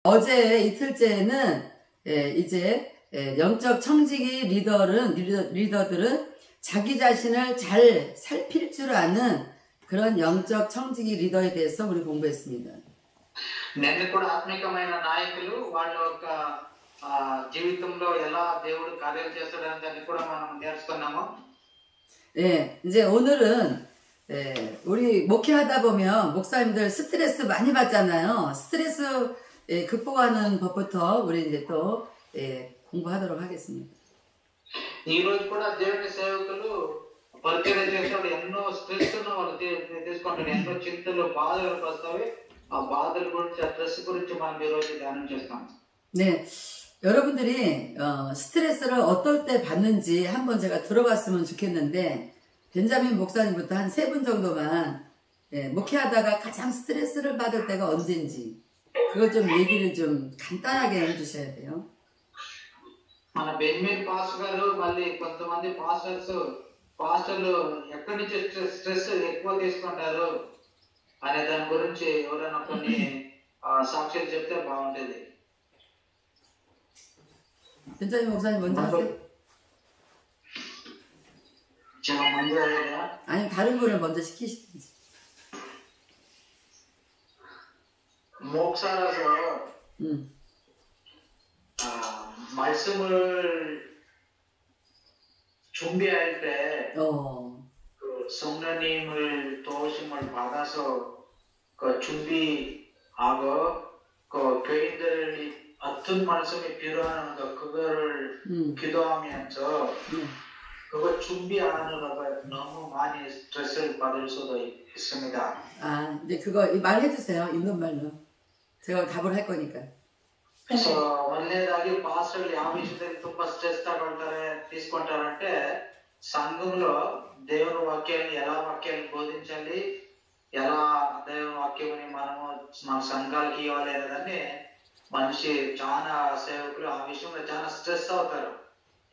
어제 이틀째는 이제 영적 청지기 리더들은 자기 자신을 잘 살필 줄 아는 그런 영적 청지기 리더에 대해서 우리 공부했습니다. నిన్న కూడా ఆత్మికమైన నాయకులు వాళ్ళ యొక్క జీవితంలో ఎలా దేవుడు కార్యాలు చేస్తాడని దాన్ని కూడా మనం నేర్చుకున్నాము. 네, 이제 오늘은 우리 목회하다 보면 목사님들 스트레스 많이 받잖아요. 스트레스 극복하는 법부터 우리 이제 또 공부하도록 하겠습니다. ఈ రోజు కూడా దేవుని సేవకులు పరిచర్య చేసేవాళ్ళు ఎన్నో స్ట్రెస్ వాళ్ళు తీసుకుంటారు. ఎన్నో చింతలు బాధలు వస్తాయి. ఆ బాధల గురించి ఆ స్ట్రెస్ గురించి మనం ఈ రోజు ధ్యానం చేస్తాం. 네, 여러분들이 스트레스를 어떨 때 받는지 한번 제가 들어봤으면 좋겠는데 벤자민 목사님부터 한 3분 정도만 목회하다가 가장 스트레스를 받을 때가 언제인지 그것 좀 얘기를 좀 간단하게 해주셔야 돼요. మన బెంజమిన్ పాస్టర్ గారు మళ్ళీ కొంతమంది పాస్టర్లు ఎక్కడి నుంచి స్ట్రెస్ ఎక్కువ తీసుకుంటారు అనే దాని గురించి ఎవరైనా కొన్ని సాక్ష్యాలు చెప్తే బాగుంటుంది. 벤자민 목사님 먼저 하세요. 제가 먼저 해야 돼요? 아니 다른 분을 먼저 시키시든지. 목사라서 말씀을 준비할 때 그 성령님을 도우심을 받아서 그 준비하고 그 교인들이 어떤 말씀이 필요한가 그거를 기도하면서 그거 준비하느라고 너무 많이 스트레스를 받을 수도 있습니다. 아, 이제 그거 말해주세요. 있는 말로. 제가 답을 할 거니까. సో మొదలనేదాగి పాస్టర్లు ఆ విషయంలో ತುಂಬಾ స్ట్రెస్ తీసుకుంటారంటే సంఘంలో దేవుని వాక్యాన్ని ఎలా వాక్యాన్ని బోధించాలి, ఎలా దేవుని వాక్యాన్ని మనము మన సంఘాలకి ఇవ్వాలి అనేదాన్ని మనిషి చాలా సేవకులు ఆ విషయంలో చాలా స్ట్రెస్ అవుతారు.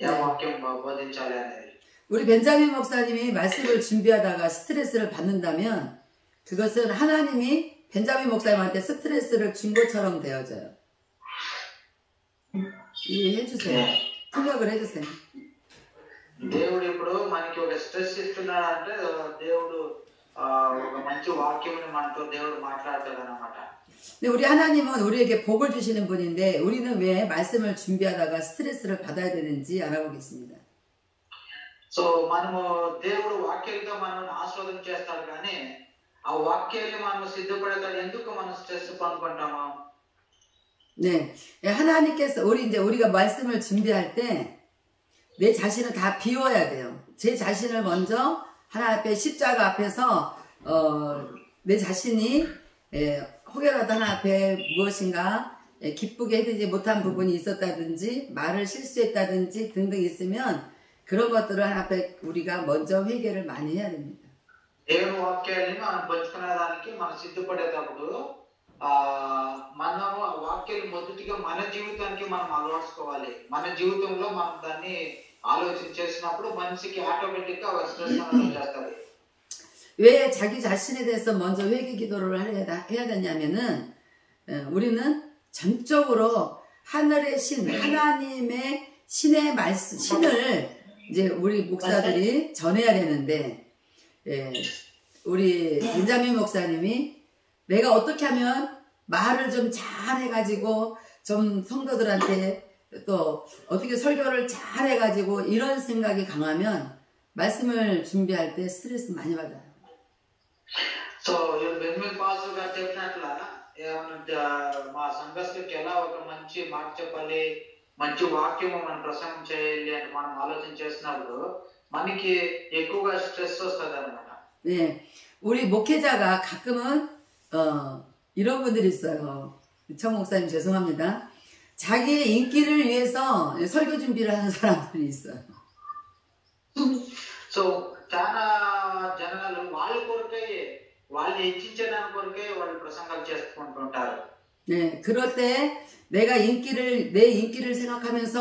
ఏ వాక్యం బోధించాలి అనేది. 우리 벤자민 목사님이 말씀을 준비하다가 스트레스를 받는다면 그것은 하나님이 벤자민 목사님한테 스트레스를 준 것처럼 되어져요. 이해해주세요. 통역을 해주세요. దేవుడు ఇప్పుడు మనకి ఒక స్ట్రెస్ ఇస్తున్నాడంటే దేవుడు ఒక మంచి వాక్యంని మనతో దేవుడు మాట్లాడతాడు అన్నమాట. 근데 우리 하나님은 우리에게 복을 주시는 분인데 우리는 왜 말씀을 준비하다가 스트레스를 받아야 되는지 알아보겠습니다. సో మనము దేవుడు వాక్యాలతో మనల్ని ఆశీర్వాదం చేస్తాడు కానీ ఆ వాక్యాన్ని మనం సిద్ధపడతాడు ఎందుకు మనం స్ట్రెస్ పొందుకుంటాము? 네, 하나님께서 우리가 말씀을 준비할 때 내 자신을 다 비워야 돼요. 제 자신을 먼저 하나님 앞에 십자가 앞에서 내 자신이 혹여라도 하나님 앞에 무엇인가 기쁘게 해드리지 못한 부분이 있었다든지 말을 실수했다든지 등등 있으면 그런 것들을 하나님 앞에 우리가 먼저 회개를 많이 해야 됩니다. దేవుని వాక్యాన్ని మనం పంచుకునేదానికి మనం సిద్ధపడేటప్పుడు మనము ఆ వాక్యాలు మొదటిగా మన జీవితానికి మనం అలవర్చుకోవాలి. మన జీవితంలో మనం దాన్ని ఆలోచన చేసినప్పుడు మనిషికి ఆటోమేటిక్ గా స్ట్రెస్ అనేది చేస్తుంది. 왜 자기 자신에 대해서 먼저 회개 기도를 해야 되냐면은 우리는 전적으로 하늘의 신, 하나님의 신의 말씀, 신을 이제 우리 목사들이 전해야 되는데 우리 벤자민 목사님이 내가 어떻게 하면 말을 좀 잘 해가지고 좀 성도들한테 또 어떻게 설교를 잘 해가지고 이런 생각이 강하면 말씀을 준비할 때 스트레스 많이 받아요. సో బెంజమిన్ పాస్టర్ గారు చెప్పినట్ల ఏమన్నా మా సంఘస్థులకి ఎలా ఒక మంచి మాట చెప్పాలి, మంచి వాక్యము మనం ప్రసంగం చేయాలి అంటే మనం ఆలోచన చేసినప్పుడు మనకి ఎక్కువగా స్ట్రెస్ వస్తుంది అన్నమాట. 네, 우리 목회자가 가끔은 이런 분들이 있어요. 청 목사님 죄송합니다. 자기의 인기를 위해서 설교 준비를 하는 사람들이 있어요. సో చాలా జనాలు వాళ్ళ కొరకే వాళ్ళు హెచ్చించడానికి కొరకే వాళ్ళు ప్రసంగాలు చేసుకుంటుంటారు. 네, 그럴 때 내 인기를 생각하면서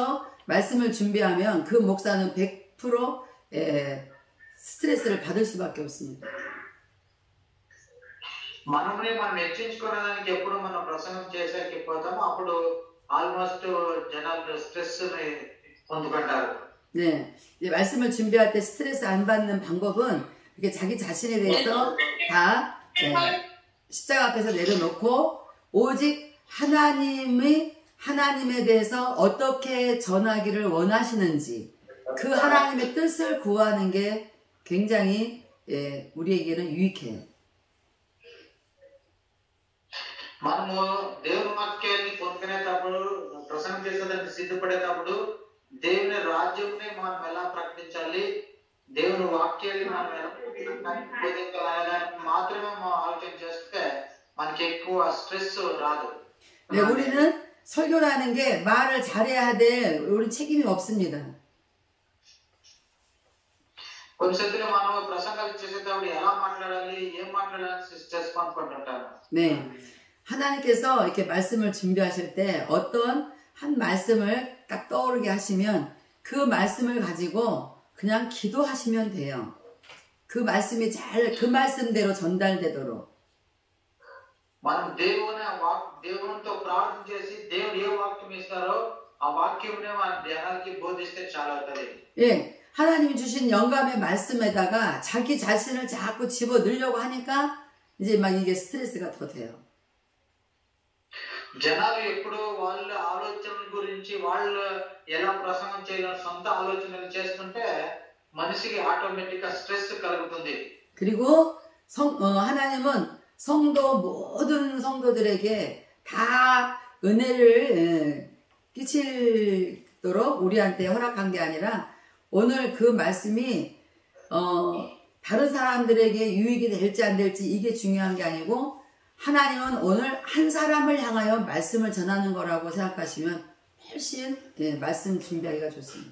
말씀을 준비하면 그 목사는 100% 스트레스를 받을 수밖에 없습니다. మనల్ని మనం హెచ్చించుకోవడానికి ఎప్పుడు మనం ప్రసంగం చేసాకి పోతామో అప్పుడు ఆల్మోస్ట్ జనాలు స్ట్రెస్ పొందుకుంటారు. 네, 이제 말씀을 준비할 때 스트레스 안 받는 방법은 이렇게 자기 자신에 대해서 다 십자가 앞에서 내려놓고 오직 하나님에 대해서 어떻게 전하기를 원하시는지 그 하나님의 뜻을 구하는 게 굉장히 우리에게는 유익해요. మనము దేవుని వాక్యాన్ని పొందుకునేటప్పుడు ప్రసంగం చేసేదానికి సిద్ధపడేటప్పుడు దేవుని రాజ్యంని మనం ఎలా ప్రకటించాలి, దేవుని వాక్యాన్ని మనం ఎలా బోధించాలనేదానికి మాత్రమే మనం ఆలోచన చేస్తే మనకి ఎక్కువ స్ట్రెస్ రాదు. 네, 우리는 설교라는 게 말을 잘해야 될 우리 책임이 없습니다. కొన్నిసార్లు మనం ప్రసంగాలు చేసేటప్పుడు ఎలా మాట్లాడాలి, ఏం మాట్లాడాలని స్ట్రెస్ పొందుకుంటుంటాము. 네, 하나님께서 이렇게 말씀을 준비하실 때 어떤 한 말씀을 딱 떠오르게 하시면 그 말씀을 가지고 그냥 기도하시면 돼요. 그 말씀이 그 말씀대로 전달되도록. మనం దేవునితో ప్రార్థన చేసి దేవుడు ఏ వాక్యం ఇస్తారో ఆ వాక్యంనే మన ధ్యానానికి బోధిస్తే చాలా అవుతుంది. 예, 하나님이 주신 영감의 말씀에다가 자기 자신을 자꾸 집어 넣으려고 하니까 이제 막 이게 스트레스가 더 돼요. జనాలు ఎప్పుడు వాళ్ళ ఆలోచనల గురించి వాళ్ళు ఎలా ప్రసంగం చేయాలని సొంత ఆలోచనలు చేస్తుంటే మనిషికి ఆటోమేటిక్ గా స్ట్రెస్ కలుగుతుంది. 그리고 하나님은 모든 성도들에게 다 은혜를 끼치도록 우리한테 허락한 게 아니라 오늘 그 말씀이 다른 사람들에게 유익이 될지 안 될지 이게 중요한 게 아니고 하나님은 오늘 한 사람을 향하여 말씀을 전하는 거라고 생각하시면 훨씬 말씀 준비하기가 좋습니다.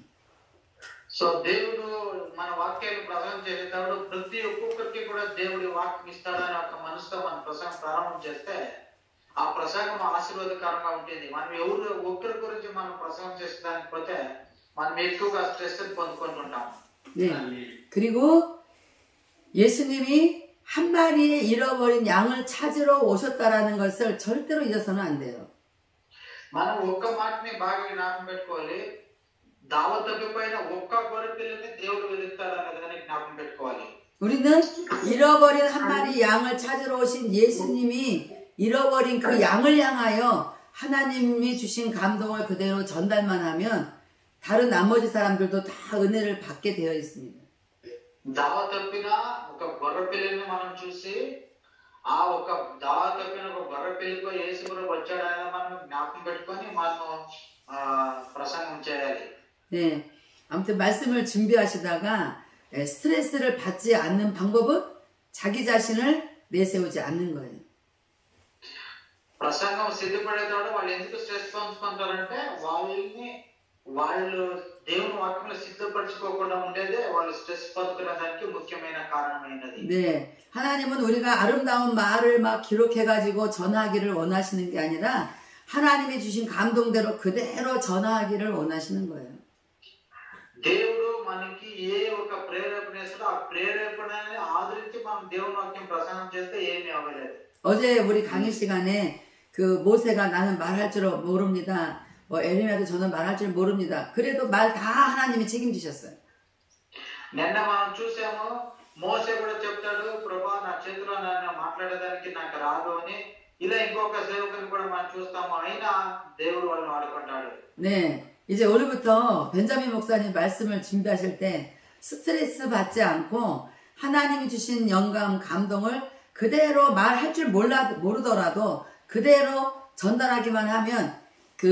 సో దేవుడు మన వాక్యాన్ని ప్రసంగం చేసేటప్పుడు ప్రతి ఒక్కొక్కరికి కూడా దేవుడి వాక్యం ఇస్తాడని ఒక మనసుతో మన ప్రసంగం ప్రారంభం చేస్తే ఆ ప్రసంగం ఆశీర్వాదకరంగా ఉంటుంది. మనం ఒక్కరి గురించి మనం ప్రసంగం చేసేదానికి పోతే మనం ఎక్కువగా స్ట్రెస్ పొందుకుంటుంటాం. 네. 그리고 예수님이 한 마리의 잃어버린 양을 찾으러 오셨다라는 것을 절대로 잊어서는 안 돼요. మనం ఒక్క మాటని బాగా జ్ఞాపకం పెట్టుకోవాలి. దావతకపోయిన ఒక్క గొర్రె పిల్లని దేవుడు వెతుకుతాడనే దాన్ని జ్ఞాపకం పెట్టుకోవాలి. 우리는 잃어버린 한 마리 양을 찾으러 오신 예수님이 잃어버린 그 양을 향하여 하나님이 주신 감동을 그대로 전달만 하면 다른 나머지 사람들도 다 은혜를 받게 되어 있습니다. దావతప్పిన ఒక గొర్రె పిల్లని మనం చూసి ఆ ఒక దావతప్పిన ఒక గొర్రె పిల్లితో యేసు ప్రభు వచ్చాడని మనం జ్ఞాపకం పెట్టుకొని మనం ప్రసంగం చేయాలి. 네, 아무튼 말씀을 준비하시다가 스트레스를 받지 않는 방법은 자기 자신을 내세우지 않는 거예요. ప్రసంగం సిద్ధపడేటప్పుడు వాళ్ళు ఎందుకు స్ట్రెస్ పొందుకుంటారంటే వాళ్ళు దేవుని వాక్యంలో సిద్ధపరచుకోకుండా ఉండేదే వాళ్ళు స్ట్రెస్ పొందుకునేదానికి ముఖ్యమైన కారణమైనది. 네, 하나님은 우리가 아름다운 말을 막 기록해가지고 전하기를 원하시는 게 아니라 하나님이 주신 감동대로 그대로 전하기를 원하시는 거예요. దేవుడు మనకి ఏ ఒక ప్రేరేపణ ఇస్తాడో ఆ ప్రేరేపణని ఆదరించి మనం దేవుని వాక్యం ప్రసంగం చేస్తే ఏమీ అవ్వలేదు. 어제 우리 강의 시간에 그 모세가 나는 말할 줄 모릅니다. 에르미야도 저는 말할 줄 모릅니다. 그래도 말 다 하나님이 책임지셨어요. నిన్న మనం చూసాము మోసే కూడా చెప్తాడు ప్రభువా నా చేతిలో నన్ను మాట్లాడడానికి నాకు రాదు అని. ఇలా ఇంకొక సేవకుని కూడా మనం చూస్తాము. అయినా దేవుడు వాళ్ళని వాడుకుంటాడు. 네, 이제 오늘부터 벤자민 목사님 말씀을 준비하실 때 스트레스 받지 않고 하나님이 주신 영감, 감동을 그대로 말할 줄 모르더라도 그대로 전달하기만 하면 그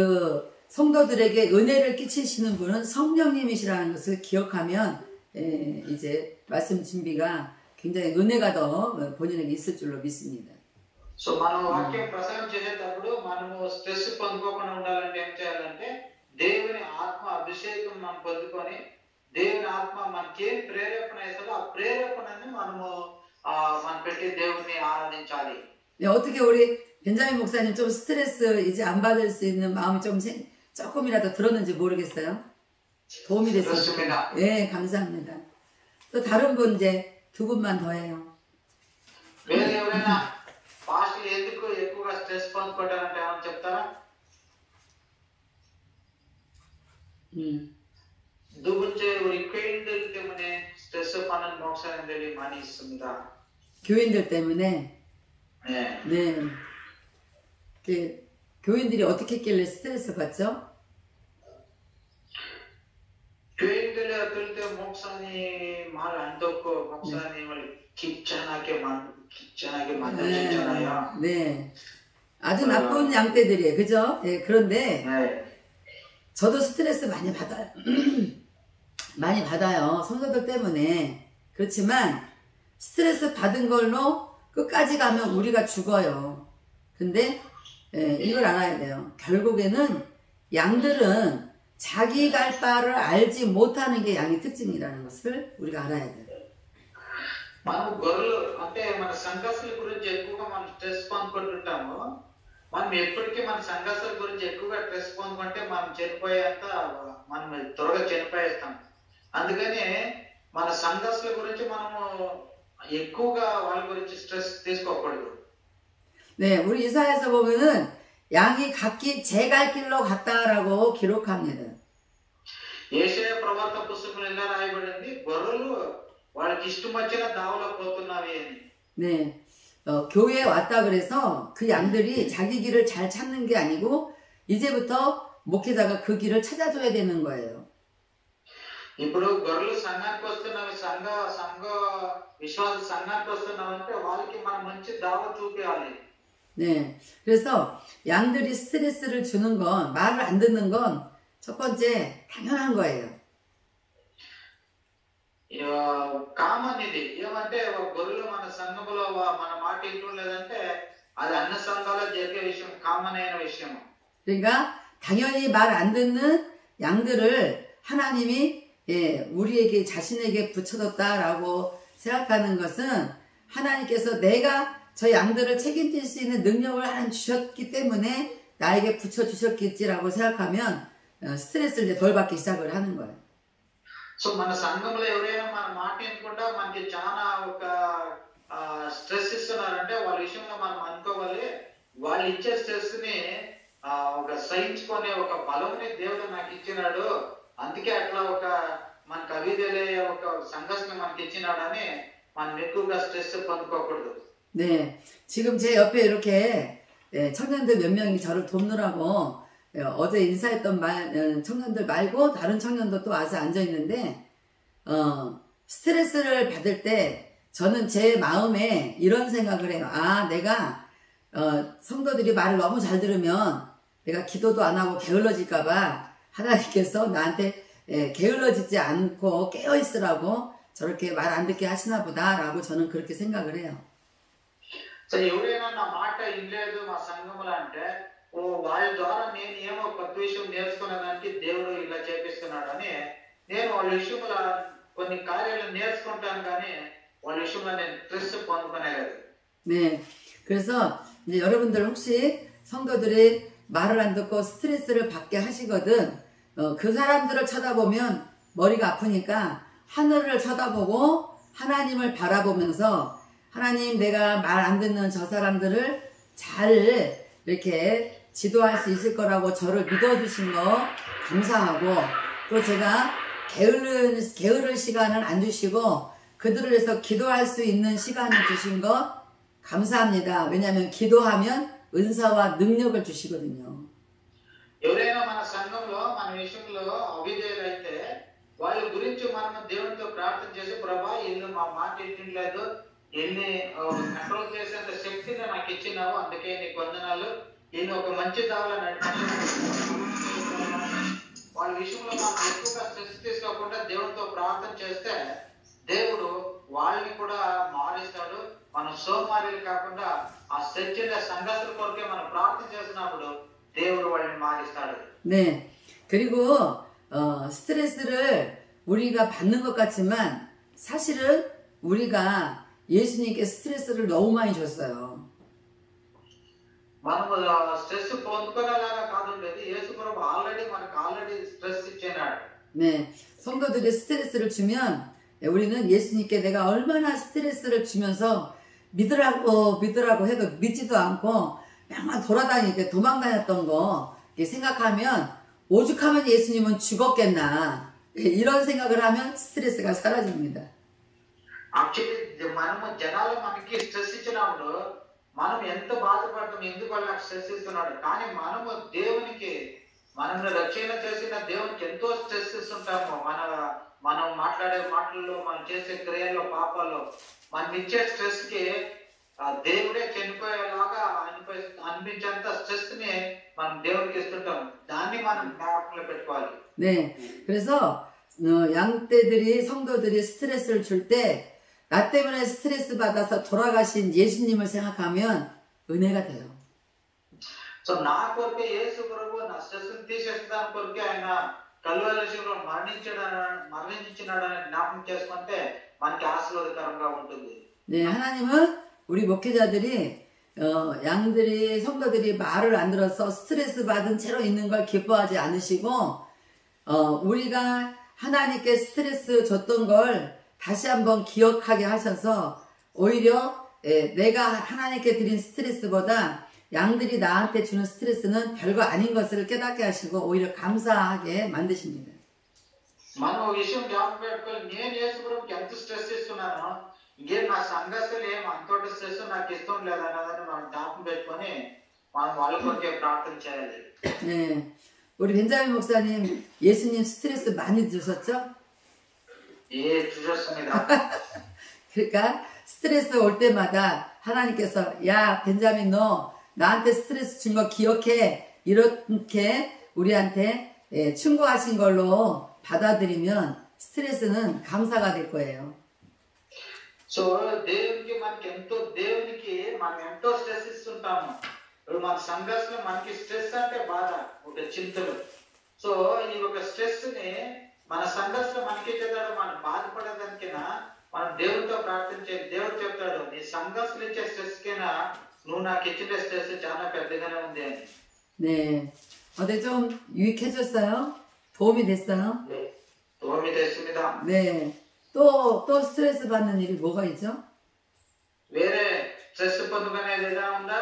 성도들에게 은혜를 끼치시는 분은 성령님이시라는 것을 기억하면 이제 말씀 준비가 굉장히 은혜가 더 본인에게 있을 줄로 믿습니다. సో మనం వాక్యం ప్రసంగం చేసేటప్పుడు మనము స్ట్రెస్ పొందుకోకుండా ఉండాలంటే ఏం చేయాలంటే దేవుని ఆత్మ అభిషేకం మనం పొందుకొని దేవుని ఆత్మ మనకేం ప్రేరేపణ ఇస్తుందో ఆ ప్రేరేపణని మనము మనం పెట్టి దేవుని ఆరాధించాలి. 네, 어떻게 우리 벤자민 목사님 좀 스트레스 이제 안 받을 수 있는 마음이 조금이라도 들었는지 모르겠어요. 도움이 됐으면 좋겠습니다. 예, 감사합니다. 또 다른 분 이제 두 분만 더 해요. వేరే ఎవరైనా స్ట్రెస్ పొందుకోవటానికి ఏమని చెప్తారా? 누군지 우리 교인들 때문에 스트레스 받는 목사님들이 많이 있습니다. 교인들 때문에? 네. 네. 교인들이 어떻게 했길래 스트레스 받죠? 교인들이 어떨 때 목사님 말 안 듣고 목사님을 귀찮게 만드셨잖아요. 네. 아주 나쁜 양떼들이에요. 그죠? 네, 그런데 네. 저도 스트레스 많이 받아요. 많이 받아요. 성도들 때문에. 그렇지만 스트레스 받은 걸로 끝까지 가면 우리가 죽어요. 근데 이걸 알아야 돼요. 결국에는 양들은 자기 갈 바를 알지 못하는 게 양의 특징이라는 것을 우리가 알아야 돼요. మనం గొర్రెలు అంటే మన సంఘర్షణ గురించి ఎక్కువగా మనం స్ట్రెస్ పొందుకుంటుంటాము. మనం ఎప్పటికీ మన సంఘర్షణ గురించి ఎక్కువగా స్ట్రెస్ పొందుకుంటే మనం చనిపోయేంత మనం త్వరగా చనిపోయేస్తాం. అందుకని మన సంఘర్షణ గురించి మనము ఎక్కువగా వాళ్ళ గురించి స్ట్రెస్ తీసుకోకూడదు. 네, 우리 이사야서 보면은 양이 각기 제 갈 길로 갔다라고 기록합니다. 예시야 ప్రవక్త పుస్తకంలో ఇలా రాయబడింది, గొర్రెలు వాళ్ళకి ఇష్టం వచ్చిన దావలో పోతున్నవి అని. 네, 교회에 왔다 그래서 그 양들이 자기 길을 잘 찾는 게 아니고 이제부터 목회자가 그 길을 찾아줘야 되는 거예요. ఇప్పుడు గొర్రెలు సంఘానికి వస్తున్నవి, సంఘ విశ్వాస సంఘానికి వస్తున్నామంటే వాళ్ళకి మనం మంచి దావ చూపించాలి. 네, 그래서 양들이 스트레스를 주는 건, 말을 안 듣는 건 첫 번째 당연한 거예요. కామన్ ఇది. ఏమంటే గొర్రెలు మన సంఘములో మన మాట ఇంటుండలేదంటే అది అన్ని సంఘాల్లో జరిగే విషయం, కామన్ అయిన విషయం. 그러니까 당연히 말 안 듣는 양들을 하나님이 우리에게 자신에게 붙여뒀다라고 생각하는 것은 하나님께서 내가 저 양들을 책임질 수 있는 능력을 하나님 주셨기 때문에 나에게 붙여주셨겠지라고 생각하면 스트레스를 이제 덜 받기 시작을 하는 거예요. సో మన సంఘంలో ఎవరైనా మన మాట వినకుండా మనకి చాలా ఒక స్ట్రెస్ ఇస్తున్నారంటే వాళ్ళ విషయంలో మనం అనుకోవాలి, వాళ్ళు ఇచ్చే స్ట్రెస్ ని ఒక సహించుకునే ఒక బలంని దేవుడు నాకు ఇచ్చినాడు, అందుకే అట్లా ఒక మనకు అవిధేలే ఒక సంఘర్షణ మనకి ఇచ్చినాడని మనం ఎక్కువగా స్ట్రెస్ పొందుకోకూడదు. 네, 지금 제 옆에 이렇게 청년들 몇 명이 저를 돕느라고 어제 인사했던 청년들 말고 다른 청년도 또 와서 앉아있는데 스트레스를 받을 때 저는 제 마음에 이런 생각을 해요. 아, 내가 성도들이 말을 너무 잘 들으면 내가 기도도 안 하고 게을러질까봐 하나님께서 나한테 게을러지지 않고 깨어있으라고 저렇게 말 안 듣게 하시나 보다라고 저는 그렇게 생각을 해요. సో ఎవరైనా నా మాట వినలేదు మా సంఘములో అంటే వాళ్ళ ద్వారా నేను ఏమో కొత్త విషయం నేర్చుకునేదానికి దేవుడు ఇలా చేపిస్తున్నాడని నేను వాళ్ళ విషయంలో కొన్ని కార్యాలు నేర్చుకుంటాను, కానీ వాళ్ళ విషయంలో నేను స్ట్రెస్ పొందుకునేలేదు. 네, 그래서 이제 여러분들 혹시 성도들이 말을 안 듣고 스트레스를 받게 하시거든 그 사람들을 쳐다보면 머리가 아프니까 하늘을 쳐다보고 하나님을 바라보면서 하나님, 내가 말 안 듣는 저 사람들을 잘 이렇게 지도할 수 있을 거라고 저를 믿어주신 거 감사하고, 또 제가 게으를 시간을 안 주시고 그들을 위해서 기도할 수 있는 시간을 주신 거 감사합니다. 왜냐하면 기도하면 은사와 능력을 주시거든요. ఎవరైనా మన సంఘంలో మన విషయంలో అవిధేయులైతే వాళ్ళ గురించి మనం దేవునితో ప్రార్థన చేసి, ప్రభా ఇల్లు మా మాట వినట్లేదు, ఎన్ని కంట్రోల్ చేసేంత శక్తిని నాకు ఇచ్చినావు, అందుకే నీకు వందనాలు, ఈయన ఒక మంచి దావలో నడిపించు. వాళ్ళ విషయంలో మనం ఎక్కువగా స్ట్రెస్ తీసుకోకుండా దేవునితో ప్రార్థన చేస్తే దేవుడు వాళ్ళని కూడా మారుస్తాడు. మనం సోమారీలు కాకుండా ఆ చర్చల సంఘర్షణ కొరకే మనం ప్రార్థన చేసినప్పుడు దేవుడు వాళ్ళని మారుస్తాడు. 네, 그리고 스트레스를 우리가 받는 것 같지만 사실은 우리가 예수님께 스트레스를 너무 많이 줬어요. మనము స్ట్రెస్ పొందుకునేలాగా కాదు, యేసు ప్రభు ఆల్రెడీ స్ట్రెస్ ఇచ్చాడు. 네, 성도들이 스트레스를 주면 우리는 예수님께 내가 얼마나 스트레스를 주면서 믿으라고 해도 믿지도 않고 막 돌아다니게 도망다녔던 거 생각하면 오죽하면 예수님은 죽었겠나 이런 생각을 하면 스트레스가 사라집니다. యాక్చువల్లీ మనము జనాలు మనకి స్ట్రెస్ ఇచ్చినప్పుడు మనం ఎంత బాధపడతాం, ఎందుకు వాళ్ళకి స్ట్రెస్ ఇస్తున్నాడు. కానీ మనము దేవునికి మనల్ని రక్షణ చేసిన దేవునికి ఎంతో స్ట్రెస్ ఇస్తుంటాము. మనం మాట్లాడే మాటల్లో, మనం చేసే క్రియల్లో, పాపాల్లో మనం ఇచ్చే స్ట్రెస్ కి దేవుడే చనిపోయేలాగా అనిపించేంత స్ట్రెస్ ని మనం దేవునికి ఇస్తుంటాం. దాన్ని మనం జ్ఞాపకంలో పెట్టుకోవాలి. 네, 그래서 양떼들이 성도들이 스트레스를 줄 때 나 때문에 스트레스 받아서 돌아가신 예수님을 생각하면 은혜가 돼요. సో నా కొరకే యేసు ప్రభు నా స్ట్రెస్ తీసేస్తాను కొరకే ఆయన కల్వరి శిలువలో మరణించినాడని జ్ఞాపకం చేసుకుంటే మనకి ఆశీర్వాదకరంగా ఉంటుంది. 네, 하나님은 우리 목회자들이 양들이 성도들이 말을 안 들어서 스트레스 받은 채로 있는 걸 기뻐하지 않으시고 우리가 하나님께 스트레스 줬던 걸 다시 한번 기억하게 하셔서 오히려 내가 하나님께 드린 스트레스보다 양들이 나한테 주는 스트레스는 별거 아닌 것을 깨닫게 하시고 오히려 감사하게 만드십니다. మనం విషయం జ్ఞాపకం పెట్టుకోవాలి. నేను యేసు ప్రభుకి ఎంత స్ట్రెస్ ఇస్తున్నానో ఇంకేం నా సంఘస్థులు ఏం అంతటి స్ట్రెస్ నాకు ఇష్టం లేదన్నదని మనం జ్ఞాపకం పెట్టుకొని మనం వాళ్ళ కొరకే ప్రార్థన చేయాలి. 네, 우리 벤자민 목사님 예수님 스트레스 많이 주셨죠? 예, 주셨습니다. 그러니까 스트레스 올 때마다 하나님께서 야 벤자민 너 나한테 스트레스 준 거 기억해 이렇게 우리한테 충고하신 걸로 받아들이면 스트레스는 감사가 될 거예요. సో దేవునికి మనం ఎంతో స్ట్రెస్ ఇస్తుంటాము. ఇప్పుడు మన సంఘర్షణ మనకి స్ట్రెస్ అంటే బాధ, ఒక చింతలు. సో ఈ ఒక స్ట్రెస్ ని మన సంఘర్షణ మనకి చెప్తాడు. మనం బాధపడేదానికైనా మనం దేవుడితో ప్రార్థించే దేవుడు చెప్తాడు నీ సంఘర్షణ ఇచ్చే స్ట్రెస్ కైనా నువ్వు నాకు ఇచ్చిన స్ట్రెస్ చాలా పెద్దగానే ఉంది అని. 네, 어때 좀 유익해졌어요? 도움이 됐어요? 도움이 됐습니다. 네, 또 스트레스 받는 일이 뭐가 있죠? వేరే స్ట్రెస్ పొందుకునేది ఏదైనా ఉందా?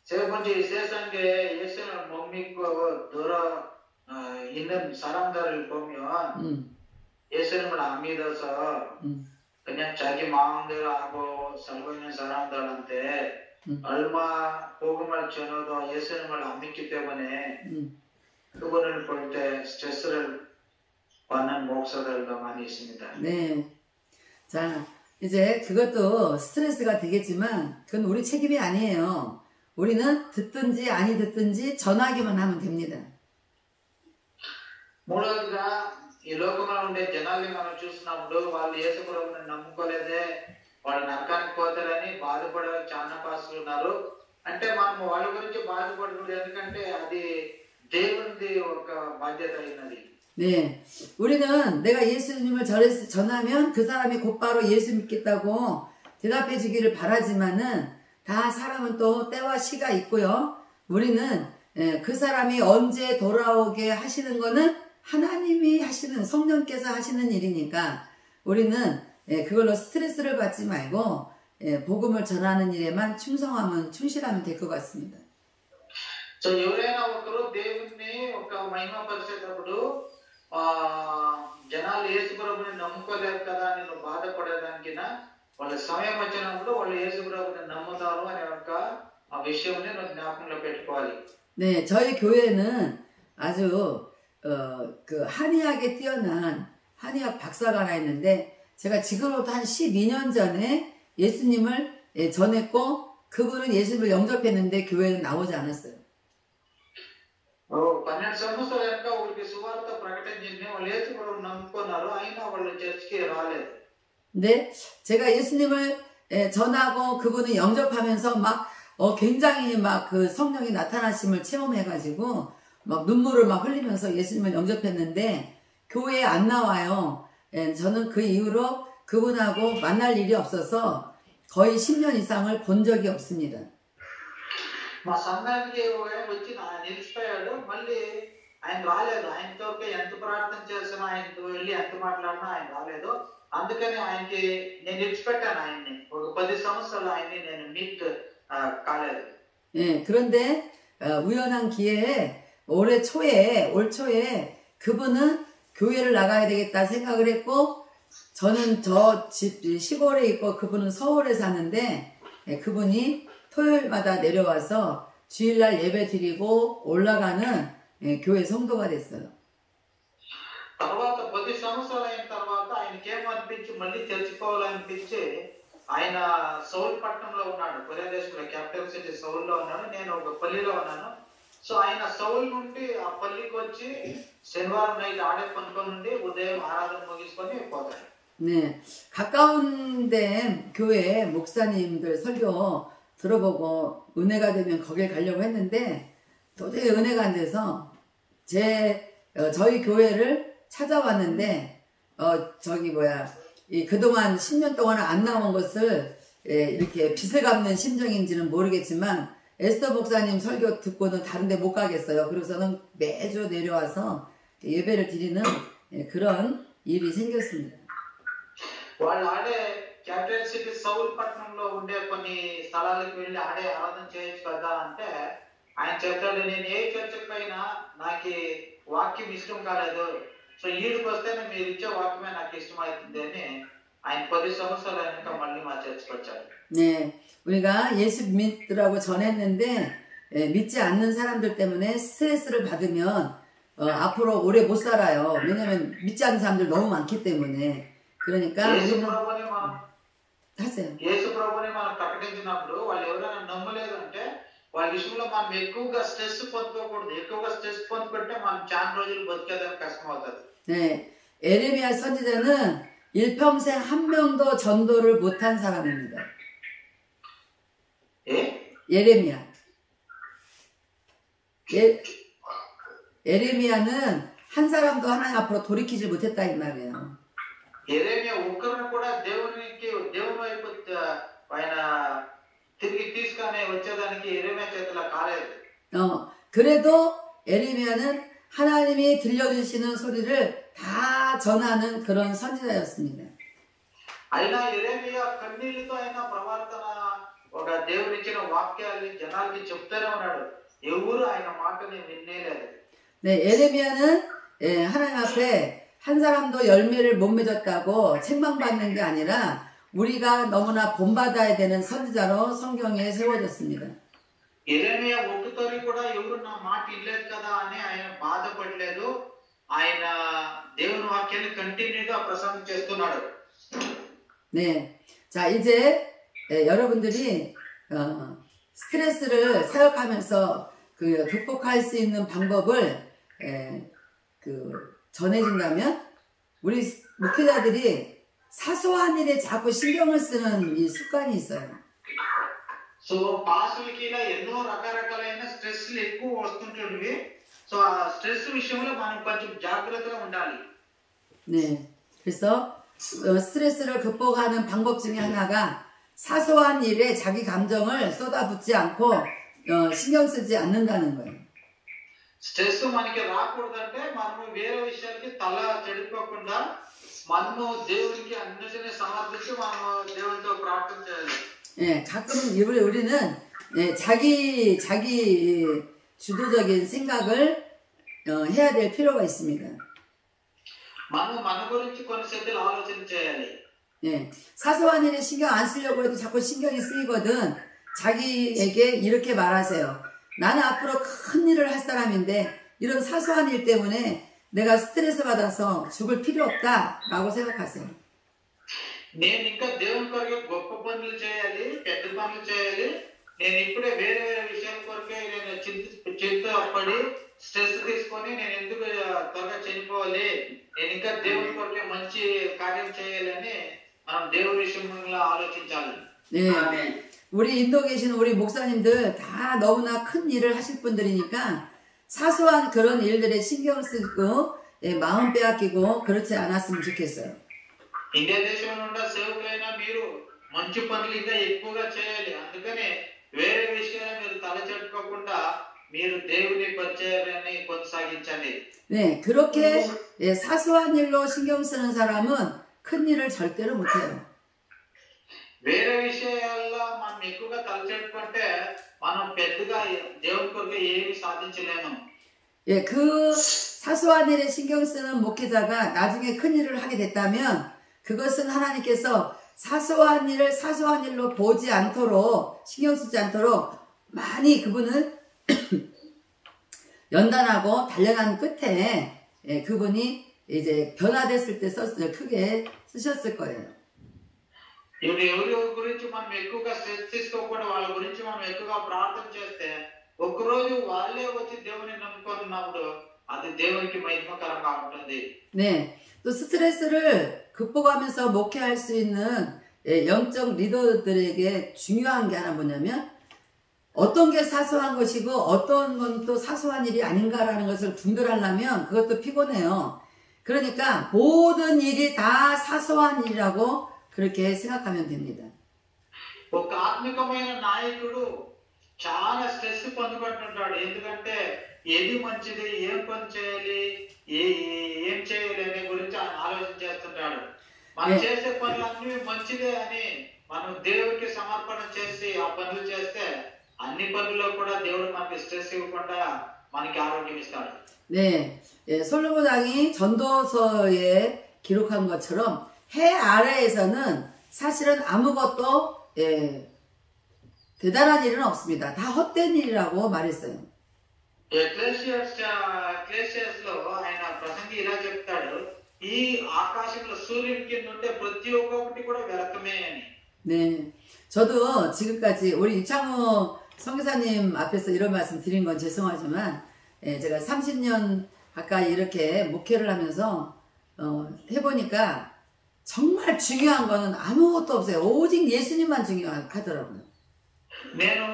세번째 세상에 예수는 못 믿고 있는 사람들을 보면 예수님을 안 믿어서 그냥 자기 마음대로 하고 살고 있는 사람들한테 얼마 복음을 전해도 예수님을 안 믿기 때문에 그분을 볼 때 스트레스를 받는 목사들도 많이 있습니다. 네, 자 이제 그것도 스트레스가 되겠지만 그건 우리 책임이 아니에요. 우리는 듣든지 아니 듣든지 전하기만 하면 됩니다. మూడవదిగా ఈ లోకంలో ఉండే జనాల్ని మనం చూసినప్పుడు వాళ్ళు యేసు ప్రభువుని నమ్ముకోలేదే, వాళ్ళు నరకానికి పోతారని బాధపడే చాలా పాస్టర్లు ఉన్నారు. అంటే మనం వాళ్ళ గురించి బాధపడకూడదు, ఎందుకంటే అది దేవునిది ఒక బాధ్యత అయినది. 네, 우리는 내가 예수님을 전하면 그 사람이 곧바로 예수 믿겠다고 대답해 주기를 바라지만은 다 사람은 또 때와 시가 있고요. 우리는 그 사람이 언제 돌아오게 하시는 거는 하나님이 하시는, 성령께서 하시는 일이니까 우리는 그걸로 스트레스를 받지 말고 복음을 전하는 일에만 충실하면 될 것 같습니다. సో ఎవరైనా ఒకరు దేవుణ్ణి ఒక మహిమపరిచేటప్పుడు జనాలు యేసు ప్రభువుని నమ్ముకోలేదు కదా అని నువ్వు బాధపడేదానికినా వాళ్ళ సమయం వచ్చినప్పుడు వాళ్ళు యేసు ప్రభువుని నమ్ముతారు అనే ఒక విషయంని నువ్వు జ్ఞాపకంలో పెట్టుకోవాలి. 네, 저희 교회는 아주 그 한의학에 뛰어난 한의학 박사가 하나 있는데 제가 지금으로부터 한 12년 전에 예수님을 전했고 그분은 예수님을 영접했는데 교회는 나오지 않았어요. 12 సంవత్సరాల వెనక వాళ్ళకి సువార్త ప్రకటించింది, వాళ్ళు యేసు ప్రభువుని నమ్ముకున్నారు, అయినా వాళ్ళు చర్చికి రాలేదు. 근데 제가 예수님을 전하고 그분을 영접하면서 막 굉장히 막 그 성령이 나타나심을 체험해가지고 막 눈물을 막 흘리면서 예수님을 영접했는데 교회에 안 나와요. 저는 그 이후로 그분하고 만날 일이 없어서 거의 10년 이상을 본 적이 없습니다. మా సంఘానికి వచ్చి నిలిచిపోయాడు, మళ్ళీ ఆయన రాలేదు. ఆయనతో ఎంత ప్రార్థన చేసినా, ఆయనతో వెళ్ళి ఎంత మాట్లాడినా ఆయన రాలేదు. అందుకని ఆయనకి నేను విడిచిపెట్టాను. ఆయన్ని ఒక 10 సంవత్సరాలు ఆయన్ని నేను కాలేదు. 예, 그런데 우연한 기회에 올 초에 그분은 교회를 나가야 되겠다 생각을 했고, 저는 저 집 시골에 있고 그분은 서울에 사는데, 예, 그분이 토요일마다 내려와서 주일날 예배 드리고 올라가는 예, 교회 성도가 됐어요. తర్వాత 10 సంవత్సరాలు అయిన తర్వాత ఆయనకి ఏమనిపించి మళ్ళీ తెరుచుకోవాలనిపించి ఆయన సౌల్ పట్టణంలో ఉన్నాడు, కొరియా దేశంలో క్యాపిటల్ సిటీ సౌల్లో ఉన్నాడు, నేను ఒక పల్లిలో ఉన్నాను. సో ఆయన సౌల్ నుండి ఆ పల్లికి వచ్చి శనివారం నైట్ ఆడే పనుకొని నుండి ఉదయం ఆరాధన ముగించుకొని పోతాడు. 네, 가까운데 교회 목사님들 설교 들어보고 은혜가 되면 거길 가려고 했는데 도저히 은혜가 안 돼서 저희 교회를 찾아왔는데 그동안 10년 동안 안 나온 것을 이렇게 빚을 갚는 심정인지는 모르겠지만 에스더 목사님 설교 듣고는 다른 데 못 가겠어요. 그래서는 매주 내려와서 예배를 드리는 그런 일이 생겼습니다. వాళ్ళు ఆడే క్యాపిటల్ సిటీ సౌల్ పట్టణంలో ఉండే కొన్ని స్థలాలకు వెళ్ళి ఆడే ఆరాధన చేయొచ్చు కదా అంటే ఆయన చెప్తాడు, నేను ఏ చర్చకైనా నాకు వాక్యం ఇష్టం కాలేదు, సో ఈడికి వస్తేనే మీరు ఇచ్చే వాక్యమే నాకు ఇష్టమవుతుంది అని ఆయన 10 సంవత్సరాలు అయినాక మళ్ళీ మా చర్చకు వచ్చాడు. 네, 우리가 예수 믿으라고 전했는데 믿지 않는 사람들 때문에 스트레스를 받으면 앞으로 오래 못 살아요. 왜냐면 믿지 않는 사람들 너무 많기 때문에. 그러니까 우리는 하세요. యేసు ప్రభుని మనం ప్రకటించినప్పుడు వాళ్ళు ఎవరైనా నమ్మలేదు అంటే వాళ్ళ విషయంలో మనం ఎక్కువగా స్ట్రెస్ పొందుకోకూడదు. ఎక్కువగా స్ట్రెస్ పొందుకుంటే మనం చాలా రోజులు బతికేదానికి కష్టం అవుతుంది. 네, 에레미야 선지자는 일평생 한 명도 전도를 못한 사람입니다. 예? 에레미야는 한 사람도 하나님 앞으로 돌이키지 못했다 이 말이에요. ఎరేమియా ఒక్కరిని కూడా దేవుని వైపు ఆయన తిరిగి తీసుకొని వచ్చేదానికి ఎరేమియా చేతిలో కాలేదు. 그래도 에레미야는 하나님이 들려주시는 소리를 다 전하는 그런 선지자였습니다. అయినా ఎరేమియా కన్నీళ్లతో అయినా ప్రవర్తన ఒక దేవునిచ్చిన వాక్యాన్ని జనాలకి చెప్తూనే ఉన్నాడు. ఎవరు ఆయన మాటని వినలేదు. 네, 에레미야는 하나님 앞에 한 사람도 열매를 못 맺었다고 책망받는 게 아니라 우리가 너무나 본받아야 되는 선지자로 성경에 세워졌습니다. ఎరేమియా ఒక్కసారి కూడా ఎవరు నా మాట వినలేదు కదా అని ఆయన బాధపడలేదు. ఆయన దేవుని వాక్యాన్ని కంటిన్యూగా ప్రసంగం చేస్తున్నాడు. 네, 자 이제 여러분들이 스트레스를 생각하면서 극복할 수 있는 방법을 전해준다면 우리 목회자들이 사소한 일에 자꾸 신경을 쓰는 이 습관이 있어요. సో పాస్టర్లకి ఇలా ఎన్నో రకరకాలైన స్ట్రెస్లు ఎక్కువ వస్తుంటుంది. సో ఆ స్ట్రెస్ విషయంలో మనం కొంచెం జాగ్రత్తగా ఉండాలి. 네, 그래서 스트레스를 극복하는 방법 중에 하나가 사소한 일에 자기 감정을 쏟아붓지 않고 신경 쓰지 않는다는 거예요. స్ట్రెస్ మనకి రాకూడదంటే మనము వేరే విషయాలకి తల చెడిపోకుండా మనము దేవునికి అన్నిటిని సమర్పించి మనము దేవునితో ప్రార్థన చేయాలి. 예, 가끔은 우리는 자기 주도적인 생각을 해야 될 필요가 있습니다. మనము మన గురించి కొన్నిసార్లు ఆలోచన చేయాలి. 예, 사소한 일에 신경 안 쓰려고 해도 자꾸 신경이 쓰이거든. 자기에게 이렇게 말하세요. 나는 앞으로 큰 일을 할 사람인데 이런 사소한 일 때문에 내가 스트레스 받아서 죽을 필요 없다라고 생각하세요. నేను ఇంకా దేవుని కొరకు గొప్ప పనులు చేయాలి, పెద్ద పనులు చేయాలి. నేను ఇప్పుడే వేరే విషయాల కొరకే నేను చింతపడి స్ట్రెస్ తీసుకొని నేను ఎందుకు త్వరగా చనిపోవాలి, నేను ఇంకా దేవుని కొరకే మంచి కార్యం చేయాలని మనం దేవుని విషయంలో ఆలోచించాలి. 네, 우리 인도 계신 우리 목사님들 다 너무나 큰 일을 하실 분들이니까 사소한 그런 일들에 신경 쓰고 마음 빼앗기고 그렇지 않았으면 좋겠어요. ఇండియా దేశంలో ఉన్న సేవకులైన మీరు మంచి పనులు ఇంకా ఎక్కువగా చేయాలి. అందుకనే వేరే విషయాలు మీరు తలచెట్టుకోకుండా మీరు దేవుని పరిచయాన్ని కొనసాగించండి. 네, 그렇게 사소한 일로 신경 쓰는 사람은 큰 일을 절대로 못해요. వేరే విషయాల్లో మనం ఎక్కువగా తలచెట్టుకుంటే మనం పెద్దగా దేవుని కొరకు ఏమి సాధించలేము. 예, 그 사소한 일에 신경 쓰는 목회자가 나중에 큰 일을 하게 됐다면 그것은 하나님께서 사소한 일을 사소한 일로 보지 않도록 신경 쓰지 않도록 많이 그분을 연단하고 단련한 끝에 예, 그분이 이제 변화됐을 때 크게 쓰셨을 거예요. ఇప్పుడు ఎవరి గురించి మనం ఎక్కువగా స్ట్రెస్ తీసుకోకుండా వాళ్ళ గురించి మనం ఎక్కువగా ప్రార్థన చేస్తే ఒక్కరోజు వాళ్ళే వచ్చి దేవుని నమ్ముకున్నప్పుడు అది దేవునికి మహిమకరంగా ఉంటుంది. 네, 또 스트레스를 극복하면서 목회할 수 있는 예, 영적 리더들에게 중요한 게 하나 뭐냐면 어떤 게 사소한 것이고 어떤 건 또 사소한 일이 아닌가라는 것을 분별하려면 그것도 피곤해요. 그러니까 모든 일이 다 사소한 일이라고 그렇게 생각하면 됩니다. ఒక ఆత్మికమైన నాయకుడు చాలా స్ట్రెస్ పొందుకుంటుంటాడు. ఎందుకంటే ఏది మంచిది, ఏం పని చేయాలి, ఏం చేయాలి అనే గురించి ఆయన ఆలోచన చేస్తుంటాడు. మనం చేసే పనులన్నీ మంచిదే అని మనం దేవుడికి సమర్పణ చేసి ఆ పనులు చేస్తే అన్ని పనుల్లో కూడా దేవుడు మనకి స్ట్రెస్ ఇవ్వకుండా మనకి ఆరోగ్యం ఇస్తాడు. 네, 예, 솔로몬 왕이 전도서에 기록한 것처럼 해 아래에서는 사실은 아무것도 예, 대단한 일은 없습니다. 다 헛된 일이라고 말했어요. ఎక్లెసియాస్లో ఆయన ప్రసంగి ఇలా చెప్తాడు, ఈ ఆకాశంలో సూర్యుని కింద ఉండే ప్రతి ఒక్కటి కూడా వ్యర్థమే అని. 네, 저도 지금까지 우리 이창호 선교사님 앞에서 이런 말씀 드린 건 죄송하지만 예, 제가 30년 가까이 이렇게 목회를 하면서 해보니까 정말 중요한 거는 아무것도 없어요. 오직 예수님만 중요하더라고요. నేను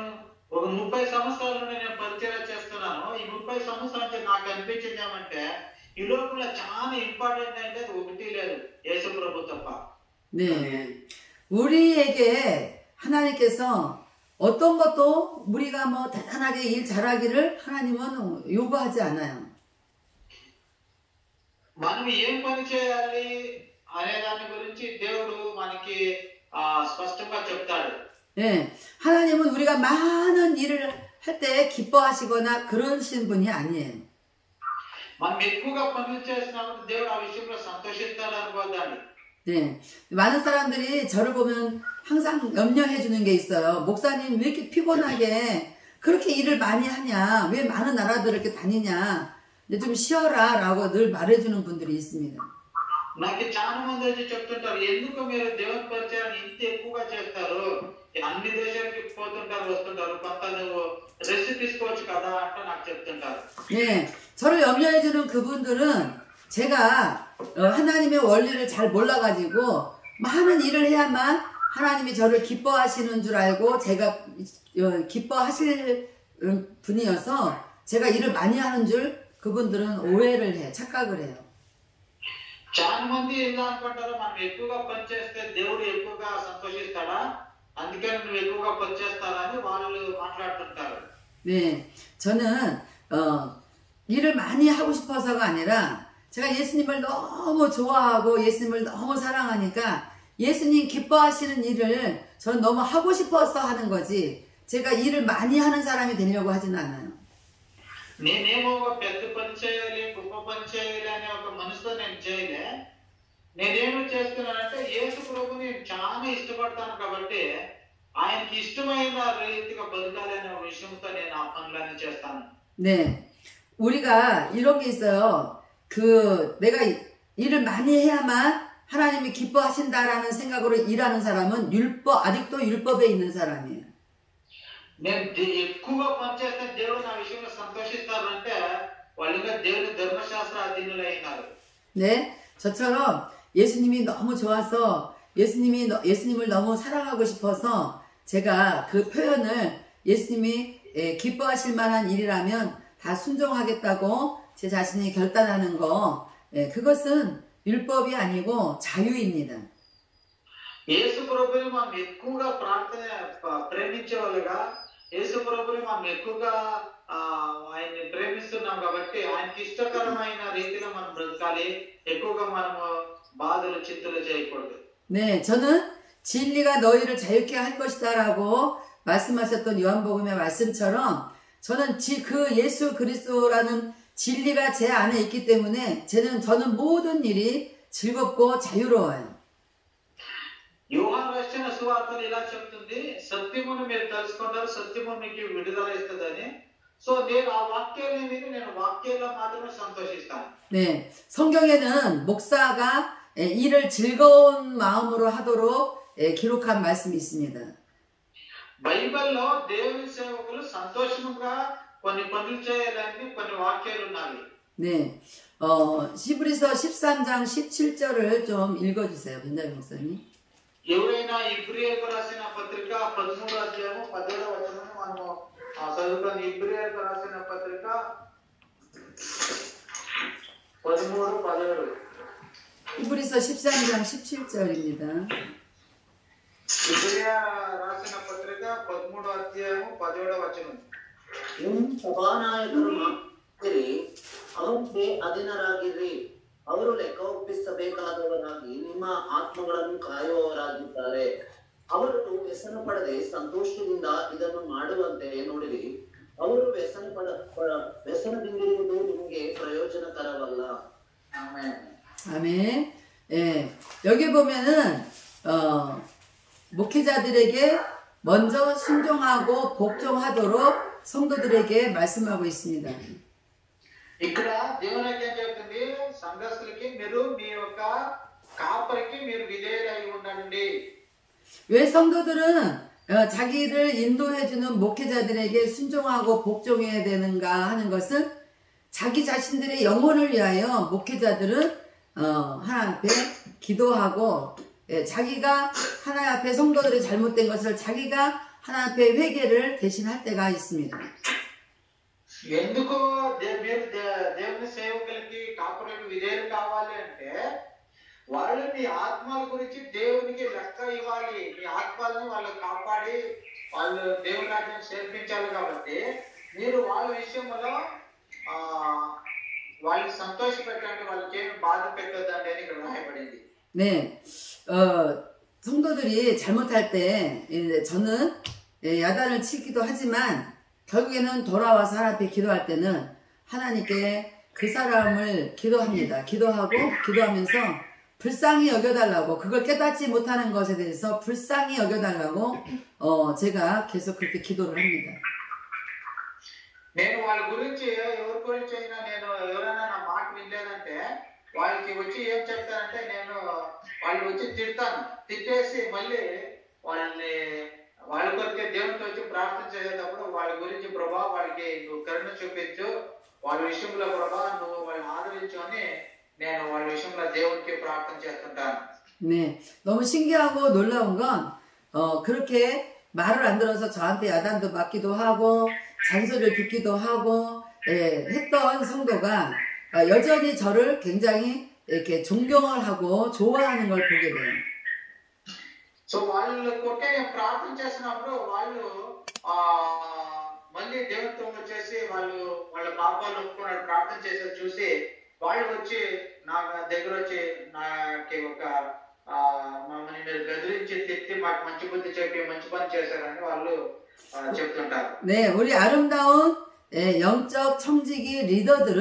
ఒక 30 సంవత్సరాల నుండి నేను పరిచయం చేస్తున్నాను. ఈ 30 సంవత్సరాల నుంచి నాకు అనిపించింది ఏమంటే ఈ లోకంలో చాలా ఇంపార్టెంట్ అంటే ఒకటి లేదు, యేసు ప్రభు తప్ప. 네, 우리에게 하나님께서 어떤 것도 우리가 뭐 대단하게 일 잘하기를 하나님은 요구하지 않아요. మనం ఏం పని చేయాలి అనే దాని గురించి దేవుడు మనకి స్పష్టంగా చెప్తాడు. 네, 하나님은 우리가 많은 일을 할 때 기뻐하시거나 그러신 분이 아니에요. మనం ఎక్కువగా పనులు చేసినప్పుడు దేవుడు ఆ విషయంలో సంతోషిస్తాడు అనుకోద్దండి. 네, 많은 사람들이 저를 보면 항상 염려해 주는 게 있어요. 목사님 왜 이렇게 피곤하게 그렇게 일을 많이 하냐? 왜 많은 나라들을 이렇게 다니냐? 이제 좀 쉬어라 라고 늘 말해주는 분들이 있습니다. నాకు చాలా మంది వచ్చి చెప్తుంటారు, ఎందుకు మీరు దేవుని పరిచయాన్ని ఇంత ఎక్కువగా చేస్తారు, అన్ని దేశాలకి పోతుంటారు వస్తుంటారు, కొంత నువ్వు రెస్ట్ తీసుకోవచ్చు కదా అంటే నాకు చెప్తుంటారు. 네, 저를 염려해주는 그분들은 제가 하나님의 원리를 잘 몰라가지고 많은 일을 해야만 하나님이 저를 기뻐하시는 줄 알고 제가 기뻐하실 분이어서 제가 일을 많이 하는 줄 그분들은 오해를 해요. 착각을 해요. చాలా మంది ఎలా అనుకుంటారో మనం ఎక్కువగా పని చేస్తే దేవుడు ఎక్కువగా సంతోషిస్తాడా, అందుకని నువ్వు ఎక్కువగా పని చేస్తారా అని వాళ్ళు మాట్లాడుతుంటారు. 네, 저는 일을 많이 하고 싶어서가 아니라 제가 예수님을 너무 좋아하고 예수님을 너무 사랑하니까 예수님 기뻐하시는 일을 저는 너무 하고 싶어서 하는 거지 제가 일을 많이 하는 사람이 되려고 하지는 않아요. నేనేమో ఒక పెద్ద పని చేయాలి, గొప్ప పని చేయాలి అనే ఒక మనసుతో నేను చేయలే. నేనేమో చేస్తున్నానంటే యేసు ప్రభుని చాలా ఇష్టపడతాను కాబట్టి ఆయనకి ఇష్టమైన రీతిగా బతకాలి అనే విషయంతో నేను ఆ పనులన్నీ చేస్తాను. 네, 우리가 이런 게 있어요. 내가 일을 많이 해야만 하나님이 기뻐하신다라는 생각으로 일하는 사람은 아직도 율법에 있는 사람이에요. నేను ఎక్కువగా పనిచేస్తే దేవుడు నా విషయంలో సంతోషిస్తారంటే వాళ్ళుగా దేవుని ధర్మశాస్త్ర అధీనులు అయినారు. 네, 저처럼 예수님이 너무 좋아서 예수님을 너무 사랑하고 싶어서 제가 그 표현을 예수님이 기뻐하실 만한 일이라면 다 순종하겠다고 제 자신이 결단하는 거, 그것은 율법이 아니고 자유입니다. యేసు ప్రభువుని మనం ఎక్కువగా ప్రేమించే వాళ్ళుగా యేసు ప్రభువుని మనం ఎక్కువగా ఆయన్ని ప్రేమిస్తున్నాం కాబట్టి ఆయనకి ఇష్టకరమైన రీతిలో మనం బ్రతకాలి. ఎక్కువగా మనము బాధలు చింతలు చేయకూడదు. 네, 저는 진리가 너희를 자유케 할 것이다 라고 말씀하셨던 요한복음의 말씀처럼 저는 그 예수 그리스도라는 진리가 제 안에 있기 때문에 저는 모든 일이 즐겁고 자유로워요. యోహాను రాసిన సువార్తలు ఇలా చెప్తుంది, సత్యమును మీరు తెలుసుకుంటారు, సత్యము మీకు విడుదల ఇస్తుందని. సో నేను ఆ వాక్యాన్ని విని నేను వాక్యాల్లో మాత్రమే సంతోషిస్తాను. 네, 성경에는 목사가 일을 즐거운 마음으로 하도록 기록한 말씀이 있습니다. బైబిల్లో దేవుని సేవకులు సంతోషంగా కొన్ని పనులు చేయాలని కొన్ని వాక్యాలు ఉన్నాయి. 네, 히브리서 13장 17절을 좀 읽어주세요, 변자민 목사님. ఎవరైనా ఇబ్రియులకు రాసిన పత్రిక 13వ అధ్యాయము 17వ వచనాన్ని మనము చదువుతాం. ఇబ్రియులకు రాసిన పత్రిక 13:17. 히브리서 13장 17절입니다. ఇబ్రియా రాసిన పత్రిక 13వ అధ్యాయము 17వ వచనం. ಸಭಾನಾಯಕರು ಮಾತಿರಿ, ಅವರಿಗೆ ಅಧೀನರಾಗಿರ್ರಿ. ಅವರು ಲೆಕ್ಕ ಒಪ್ಪಿಸಬೇಕಾದವರಾಗಿ ನಿಮ್ಮ ಆತ್ಮಗಳನ್ನು ಕಾಯುವವರಾಗಿದ್ದಾರೆ. ಅವರು ವ್ಯಸನ ಪಡದೆ ಸಂತೋಷದಿಂದ ಇದನ್ನು ಮಾಡುವಂತೆ ನೋಡಿರಿ. ಅವರು ವ್ಯಸನದಿಂದಿರುವುದು ನಿಮಗೆ ಪ್ರಯೋಜನಕರವಲ್ಲ. 아멘. 예, 여기 보면은 목회자들에게 먼저 순종하고 복종하도록 성도들에게 말씀하고 있습니다. ఇక్కడ దేవుని ఏం చెప్తుంది, సంఘస్థులకి మీరు మీ యొక్క కాపరికి మీరు విధేయులై ఉండండి. 왜 성도들은 자기를 인도해주는 목회자들에게 순종하고 복종해야 되는가 하는 것은 자기 자신들의 영혼을 위하여 목회자들은 하나님 앞에 기도하고 자기가 하나님 앞에 성도들의 잘못된 것을 자기가 하나님 앞에 회개를 대신할 때가 있습니다. ఎందుకు మీరు దేవుని సేవకులకి కాపులకు విధేయులు కావాలి అంటే వాళ్ళు మీ ఆత్మల గురించి దేవునికి లెక్క ఇవ్వాలి. మీ ఆత్మలను వాళ్ళు కాపాడి వాళ్ళు దేవుని రాజ్యం చేర్పించాలి. కాబట్టి మీరు వాళ్ళ విషయంలో వాళ్ళని సంతోష పెట్టండి, వాళ్ళకి ఏమి బాధ పెట్టొద్దండి అని ఇక్కడ రాయబడింది. 네, 성도들이 잘못할 때 저는 야단을 치기도 하지만 결국에는 돌아와서 하나님 앞에 기도할 때는 하나님께 그 사람을 기도합니다. 기도하면서 불쌍히 여겨달라고, 그걸 깨닫지 못하는 것에 대해서 불쌍히 여겨달라고 제가 계속 그렇게 기도를 합니다. నేను వాళ్ళ గురించి ఎవరి గురించి అయినా నేను ఎవరైనా నా మాట వినలేదంటే వాళ్ళకి వచ్చి ఏం చెప్తానంటే నేను వాళ్ళు వచ్చి తిడతాను. తిట్టేసి మళ్ళీ వాళ్ళ కొరికే దేవునితో వచ్చి ప్రార్థన చేసేటప్పుడు వాళ్ళ గురించి ప్రభా వాళ్ళకి నువ్వు కరుణ చూపించు, వాళ్ళ విషయంలో ప్రభా నువ్వు వాళ్ళని ఆదరించు అని నేను వాళ్ళ విషయంలో దేవునికి ప్రార్థన చేస్తుంటాను. 네, 너무 신기하고 놀라운 건 그렇게 말을 안 들어서 저한테 야단도 맞기도 하고 잔소리를 듣기도 하고 했던 성도가 여전히 저를 굉장히 이렇게 존경을 하고 좋아하는 걸 보게 돼요. సో వాళ్ళు కొట్టే నేను ప్రార్థన చేసినప్పుడు వాళ్ళు మళ్ళీ దేవునితో వచ్చేసి వాళ్ళు వాళ్ళ పాపాలు ఒప్పుకున్నాడు ప్రార్థన చేసి చూసి వాళ్ళు వచ్చి నా దగ్గర వచ్చి నాకు ఒక మమ్మల్ని మీరు గదిరించి తిట్టి మాకు మంచి బుద్ధి చెప్పి మంచి పని చేశారని వాళ్ళు చెప్తుంటారు. 네, 우리 아름다운 영적 청지기 리더들은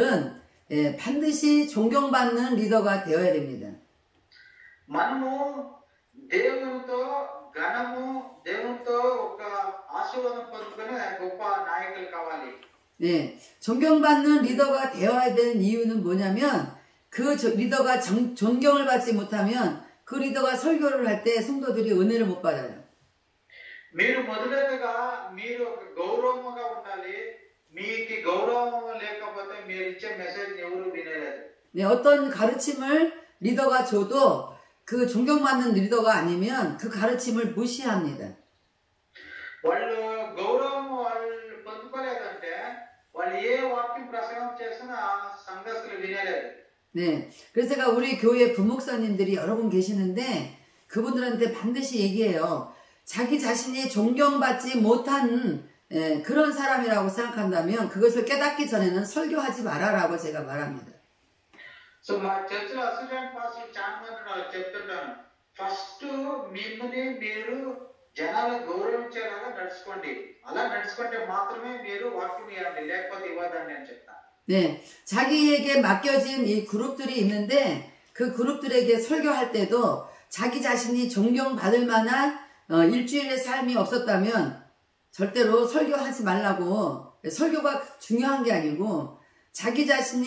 반드시 존경받는 리더가 되어야 됩니다. మనము దేవునితో ఘనము దేవునితో ఒక ఆశీర్వాదం పొందుకునే గొప్ప నాయకులు కావాలి. 네, 존경받는 리더가 되어야 되는 이유는 뭐냐면 그 리더가 존경을 받지 못하면 그 리더가 설교를 할 때 성도들이 은혜를 못 받아요. మీరు మొదటగా మీరు గౌరవంగా ఉండాలి. మీకు గౌరవం లేకపోతే మీరు ఇచ్చే మెసేజ్ ఎవరు వినలేరు. 네, 어떤 가르침을 리더가 줘도 그 존경받는 리더가 아니면 그 가르침을 무시합니다. వాళ్ళు గౌరవం వాళ్ళు పొందుకోలేదంటే వాళ్ళు ఏ వాక్యం ప్రసంగం చేసినా సంఘస్థులు వినలేరు. 네, 그래서 제가 우리 교회 부목사님들이 여러 분 계시는데 그분들한테 반드시 얘기해요. 자기 자신이 존경받지 못한 그런 사람이라고 생각한다면 그것을 깨닫기 전에는 설교하지 말아라고 제가 말합니다. సో మా చర్చిలో అసిస్టెంట్ పాస్టర్ చాలా మంది నాకు చెప్తుంటాను, ఫస్ట్ మిమ్మల్ని మీరు జనాలు గౌరవించేలాగా నడుచుకోండి. అలా నడుచుకుంటే మాత్రమే మీరు వాక్యం ఇవ్వండి, లేకపోతే ఇవ్వదండి అని చెప్తాను. 네, 자기에게 맡겨진 이 그룹들이 있는데 그 그룹들에게 설교할 때도 자기 자신이 존경받을 만한 일주일의 삶이 없었다면 절대로 설교하지 말라고. 설교가 중요한 게 아니고 자기 자신이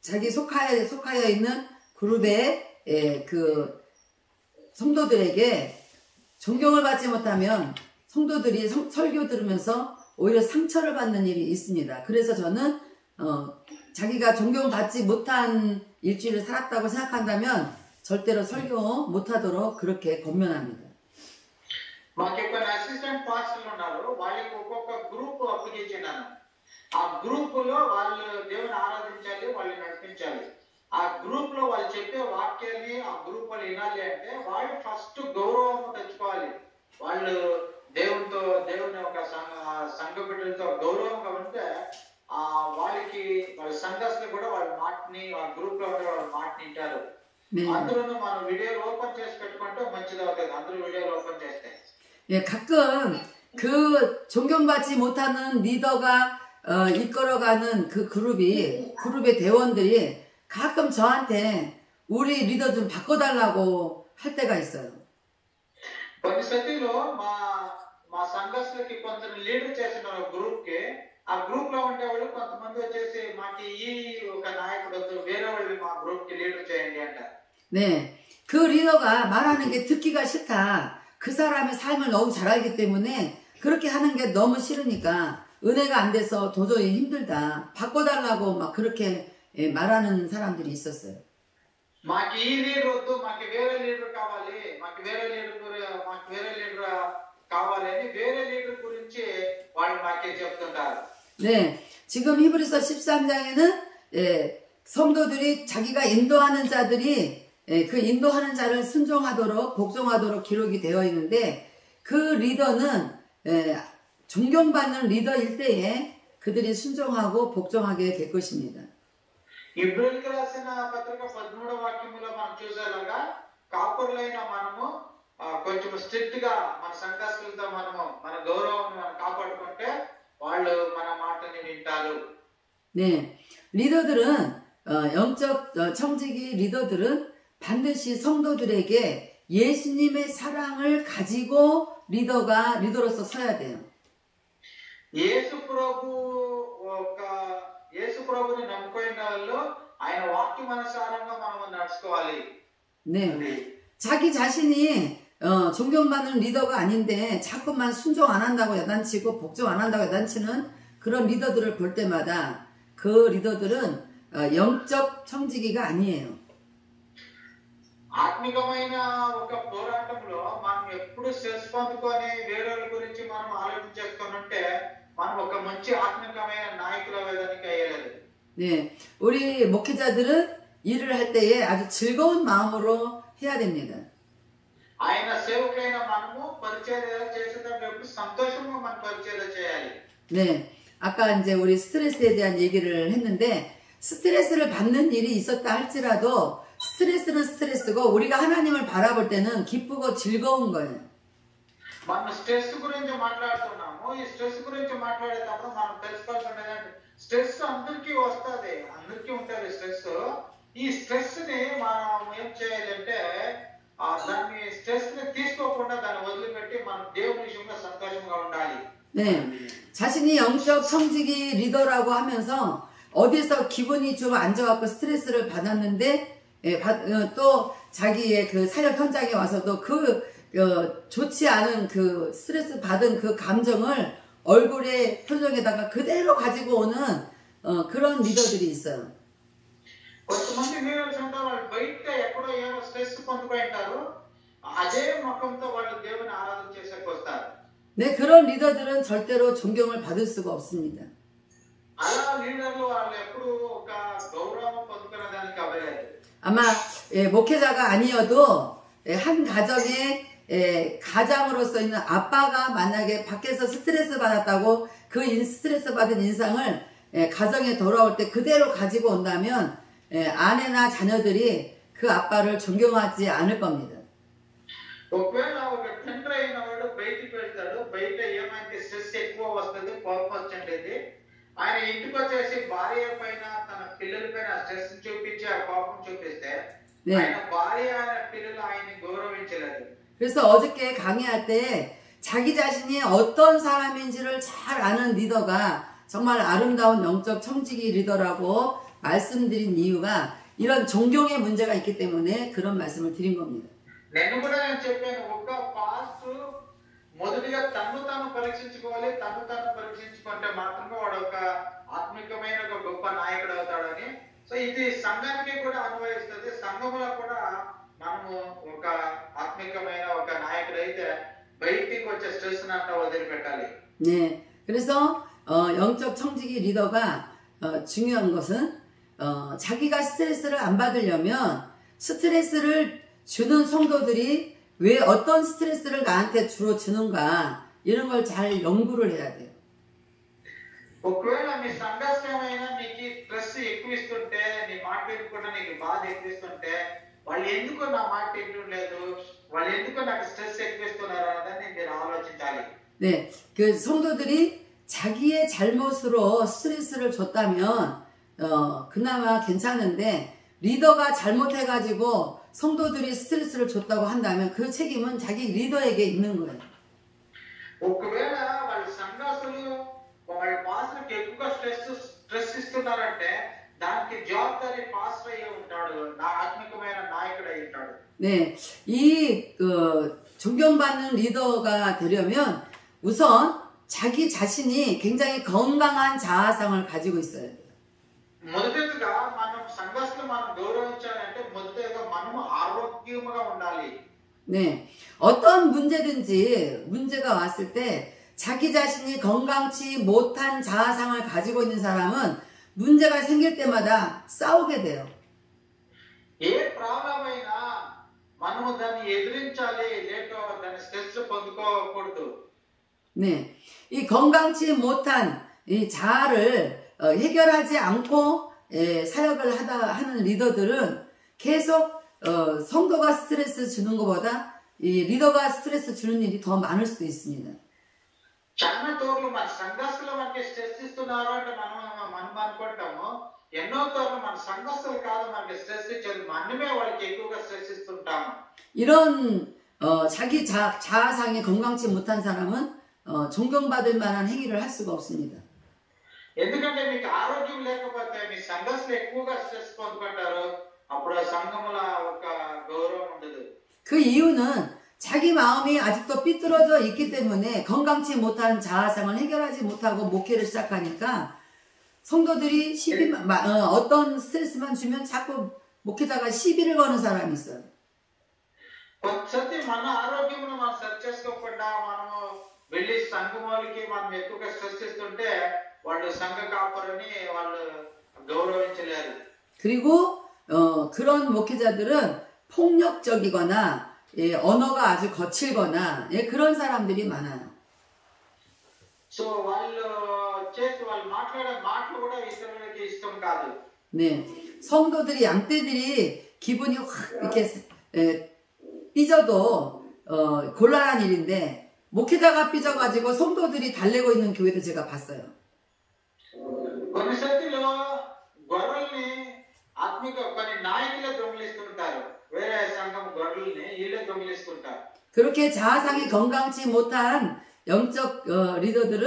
자기 속하여 있는 그룹의 그 성도들에게 존경을 받지 못하면 성도들이 설교 들으면서 오히려 상처를 받는 일이 있습니다. 그래서 저는 자기가 존경받지 못한 일주일을 살았다고 생각한다면 절대로 설교 못하도록 그렇게 권면합니다. మాకు ఇక్కడ అసిస్టెంట్ పాస్టర్లు ఉన్నారు, వాళ్ళకి ఒక్కొక్క గ్రూప్ అప్పగించినాను. ఆ గ్రూప్ లో వాళ్ళు దేవుని ఆరాధించాలి, వాళ్ళు నడిపించాలి. ఆ గ్రూప్ లో వాళ్ళు చెప్పే వాక్యాన్ని ఆ గ్రూప్ వాళ్ళు వినాలి అంటే వాళ్ళు ఫస్ట్ గౌరవం తెచ్చుకోవాలి. వాళ్ళు దేవుని ఒక సంఘ బిడ్డలతో గౌరవంగా ఉంటే వాళ్ళకి వాళ్ళ సంఘస్థులు కూడా వాళ్ళ మాటని ఆ గ్రూప్ లో ఉండే వాళ్ళ మాటని వింటారు. అందరూ మనం వీడియోలు ఓపెన్ చేసి పెట్టుకుంటే మంచిది అవుతుంది. అందరూ వీడియోలు ఓపెన్ చేస్తే 예, 가끔 그 존경받지 못하는 리더가 이끌어가는 그 그룹의 대원들이 가끔 저한테 우리 리더 좀 바꿔달라고 할 때가 있어요. కొన్ని స్థితిలో మా సంఘస్థులకి కొంచెం లీడర్ చేసిన గ్రూప్ కి ఆ గ్రూప్ లో ఉండే వాళ్ళు కొంతమంది వచ్చేసి మాకు ఈ ఒక నాయకుడు వేరే వాళ్ళు మా గ్రూప్ కి లీడర్ చేయండి అంటారు. 네, 그 리더가 말하는 게 듣기가 싫다. 그 사람의 삶을 너무 잘 알기 때문에 그렇게 하는 게 너무 싫으니까 은혜가 안 돼서 도저히 힘들다. 바꿔달라고 막 그렇게 말하는 사람들이 있었어요. మాకు ఈ లీడర్ వద్దు, మాకు వేరే లీడర్ కావాలి, మాకు వేరే లీడర్ కావాలి అని వేరే లీడర్ గురించి వాళ్ళు మాకే చెప్తుంటారు. 네, 지금 히브리서 13장에는 성도들이 자기가 인도하는 자들이 그 인도하는 자를 순종하도록 복종하도록 기록이 되어 있는데 그 리더는 존경받는 리더일 때에 그들이 순종하고 복종하게 될 것입니다. ఇబ్రాయిలకు రాసిన పత్రిక 13వ వాక్యములో మనం చూసేలాగా కాపురులైన మనము కొంచెం స్ట్రిక్ట్ గా మన సంఘస్థులతో మనము మన గౌరవాన్ని మనం కాపాడుకుంటే వాళ్ళు మన మాటని వింటారు. 네, 리더들은 영적 청지기 리더들은 반드시 성도들에게 예수님의 사랑을 가지고 리더로서 서야 돼요. యేసు ప్రభుని నమ్ముకున్న వాళ్ళు ఆయన వాక్యమనుసారంగా మనం నడుచుకోవాలి. 네, 자기 자신이 존경받는 리더가 아닌데 자꾸만 순종 안 한다고 야단치고 복종 안 한다고 야단치는 그런 리더들을 볼 때마다 그 리더들은 영적 청지기가 아니에요. ఆత్మికమైన ఒక పోరాటంలో మనం ఎప్పుడు స్ట్రెస్ పొందుకొని వేరే గురించి మనం ఆలోచించేసుకొని ఉంటే మనం ఒక మంచి ఆత్మికమైన నాయకులు అయ్యేదానికి అయ్యలేదు. 네, 우리 목회자들은 일을 할 때에 아주 즐거운 마음으로 해야 됩니다. ఆయన సేవకులైన మనము పరిచర్య చేసేటప్పుడు సంతోషంగా మన పరిచర్య చేయాలి. 네, 아까 이제 우리 스트레스에 대한 얘기를 했는데 스트레스를 받는 일이 있었다 할지라도 스트레스는 스트레스고 우리가 하나님을 바라볼 때는 기쁘고 즐거운 거예요. మనం స్ట్రెస్ గురించి మాట్లాడుతున్నాము. ఈ స్ట్రెస్ గురించి మాట్లాడేటప్పుడు మనం తెలుసుకోవాల్సింది ఏంటంటే స్ట్రెస్ అందరికీ వస్తుంది, అందరికీ ఉంటుంది స్ట్రెస్. ఈ స్ట్రెస్ ని మనం ఏం చేయాలంటే దాన్ని స్ట్రెస్ ని తీసుకోకుండా దాన్ని వదిలిపెట్టి మనం దేవుని విషయంలో సంతోషంగా ఉండాలి. 네, 자신이 영적 청지기 리더라고 하면서 어디서 기분이 좀 안 좋아갖고 스트레스를 받았는데 또 자기의 그 사역 현장에 와서도 좋지 않은 그 스트레스 받은 그 감정을 얼굴의 표정에다가 그대로 가지고 오는 그런 리더들이 있어요. కొంతమంది లీడర్స్ ఉంటారు, వాళ్ళు బయట ఎక్కడో ఏమో స్ట్రెస్ పొందుకుంటారు, అదే ముఖంతో వాళ్ళు దేవుని ఆరాధన చేసేకి వస్తారు. 네, 그런 리더들은 절대로 존경을 받을 수가 없습니다. అలా లీడర్లు వాళ్ళు ఎప్పుడు ఒక గౌరవం పొందుకునే దానికి అవ్వలేదు. 아마 목회자가 아니어도 한 가정에 가장으로서 있는 아빠가 만약에 밖에서 스트레스 받았다고 그 스트레스 받은 인상을 가정에 돌아올 때 그대로 가지고 온다면 아내나 자녀들이 그 아빠를 존경하지 않을 겁니다. ఒకవేళ ఒక తండ్రి అయిన వాడు బయటికి వెళ్తాడు, బయట ఏమైతే స్ట్రెస్ ఎక్కువ వస్తుంది, కోపం వచ్చేది, ఆయన ఇంటికి వచ్చేసి భార్య పైన తన పిల్లల పైన స్ట్రెస్ చూపించి ఆ కోపం చూపిస్తే ఆయన భార్య ఆయన పిల్లలు ఆయన్ని గౌరవించలేదు. 그래서 어저께 강의할 때 자기 자신이 어떤 사람인지를 잘 아는 리더가 정말 아름다운 영적 청지기 리더라고 말씀드린 이유가 이런 존경의 문제가 있기 때문에 그런 말씀을 드린 겁니다. నేను కూడా చెప్పాను, ఒక పాస్టర్ మొదటిగా తను తాను పరీక్షించుకోవాలి, తను తాను పరీక్షించుకుంటే మాత్రమే వాడు ఒక ఆత్మికమైన ఒక గొప్ప నాయకుడు అవుతాడని. సో ఇది సంఘానికి కూడా అన్వయిస్తుంది. సంఘంలో కూడా మనము ఒక ఆత్మికమైన ఒక నాయకుడు అయితే బయటికి వచ్చే స్ట్రెస్ అంతా వదిలిపెట్టాలి. 네, 그래서 영적 청지기 리더가 중요한 것은 자기가 스트레스를 안 받으려면 스트레스를 주는 성도들이 왜 어떤 스트레스를 나한테 주로 주는가 이런 걸 잘 연구를 해야 돼요. ఒకవేళ మీ సంఘర్షమైన నీకు స్ట్రెస్ ఎక్కువ ఇస్తుంటే, నీ మాట వినకుండా నీకు బాధ ఎక్కువ ఇస్తుంటే, వాళ్ళు ఎందుకు నా మాట వినలేదు, వాళ్ళు ఎందుకు నాకు స్ట్రెస్ ఎక్కువ ఇస్తున్నారు అన్నదాన్ని మీరు ఆలోచించాలి. 네, 그 성도들이 자기의 잘못으로 스트레스를 줬다면 그나마 괜찮은데 리더가 잘못해가지고 성도들이 스트레스를 줬다고 한다면 그 책임은 자기 리더에게 있는 거예요. ఒకవేళ వాళ్ళ సంఘాసులు వాళ్ళ పాస్టర్కి ఎక్కువగా స్ట్రెస్ ఇస్తున్నారంటే దానికి జవాబారి పాస్టర్ అయ్యి ఉంటాడు, నా ఆత్మికమైన నాయకుడు అయి ఉంటాడు. 네, 이 존경받는 리더가 되려면 우선 자기 자신이 굉장히 건강한 자아상을 가지고 있어야 돼요. మొదటిగా మనం సంఘాసులు మనం గౌరవించాలంటే మొదటిగా మనము ఆరోగ్యంగా ఉండాలి. 네, 어떤 문제가 왔을 때 자기 자신이 건강치 못한 자아상을 가지고 있는 사람은 문제가 생길 때마다 싸우게 돼요. ఏ ప్రాబ్లం అయినా మనము దాన్ని ఎదిరించాలి, లేక దాన్ని స్ట్రెస్ పొందుకోకూడదు. 네, 이 건강치 못한 이 자아를 해결하지 않고 사역을 하는 리더들은 계속 성도가 스트레스 주는 것보다 이 리더가 스트레스 주는 일이 더 많을 수도 있습니다. చాలా తోర్లు మన సంఘస్థులు మనకి స్ట్రెస్ ఇస్తున్నారు అంటే మనం అనుకుంటాము, ఎన్నో తోర్లు మన సంఘస్థులు కాదు మనకి స్ట్రెస్ ఇచ్చేది, మనమే వాళ్ళకి ఎక్కువగా స్ట్రెస్ ఇస్తుంటాము. 이런 자기 자아상이 건강치 못한 사람은 존경받을 만한 행위를 할 수가 없습니다. ఎందుకంటే మీకు ఆరోగ్యం లేకపోతే మీ సంఘస్థులు ఎక్కువగా స్ట్రెస్ పొందుకుంటారు, అప్పుడు ఆ సంఘముల ఒక గౌరవం ఉండదు. 그 이유는 자기 마음이 아직도 삐뚤어져 있기 때문에 건강치 못한 자아상을 해결하지 못하고 목회를 시작하니까 성도들이 어떤 스트레스만 주면 자꾸 목회자가 시비를 거는 사람이 있어요. కొద్దిసేపు మన ఆరోగ్యమును మనం సరి చేసుకోకుండా మనము వెళ్ళి సంఘములకి మనం ఎక్కువగా స్ట్రెస్ ఇస్తుంటే వాళ్ళు సంఘ కాపరిని వాళ్ళు గౌరవించలేరు. 그리고 그런 목회자들은 폭력적이거나 언어가 아주 거칠거나 그런 사람들이 많아요. సో వాళ్ళు మాట్లాడే మాటలు కూడా ఇతరులకి ఇష్టం కాదు. 네, 성도들이 양떼들이 기분이 확 이렇게 삐져도 곤란한 일인데 목회자가 삐져가지고 성도들이 달래고 있는 교회도 제가 봤어요. కొన్నిసార్లు గొర్రెల్ని ఆత్మిక కొన్ని నాయకులే దొంగిలిస్తుంటారు, వేరే సంఘం గొర్రెల్ని వీళ్ళే దొంగిలిస్తుంటారు. 그렇게 자아상이 건강치 못한 영적 리더들은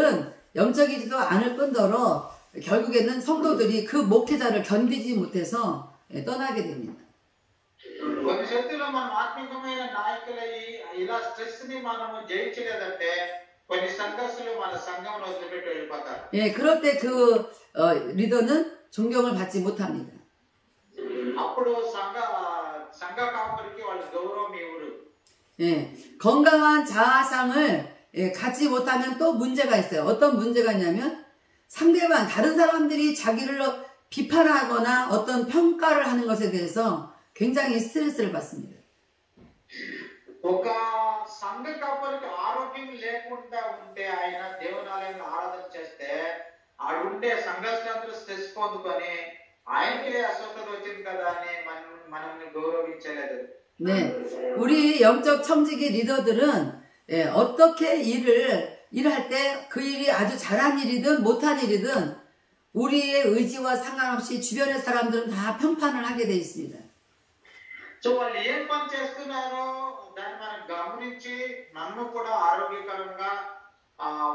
영적이지도 않을 뿐더러 결국에는 성도들이 그 목회자를 견디지 못해서 떠나게 됩니다. కొన్నిసార్లు మనం ఆత్మికమైన నాయకులయ్యి ఇలా స్ట్రెస్ ని మనము జయించలేదంటే కొన్ని సంఘర్షులు మన సంఘంలో వదిలిపెట్టి వెళ్ళిపోతారు. 예, 그럴 때 그 리더는 존경을 받지 못합니다. అప్పుడు సంఘ కాపరికి వాళ్ళు గౌరవం ఇవ్వరు. 예, 건강한 자아상을 갖지 못하면 또 문제가 있어요. 어떤 문제가 있냐면 상대방 다른 사람들이 자기를 비판하거나 어떤 평가를 하는 것에 대해서 굉장히 스트레스를 받습니다. ఒక సంఘ కాపరికి ఆరోగ్యం లేకుండా ఉంటే ఆయన దేవునాలయంలో ఆరాధన చేస్తే ఆడుండే సంఘస్థులందరూ స్ట్రెస్ పొందుకొని ఆయనకి అస్వస్థత వచ్చింది కదా అని మనల్ని గౌరవించలేదు. 네, 우리 영적 청지기 리더들은 어떻게 일할 때 그 일이 아주 잘한 일이든 못한 일이든 우리의 의지와 상관없이 주변의 사람들은 다 평판을 하게 돼 있습니다. సో వాళ్ళు ఏం పని చేస్తున్నారో దాన్ని మనం గమనించి నన్ను కూడా ఆరోగ్యకరంగా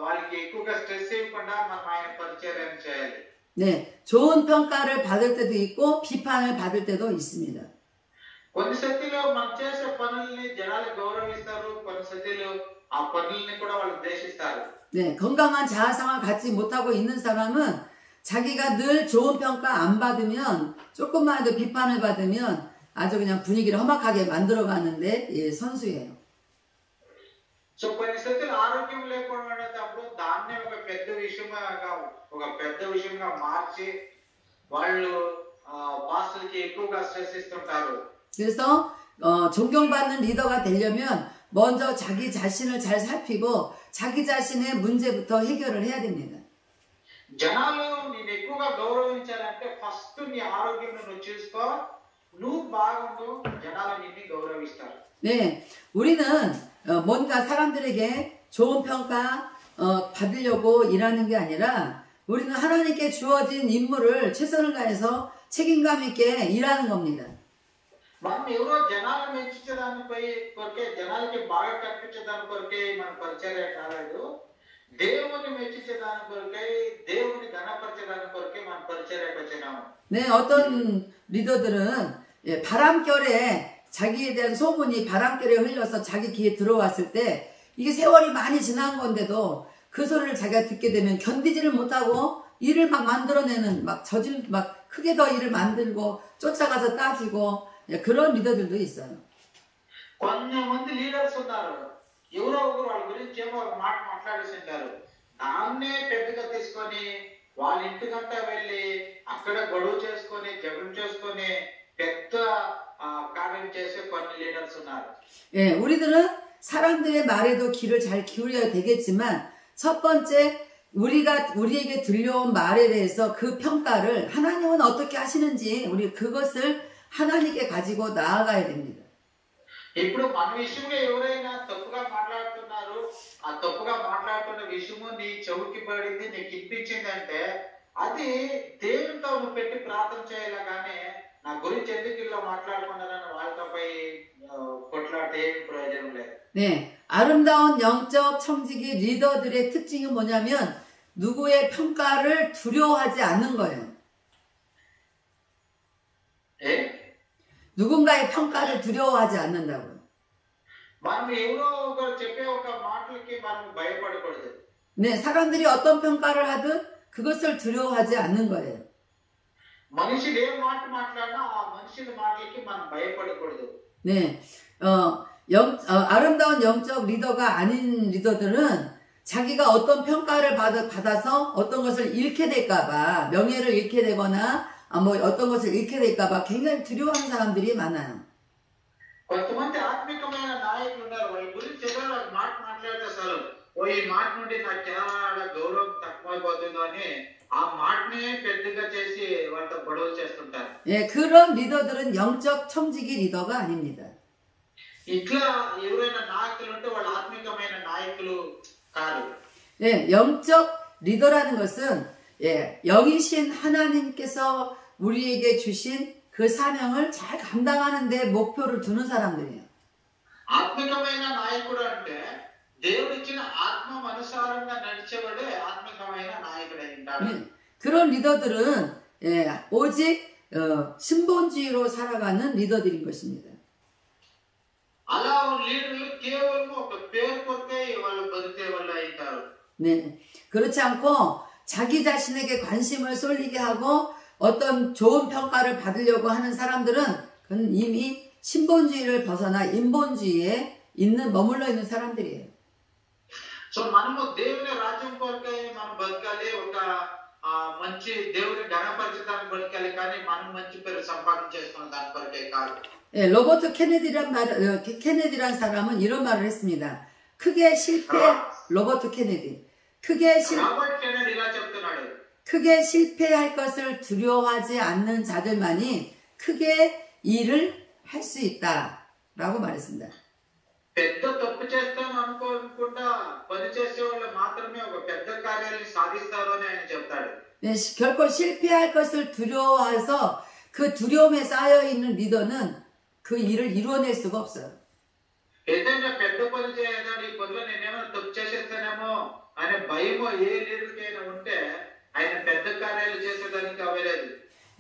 వాళ్ళకి ఎక్కువగా స్ట్రెస్ ఇవ్వకుండా మనం ఆయన పరిచర్యం చేయాలి. 네, 좋은 평가를 받을 때도 있고 비판을 받을 때도 있습니다. కొన్ని సతిలో మనం చేసే పనుల్ని జనాలు గౌరవిస్తారు, కొన్ని సతిలో ఆ పనుల్ని కూడా వాళ్ళు ద్వేషిస్తారు. 네, 건강한 자아상을 갖지 못하고 있는 사람은 자기가 늘 좋은 평가 안 받으면 조금만 해도 비판을 받으면 아주 그냥 분위기를 험악하게 만들어가는데 선수예요. సో కొన్ని సతిలో ఆరోగ్యం లేకపోవడప్పుడు దాన్ని ఒక పెద్ద విషయంగా మార్చి వాళ్ళు పాస్టర్కి ఎక్కువగా స్ట్రెస్ ఇస్తుంటారు. 그래서 존경받는 리더가 되려면 먼저 자기 자신을 잘 살피고 자기 자신의 문제부터 해결을 해야 됩니다. జనాలు నేను ఎక్కువగా గౌరవించాలంటే ఫస్ట్ నీ ఆరోగ్యం నువ్వు చూసుకో. నువ్వు బాగుండు, జనాలు నిన్ను గౌరవిస్తారు. 네, 우리는 뭔가 사람들에게 좋은 평가 받으려고 일하는 게 아니라 우리는 하나님께 주어진 임무를 최선을 다해서 책임감 있게 일하는 겁니다. మనం ఎవరో జనాలను మెచ్చించడాని కొరకే, జనాలకి బాగా కనిపించడానికి కొరకే మన పరిచర్య కాలేదు. దేవుని మెచ్చించడాని కొరకే, దేవుని ఘనపరచడానికి కొరకే మన పరిచర్యకు వచ్చినాము. 네, 어떤 리더들은 바람결에 자기에 대한 소문이 바람결에 흘려서 자기 귀에 들어왔을 때 이게 세월이 많이 지난 건데도 그 소리를 자기가 듣게 되면 견디지를 못하고 일을 막 만들어내는 막 크게 더 일을 만들고 쫓아가서 따지고 그런 리더들도 있어요. కొంతమంది లీడర్స్ ఉన్నారు, ఎవరో ఒకరు వాళ్ళ గురించి ఏమో ఒక మాట మాట్లాడేసింటారు. దాన్నే పెద్దగా తీసుకొని వాళ్ళ ఇంటికంతా వెళ్ళి అక్కడ గొడవ చేసుకొని జగడం చేసుకొని పెద్ద కార్యం చేసే కొన్ని లీడర్స్ ఉన్నారు. 예, 우리들은 사람들의 말에도 귀를 잘 기울여야 되겠지만 첫 번째 우리에게 들려온 말에 대해서 그 평가를 하나님은 어떻게 하시는지 우리 그것을 하나님께 가지고 나아가야 됩니다. ఇప్పుడు మన విషయంలో ఎవరైనా తప్పుగా మాట్లాడుతున్నారు, ఆ తప్పుగా మాట్లాడుతున్న విషయము నీ చెవుకి పడింది, నీకు ఇప్పించిందంటే అది దేవునితో నువ్వు పెట్టి ప్రార్థన చేయాలి. కానీ నా గురించి ఎందుకు ఇలా మాట్లాడుకున్నారని వాళ్ళతో పోయి కొట్లాడితే ఏం ప్రయోజనం లేదు. 네, 아름다운 영적 청지기 리더들의 특징이 뭐냐면 누구의 평가를 두려워하지 않는 거예요. 예? 누군가의 평가를 두려워하지 않는다고요. మనం ఎవరో ఒకరు చెప్పే ఒక మాటలకి మనం భయపడకూడదు. 네, 사람들이 어떤 평가를 하든 그것을 두려워하지 않는 거예요. మనుషులు ఏ మాట మాట్లాడినా ఆ మనుషుల మాటలకి మనం భయపడకూడదు. 네, 아름다운 영적 리더가 아닌 리더들은 자기가 어떤 평가를 받아서 어떤 것을 잃게 될까봐, 명예를 잃게 되거나 어떤 것을 잃게 될까봐 굉장히 두려워하는 사람들이 많아요. కొంతమంది ఆత్మికమైన నాయకులు ఉన్నారు, వాళ్ళ గురించి ఏదో ఒక మాట మాట్లాడితే చాలు, ఈ మాట నుండి నాకు చాలా గౌరవం తక్కువైపోతుందో అని ఆ మాటనే పెద్దగా చేసి వాళ్ళతో గొడవ చేస్తుంటారు. 예, 그런 리더들은 영적 청지기 리더가 아닙니다. ఇట్లా ఎవరైనా నాయకులు ఉంటే వాళ్ళు ఆత్మికమైన నాయకులు కాదు. 예, 영적 리더라는 것은 영이신 하나님께서 우리에게 주신 그 사명을 잘 감당하는 데 목표를 두는 사람들이에요. ఆత్మికమైన నాయకుడు అంటే దేవుడిచ్చిన ఆత్మ అనుసారంగా నడిచేవాడే ఆత్మికమైన నాయకుడై ఉంటాడు. 네, 그런 리더들은 오직 신본주의로 살아가는 리더들인 것입니다. అలా లీడర్లు కేవలం ఒక పేరు కొరకే వాళ్ళు బతికే వాళ్ళు అవుతారు. 네, 그렇지 않고 자기 자신에게 관심을 쏠리게 하고 어떤 좋은 평가를 받으려고 하는 사람들은 그건 이미 신본주의를 벗어나 인본주의에 머물러 있는 사람들이에요. సో మనము దేవుని రాజ్యం కొరకే మనం బతకాలి, ఒక మంచి దేవుని ఘనపరచడానికి బతకాలి, కానీ మనం మంచి పేరు సంపాదన చేసుకున్న దాని కొరకే కాదు. 예, 로버트 케네디란 사람은 이런 말을 했습니다. 로버트 케네디. రాబర్ట్ కెనడీ ఇలా చెప్తున్నాడు. 크게 실패할 것을 두려워하지 않는 자들만이 크게 일을 할 수 있다라고 말했습니다. పెద్ద తప్పు చేస్తాం అనుకోకుండా పని చేసే వాళ్ళు మాత్రమే ఒక పెద్ద కార్యాలను సాధిస్తారు అని ఆయన చెప్తాడు. 네, 결코 실패할 것을 두려워해서 그 두려움에 쌓여있는 리더는 그 일을 이루어낼 수가 없어요. ఏదైనా పెద్ద పని చేయాలని ఈ పనిలో నేనేమైనా తప్పు చేసేస్తానేమో అనే భయమో ఏ లీడర్కైనా ఉంటే ఆయన పెద్ద కార్యాలు చేసేదానికి అవ్వలేదు.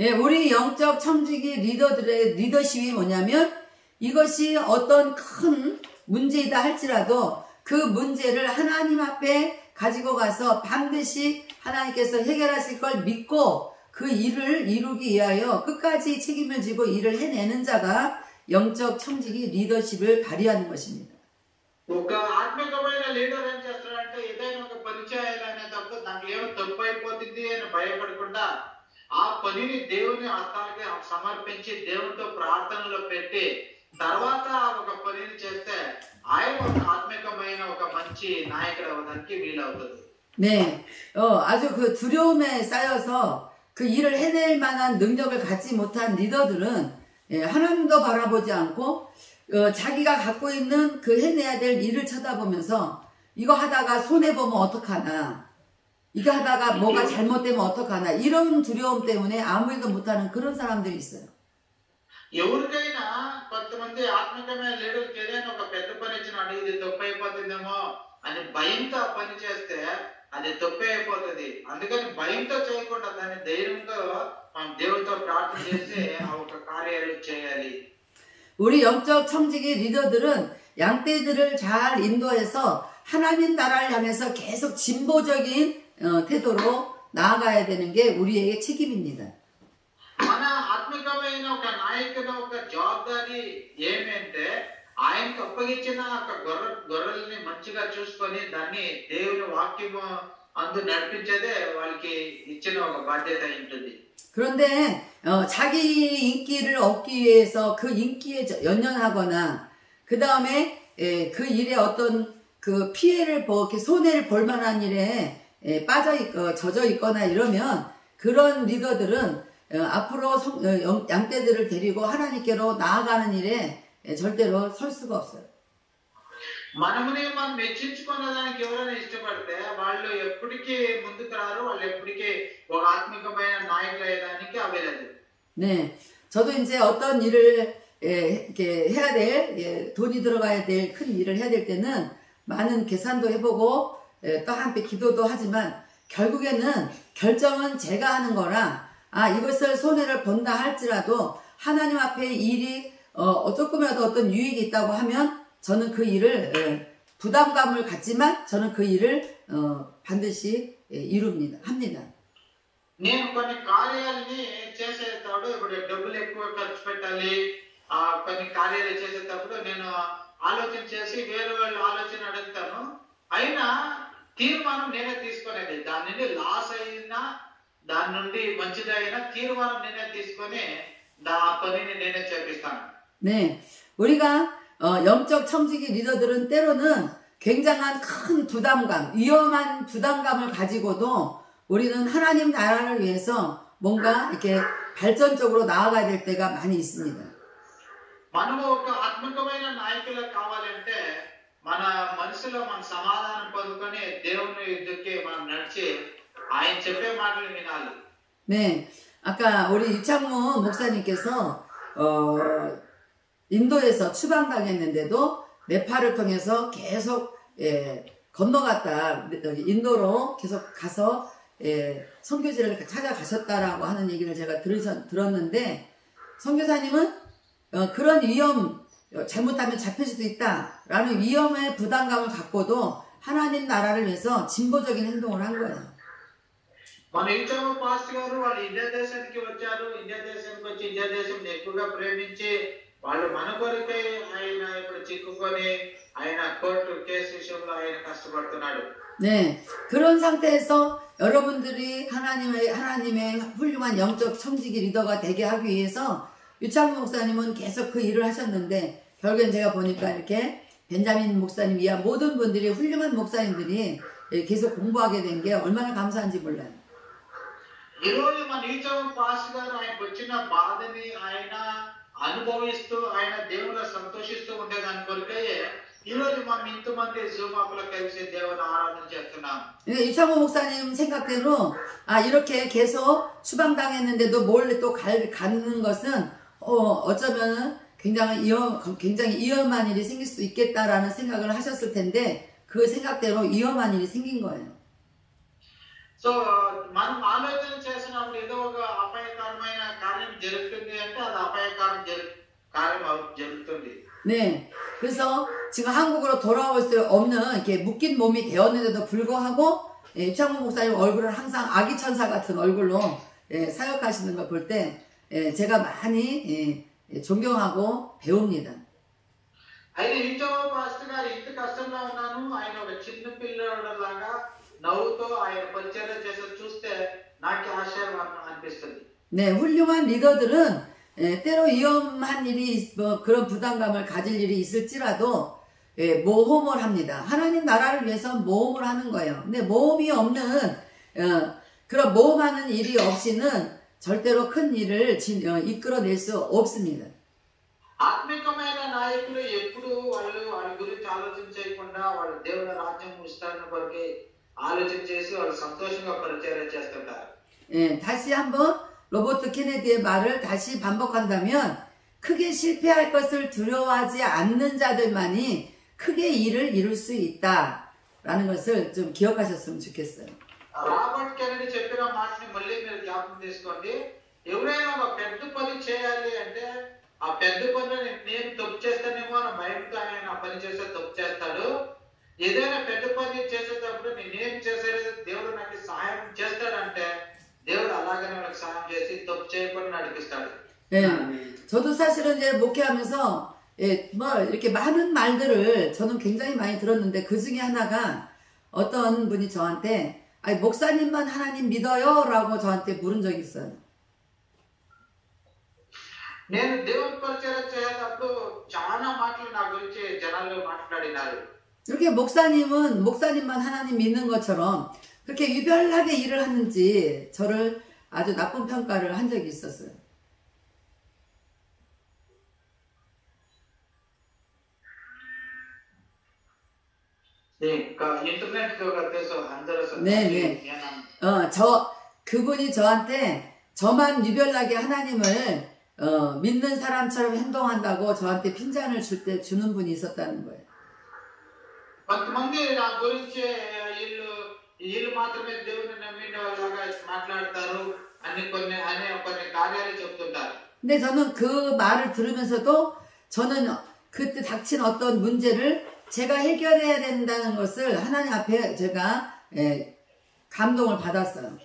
예, 우리 영적 청지기 리더들의 리더십이 뭐냐면 이것이 어떤 큰 문제이다 할지라도 그 문제를 하나님 앞에 가지고 가서 반드시 하나님께서 해결하실 걸 믿고 그 일을 이루기 위하여 끝까지 책임을 지고 일을 해내는 자가 영적 청지기 리더십을 발휘하는 것입니다. ఒక ఆత్మికమైన లీడర్ ఏం చేస్తాడంటే ఏదైనా ఒక పని చేయాలనేటప్పుడు దాంట్లో ఏమో తప్పు అయిపోతుంది అని భయపడకుండా ఆ పనిని దేవుని హస్తాలకి సమర్పించి దేవునితో ప్రార్థనలో పెట్టి తర్వాత ఒక పనిని చేస్తే ఆయన ఒక ఆత్మికమైన ఒక మంచి నాయకుడు అవ్వడానికి వీలవుతుంది. 네, 아주 그 두려움에 쌓여서 그 일을 해낼 만한 능력을 갖지 못한 리더들은 하나님도 바라보지 않고 자기가 갖고 있는 그 해내야 될 일을 쳐다보면서 이거 하다가 손해보면 어떡하나, 이거 하다가 뭐가 잘못되면 어떡하나, 이런 두려움 때문에 아무 일도 못하는 그런 사람들이 있어요. ఎవరికైనా కొంతమంది ఆత్మికమైన లీడర్కి ఏదైనా ఒక పెద్ద పని ఇచ్చిన ఇది తప్పు అయిపోతుందేమో అని భయంతో ఆ పని చేస్తే అది తప్పే అయిపోతుంది. అందుకని భయంతో చేయకుండా దాన్ని ధైర్యంతో మనం దేవుడితో ప్రార్థన చేసి ఆ ఒక కార్యాలు చేయాలి. 우리 영적 청지기 리더들은 양떼들을 잘 인도해서 하나님 나라를 향해서 계속 진보적인 태도로 나아가야 되는 게 우리에게 책임입니다. మన ఆత్మికమైన ఒక నాయకుల ఒక జవాబారి ఏమంటే ఆయనకు అప్పగించిన ఒక గొర్రెల్ని మంచిగా చూసుకొని దాన్ని దేవుని వాక్యము అందు నడిపించేదే వాళ్ళకి ఇచ్చిన ఒక బాధ్యత ఉంటుంది. 그런데 자기 인기를 얻기 위해서 그 인기에 연연하거나 그 다음에 그 일에 어떤 그 피해를 이렇게 손해를 볼 만한 일에 젖어 있거나 이러면 그런 리더들은 앞으로 양떼들을 데리고 하나님께로 나아가는 일에 절대로 설 수가 없어요. మనమునే మనం మెచ్చించుకునేదానికి ఎవరైనా ఇష్టపడితే వాళ్ళు ఎప్పటికీ ముందుకు రారు. వాళ్ళు ఎప్పటికీ ఒక ఆత్మికమైన నాయకులు అయ్యేదానికి అవ్వలేదు. 네, 저도 이제 어떤 일을 이렇게 해야 될 돈이 들어가야 될 큰 일을 해야 될 때는 많은 계산도 해보고 또 한편 기도도 하지만 결국에는 결정은 제가 하는 거라 이것을 손해를 본다 할지라도 하나님 앞에 일이 조금이라도 어떤 유익이 있다고 하면 저는 그 일을 부담감을 갖지만 저는 그 일을 반드시 합니다. నేను కొన్ని కార్యాలని చేసేటప్పుడు ఇప్పుడు డబ్బులు ఎక్కువ ఖర్చు పెట్టాలి కొన్ని కార్యాలు చేసేటప్పుడు నేను ఆలోచన చేసి వేరే వాళ్ళు ఆలోచన అడుగుతాను. అయినా తీర్మానం నేనే తీసుకునేది. దాని నుండి లాస్ అయినా దాని నుండి మంచిదైనా తీర్మానం నేనే తీసుకొని ఆ పనిని నేనే చేపిస్తాను. 네, 우리가 영적 청지기 리더들은 때로는 굉장한 큰 부담감, 위험한 부담감을 가지고도 우리는 하나님 나라를 위해서 뭔가 이렇게 발전적으로 나아가야 될 때가 많이 있습니다. మనము ఒక ఆత్మికమైన నాయకులు కావాలంటే మన మనసులో మన సమాధానం పొందుకొని దేవుని యుద్ధకి మనం నడిచి ఆయన చెప్పే మాటలు వినాలి. 네, 아까 우리 유창무 목사님께서 인도에서 추방당했는데도 네팔을 통해서 계속 건너갔다. 인도로 계속 가서 선교지를 찾아가셨다라고 하는 얘기를 제가 들었는데 선교사님은 그런 위험, 잘못하면 잡힐 수도 있다라는 위험의 부담감을 갖고도 하나님 나라를 위해서 진보적인 행동을 한 거예요. మన ఇచ్చాము పాస్టర్ గారు వాళ్ళు ఇండియా దేశానికి వచ్చారు. ఇండియా దేశానికి వచ్చి ఇండియా దేశం ఎక్కువగా ప్రేమించి వాళ్ళు మన కొరకై ఆయన ఇప్పుడు చిక్కుకొని ఆయన కోర్టు కేసు విషయంలో ఆయన కష్టపడుతున్నాడు. 네, 그런 상태에서 여러분들이 하나님의 훌륭한 영적 청지기 리더가 되게 하기 위해서 유창무 목사님은 계속 그 일을 하셨는데 결국엔 제가 보니까 이렇게 벤자민 목사님 이하 모든 분들이 훌륭한 목사님들이 계속 공부하게 된 게 얼마나 감사한지 몰라요. ఈరోజు మన ఈచవ పాస్ గారు ఆయనకు వచ్చిన బాధని ఆయన అనుభవిస్తూ ఆయన దేవుళ్ళ సంతోషిస్తూ ఉండేదాని కొరకే ఈ రోజు మనం ఇంతమంది జూమ్ యాప్ లో కలిసి దేవుని ఆరాధన చేస్తున్నాం. 유창호 목사님 생각대로 이렇게 계속 추방당했는데도 몰래 또 가는 것은 어쩌면 굉장히 위험한 일이 생길 수 있겠다라는 생각을 하셨을 텐데 그 생각대로 위험한 일이 생긴 거예요. సో మనం ఆలోచన చేసినప్పుడు ఏదో ఒక అపాయకరమైన కార్యం జరుగుతుంది అంటే అది అపాయకరం కార్యం జరుగుతుంది. 네, 그래서 지금 한국으로 돌아올 수 없는 이렇게 묶인 몸이 되었는데도 불구하고 유창호 목사님 얼굴은 항상 아기 천사 같은 얼굴로 사역하시는 걸 볼 때 제가 많이 존경하고 배웁니다. అయితే ఇంట్లో పాస్టర్ గారు ఇంత కష్టంలో ఉన్నాను ఆయన ఒక చిన్న పిల్లలాగా నవ్వుతో ఆయన పరిచర్య చేసి చూస్తే నాకు ఆశ్చర్యం అనిపిస్తుంది. 네, 훌륭한 리더들은 때로 위험한 일이 그런 부담감을 가질 일이 있을지라도 모험을 합니다. 하나님 나라를 위해서 모험을 하는 거예요. 근데 모험이 없는 그런 모험하는 일이 없이는 절대로 큰 일을 이끌어낼 수 없습니다. ఆత్మికమైన నాయకులు ఎప్పుడు వాళ్ళ గురించి ఆలోచన చేయకుండా వాళ్ళ దేవుని రాజ్యం విస్తరణ కొరకే ఆలోచన చేసి వాళ్ళు సంతోషంగా పరిచర్య చేస్తుంటారు. 다시 한번 로버트 케네디의 말을 다시 반복한다면 크게 실패할 것을 두려워하지 않는 자들만이 크게 일을 이룰 수 있다라는 것을 좀 기억하셨으면 좋겠어요. రాబర్ట్ కెనడీ చెప్పిన మాటని మళ్ళీ మీరు జ్ఞాపకం తీసుకోండి. ఎవరైనా ఒక పెద్ద పని చేయాలి అంటే ఆ పెద్ద పనిని నేను తప్పు చేస్తానేమో అని భయంతో ఆయన పని చేస్తే తప్పు చేస్తాడు. ఏదైనా పెద్ద పని చేసేటప్పుడు నేనేం చేసేది దేవుడు నాకు సహాయం చేస్తాడంటే దేవుడు అలాగనే వాళ్ళకి సహాయం చేసి తప్పు చేయకుండా నడిపిస్తాడు. 네, 저도 사실은 이제 목회하면서 뭐 이렇게 많은 말들을 저는 굉장히 많이 들었는데 그 중에 하나가 어떤 분이 저한테 목사님만 하나님 믿어요? 라고 저한테 물은 적이 있어요. నేను దేవుని పరిచర్య చేసేటప్పుడు చాలా మాటలు నా గురించి జనాలు మాట్లాడినారు. 이렇게 목사님만 하나님 믿는 것처럼 그렇게 유별나게 일을 하는지 저를 아주 나쁜 평가를 한 적이 있었어요. 네, 인터넷 같아서 앉아서 네. 그분이 저한테 저만 유별나게 하나님을 믿는 사람처럼 행동한다고 저한테 핀잔을 주는 분이 있었다는 거예요. కొంతమంది నా గురించి వీళ్ళు మాత్రమే దేవుని నమ్మిన వాళ్ళగా మాట్లాడతారు అనే కొన్ని కార్యాలు చెప్తుంటారు. 근데 저는 그 말을 들으면서도 저는 그때 닥친 어떤 문제를 제가 해결해야 된다는 것을 하나님 앞에 제가 감동을 받았어요.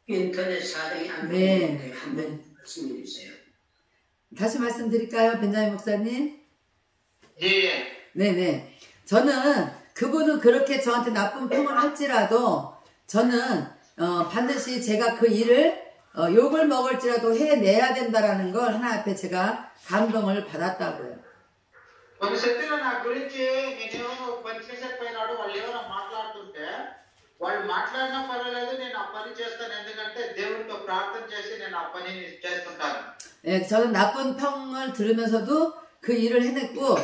인터넷 사정이 안 네. 되는데 한번 말씀해 주세요. 다시 말씀드릴까요, 벤자민 목사님? 예. 네네. 저는 그분은 그렇게 저한테 나쁜 평을 할지라도 저는 반드시 제가 그 일을 욕을 먹을지라도 해내야 된다라는 걸 하나 앞에 제가 감동을 받았다고요. కొన్ని శక్తులు నా గురించి నేనేమో పని చేసేపోయినాడు వాళ్ళు ఏమైనా మాట్లాడుతుంటే వాళ్ళు మాట్లాడినా పర్వాలేదు నేను ఆ పని చేస్తాను ఎందుకంటే దేవుడితో ప్రార్థన చేసి నేను ఆ పనిని చేస్తుంటాను. 저는 나쁜 평을 들으면서도 그 일을 해냈고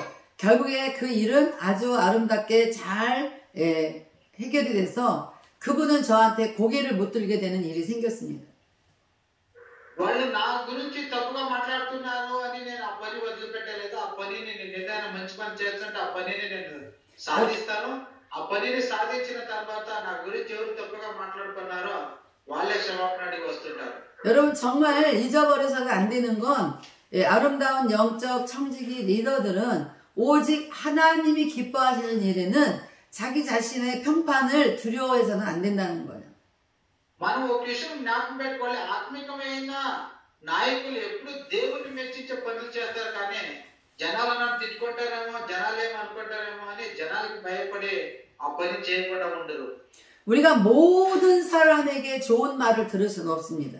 결국에 그 일은 아주 아름답게 잘 해결이 돼서 그분은 저한테 고개를 못 들게 되는 일이 생겼습니다. వాళ్ళు నా గురించి తప్పుగా మాట్లాడుతున్నారు అని నేను ఆ పని వదిలిపెట్టలేదు. ఆ పనిని నేను ఏదైనా మంచి పని చేస్తుంటే ఆ పనిని నేను సాధిస్తాను. ఆ పనిని సాధించిన తర్వాత నా గురించి ఎవరు తప్పుగా మాట్లాడుకున్నారో వాళ్ళే క్షమాపణ అడిగి వస్తుంటారు. 여러분 정말 잊어버려서는 안 되는 건 아름다운 영적 청지기 리더들은 오직 하나님이 기뻐하시는 일에는 자기 자신의 평판을 두려워해서는 안 된다는 거예요. మనం ఒక విషయం జ్ఞాపకం పెట్టుకోవాలి. ఆత్మికమైన నాయకులు ఎప్పుడు దేవుని మెచ్చించే పనులు చేస్తారు కానీ జనాలను తిట్టుకుంటారేమో జనాలు ఏమనుకుంటారేమో అని జనాలకు భయపడి ఆ పని చేయకుండా ఉండరు. 우리가 모든 사람에게 좋은 말을 들을 수는 없습니다.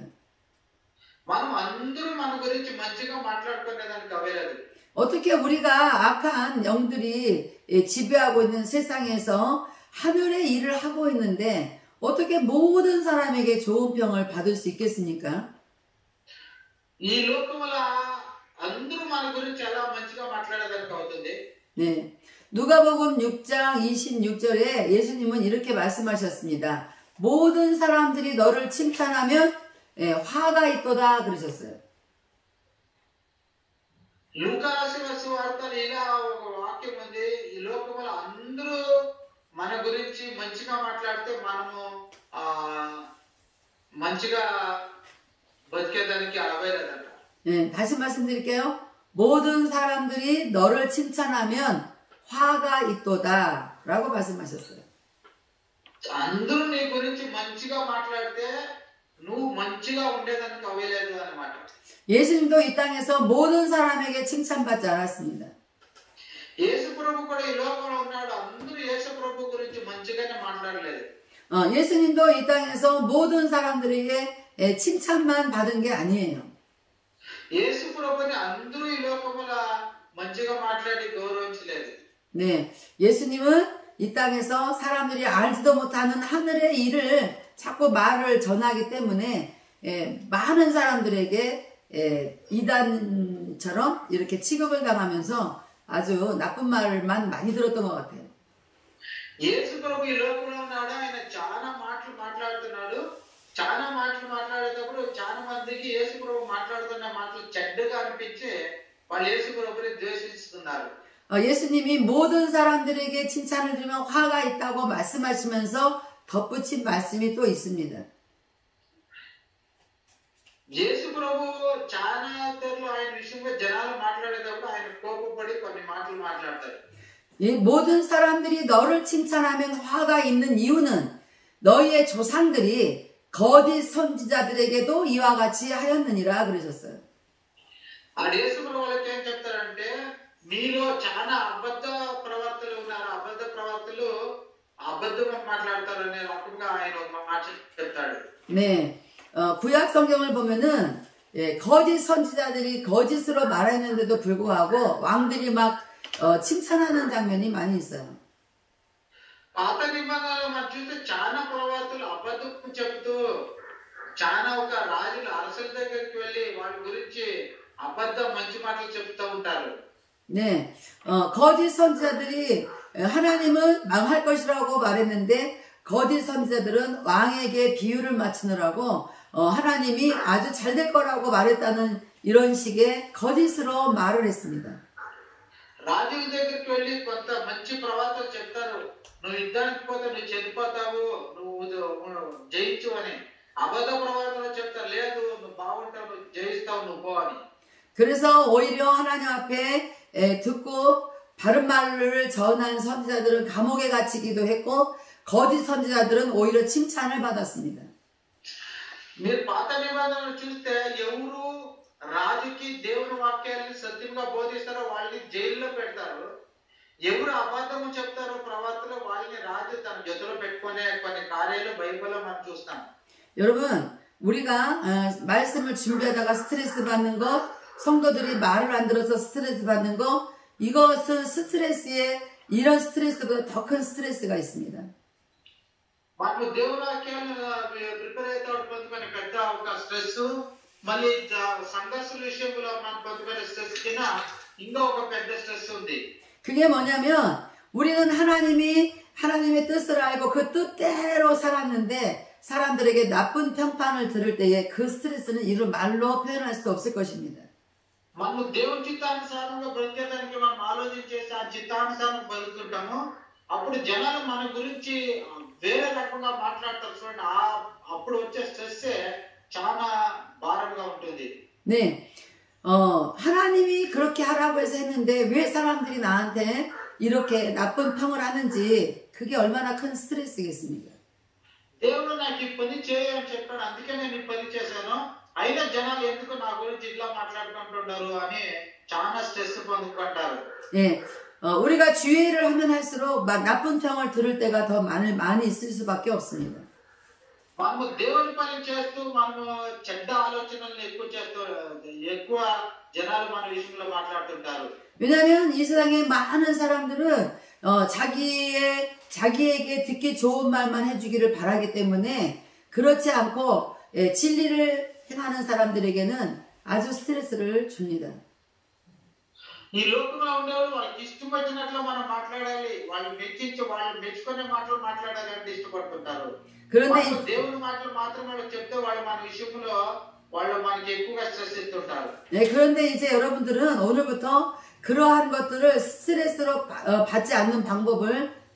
మనం అందరూ మన గురించి మంచిగా మాట్లాడుకునేదానికి అవ్వలేదు. 어떻게 우리가 악한 영들이 지배하고 있는 세상에서 하늘의 일을 하고 있는데 어떻게 모든 사람에게 좋은 평을 받을 수 있겠습니까? ఈ లోకముల అందరూ మన గురించి ఎలా మంచిగా మాట్లాడేదానికి అవుతుంది? 네. 누가복음 6장 26절에 예수님은 이렇게 말씀하셨습니다. 모든 사람들이 너를 칭찬하면 화가 있도다 그러셨어요. లూకా రాసిన సువార్తలో ఇలా ఒక వాక్యం ఉంది. ఈ లోకములో అందరూ మన గురించి మంచిగా మాట్లాడితే మనము మంచిగా బతికేదానికి అవ్వలేదంట. 네, 다시 말씀드릴게요. 모든 사람들이 너를 칭찬하면 화가 있도다 라고 말씀하셨어요. అందరూ నీ గురించి మంచిగా మాట్లాడితే నువ్వు మంచిగా ఉండేదానికి అవ్వలేదు అన్నమాట. 예수님도 이 땅에서 모든 사람에게 칭찬받지 않았습니다. యేసు ప్రభు కూడా ఈ లోకంలో ఉన్నాడు. అందరూ యేసు ప్రభు గురించి మంచిగానే మాట్లాడలేదు. 예수님도 이 땅에서 모든 사람들에게 칭찬만 받은 게 아니에요. యేసు ప్రభుని అందరూ ఈ లోకంలో మంచిగా మాట్లాడి గౌరవించలేదు. 네, 예수님은 이 땅에서 사람들이 알지도 못하는 하늘의 일을 자꾸 말을 전하기 때문에 많은 사람들에게 이단처럼 이렇게 취급을 당하면서 아주 나쁜 말만 많이 들었던 것 같아요. యేసు ప్రభు ఈ లోకంలో ఉన్నాడు. ఆయన చాలా మాటలు మాట్లాడుతున్నాడు. చాలా మాటలు మాట్లాడేటప్పుడు చాలా మందికి యేసు ప్రభు మాట్లాడుతున్న మాటలు చెడ్డగా అనిపించి వాళ్ళు యేసు ప్రభుని ద్వేషిస్తున్నారు. 예수님이 모든 사람들에게 칭찬을 들으면 화가 있다고 말씀하시면서 덧붙인 말씀이 또 있습니다. యేసు ప్రభు చాలా తెరలు ఆయన విషయంలో జనాలు మాట్లాడేటప్పుడు ఆయన కోపపడి కొన్ని మాటలు మాట్లాడతారు. 이 모든 사람들이 너를 칭찬하면 화가 있는 이유는 너희의 조상들이 거짓 선지자들에게도 이와 같이 하였느니라 그러셨어요. ఆ యేసు ప్రభు వాళ్ళకి ఏం చెప్తారంటే మీలో చాలా అబద్ధ ప్రవర్తలు ఉన్నారు. అబద్ధ ప్రవర్తలు అబద్ధం మాట్లాడతారు అనే రకంగా ఆయన ఒక మాట చెప్తాడు. 네, 구약 성경을 보면은 거짓 선지자들이 거짓으로 말했는데도 불구하고 왕들이 막 칭찬하는 장면이 많이 있어요. పాత నిబంధనలో మనం చూస్తే చాలా ప్రవర్తలు అబద్ధం చెప్తూ చాలా ఒక రాజుల అరసల దగ్గరికి వెళ్ళి వాళ్ళ గురించి అబద్ధం మంచి మాటలు చెప్తూ ఉంటారు. 네, 거짓 선지자들이 하나님은 망할 것이라고 말했는데 거짓 선지자들은 왕에게 비유를 맞추느라고 하나님이 아주 잘 될 거라고 말했다는 이런 식의 거짓으로 말을 했습니다. రాజుల దగ్గరికి వెళ్ళి కొంత మంచి ప్రవర్తలు చెప్తారు. నువ్వు యుద్ధానికి పోతే నువ్వు చనిపోతావు, నువ్వు జయించు అని. అబద్ధ ప్రవర్తన చెప్తారు. లేదు నువ్వు బాగుంటావు, నువ్వు జయిస్తావు, నువ్వు పో అని. 그래서 오히려 하나님 앞에 듣고 바른 말을 전한 선지자들은 감옥에 갇히기도 했고 거짓 선지자들은 오히려 칭찬을 받았습니다. మీరు పాత నిబంధనలు చూస్తే ఎవరు రాజుకి దేవుని వాక్యాన్ని సత్యంగా బోధిస్తారో వాళ్ళని జైల్లో పెడతారు. ఎవరు అబద్ధము చెప్తారో ప్రవర్తన వాళ్ళని రాజు తన జతలో పెట్టుకునే కొన్ని కార్యాలు బైబిల్లో మనం చూస్తాం. 여러분, 우리가 말씀을 준비하다가 스트레스 받는 것, 성도들이 말을 안 들어서 스트레스 받는 것, 이것은 스트레스에 이런 스트레스보다 더 큰 스트레스가 있습니다. మనకు దేవుని వాక్యాన్ని ప్రిపేర్ అవుతాడు పొందుకునే పెద్ద ఒక స్ట్రెస్, మళ్ళీ సంఘర్షణ విషయంలో మనం పొందుకునే స్ట్రెస్ కింద ఇంకా ఒక పెద్ద స్ట్రెస్ ఉంది. 그게 뭐냐면 우리는 하나님의 뜻을 알고 그 뜻대로 살았는데 사람들에게 나쁜 평판을 들을 때에 그 스트레스는 이런 말로 표현할 수도 없을 것입니다. మనము దేవుని చిత్తానుసారంగా బ్రతికేదానికి మనం ఆలోచించేసి ఆ చిత్తానుసారం బతుకుతుంటాము. అప్పుడు జనాలు మన గురించి వేరే రకంగా మాట్లాడతారు. చూడండి, అప్పుడు వచ్చే స్ట్రెస్ చాలా భారంగా ఉంటుంది. 네, 하나님이 그렇게 하라고 해서 했는데 왜 사람들이 나한테 이렇게 나쁜 평을 하는지 그게 얼마나 큰 스트레스겠습니까? దేవుడు నాకు ఈ పని చేయని చెప్పాడు, అందుకే నేను ఈ పని చేశాను. అయినా జనాలు ఎందుకు నా గురించి ఇట్లా మాట్లాడుకుంటున్నారు అని చాలా స్ట్రెస్ పొందుకుంటారు. 예, 우리가 주의를 하면 할수록 나쁜 평을 들을 때가 더 많이 있을 수밖에 없습니다. మనము దేవుని పని చేస్తూ మనము చెడ్డ ఆలోచనల్ని ఎక్కువ ఎక్కువ జనాలు మన విషయంలో మాట్లాడుతుంటారు. 왜냐하면 이 세상에 많은 사람들은 자기에게 듣기 좋은 말만 해주기를 바라기 때문에 그렇지 않고 진리를 행하는 사람들에게는 아주 스트레스를 줍니다. ఈ లోకంలో ఉండేవాళ్ళు వాళ్ళకి ఇష్టం వచ్చినట్లు మనం మాట్లాడాలి, వాళ్ళు మెచ్చుకునే మాటలు మాట్లాడాలి అంటే ఇష్టపడుతుంటారు. 그런데 దేవుని మాటలు మాత్రం వాళ్ళు చెప్తే వాళ్ళు మన విషయంలో వాళ్ళు మనకి ఎక్కువగా స్ట్రెస్ ఇస్తుంటారు. 네, 그런데 이제 여러분들은 오늘부터 그러한 것들을 스트레스로 받지 않는 방법을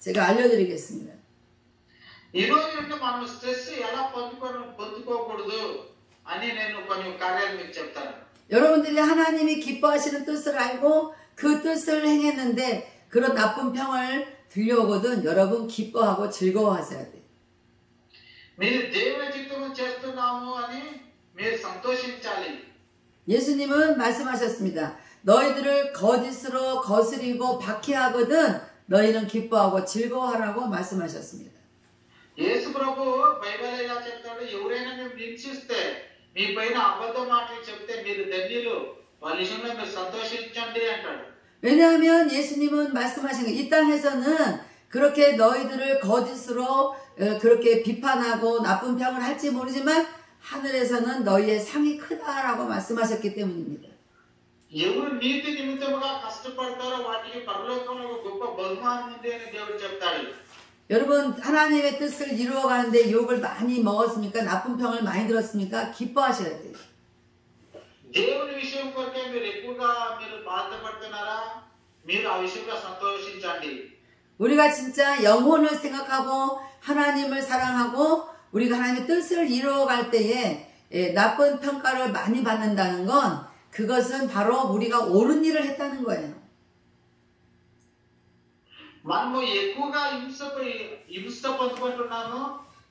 제가 알려드리겠습니다. ఈ రోజు నుండి మనం స్ట్రెస్ ఎలా పొందుకోకూడదు అని నేను కొన్ని కార్యాలు మీకు చెప్తాను. 여러분들이 하나님이 기뻐하시는 뜻을 알고 그 뜻을 행했는데 그런 나쁜 평을 들려오거든 여러분 기뻐하고 즐거워하셔야 돼요. మీరు దేవుని చిత్తము చేస్తున్నాము అని మీరు సంతోషించాలి. 예수님은 말씀하셨습니다. 너희들을 거짓으로 거스리고 박해하거든 너희는 기뻐하고 즐거워하라고 말씀하셨습니다. యేసు ప్రభు బైబిల్ ఇలా చెప్తాడు, ఎవరైనా మేము హింసిస్తే మీ పైన అబద్ధ మాటలు చెప్తే మీరు ధన్యులు, వాళ్ళ విషయంలో మీరు సంతోషించండి అంటాడు. 왜냐하면 예수님은 말씀하신 이 땅에서는 그렇게 너희들을 거짓으로 그렇게 비판하고 나쁜 평을 할지 모르지만 하늘에서는 너희의 상이 크다라고 말씀하셨기 때문입니다. ఎవరు నీతి నిమిత్తముగా కష్టపడతారో వాటికి పరలోకంలో ఒక గొప్ప బహుమానం ఉంది అని దేవుడు చెప్తాడు. 여러분 하나님의 뜻을 이루어가는데 욕을 많이 먹었습니까? 나쁜 평을 많이 들었습니까? 기뻐하셔야 돼요. దేవుని విషయం కొరకే మీరు ఎక్కువగా మీరు బాధపడుతున్నారా? మీరు ఆ విషయంలో సంతోషించండి. 우리가 진짜 영혼을 생각하고 하나님을 사랑하고 우리가 하나님의 뜻을 이루어갈 때에 나쁜 평가를 많이 받는다는 건 그것은 바로 우리가 옳은 일을 했다는 거예요. మనము ఎక్కువగా హింస పొందుకుంటున్నాము,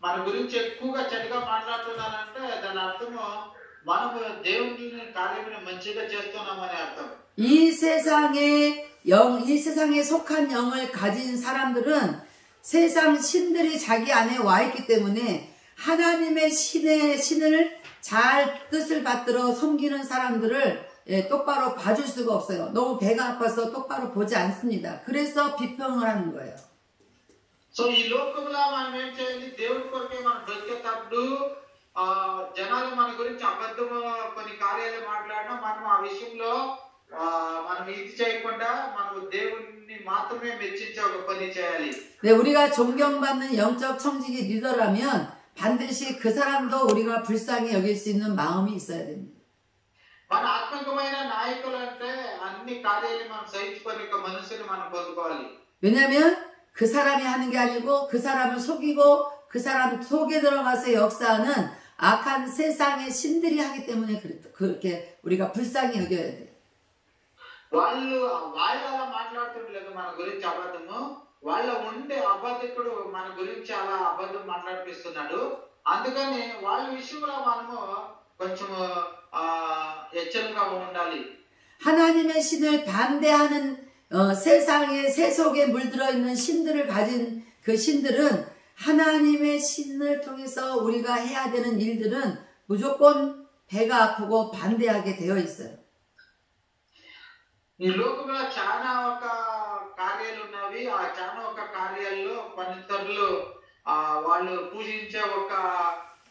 మన గురించి ఎక్కువగా చెడుగా మాట్లాడుతున్నానంటే దాని అర్థము మనము దేవుని కార్యమును మంచిగా చేస్తున్నామని అర్థం. 이 세상에 속한 영을 가진 사람들은 세상 신들이 자기 안에 와 있기 때문에 하나님의 신을 잘 뜻을 받들어 섬기는 사람들을 똑바로 봐줄 수가 없어요. 너무 배가 아파서 똑바로 보지 않습니다. 그래서 비평을 하는 거예요. సో ఈ లోకంలో మనం ఏం చేయాలి? దేవుడి కొరకే మనం బ్రతికేటప్పుడు జనాలు మన గురించి అబద్ధము కొన్ని కార్యాలు మాట్లాడినా మనం ఆ విషయంలో మనం ఇది చేయకుండా మనం దేవుణ్ణి మాత్రమే మెచ్చించే ఒక పని చేయాలి. 네, 우리가 존경받는 영적 청지기 리더라면 반드시 그 사람도 우리가 불쌍히 여길 수 있는 마음이 있어야 됩니다. మన ఆత్మికమైన నాయకులు అంటే అన్ని కార్యాలు మనం సహించుకొని మనసుని మనం పొందుకోవాలి. 왜냐하면 그 사람이 하는 게 아니고 그 사람을 속이고 그 사람 속에 들어가서 역사하는 악한 세상의 신들이 하기 때문에 그렇게 우리가 불쌍히 여겨야 돼요. వాళ్ళు అలా మాట్లాడుతుండలేదు మన గురించి అబద్ధము, వాళ్ళ ఉండే అబద్ధికుడు మన గురించి అలా అబద్ధం మాట్లాడిపిస్తున్నాడు. అందుకని వాళ్ళ విషయంలో మనము కొంచెం ఎచ్చరికగా ఉండాలి. 하나님의 신을 반대하는 세상의 세속에 물들어 있는 신들을 가진 그 신들은 하나님의 신을 통해서 우리가 해야 되는 일들은 무조건 배가 아프고 반대하게 되어 있어요. ఈ లోకంలో చాలా ఒక కార్యాలు ఉన్నవి. ఆ చాలా ఒక కార్యాల్లో పనితరులు వాళ్ళు పూజించే ఒక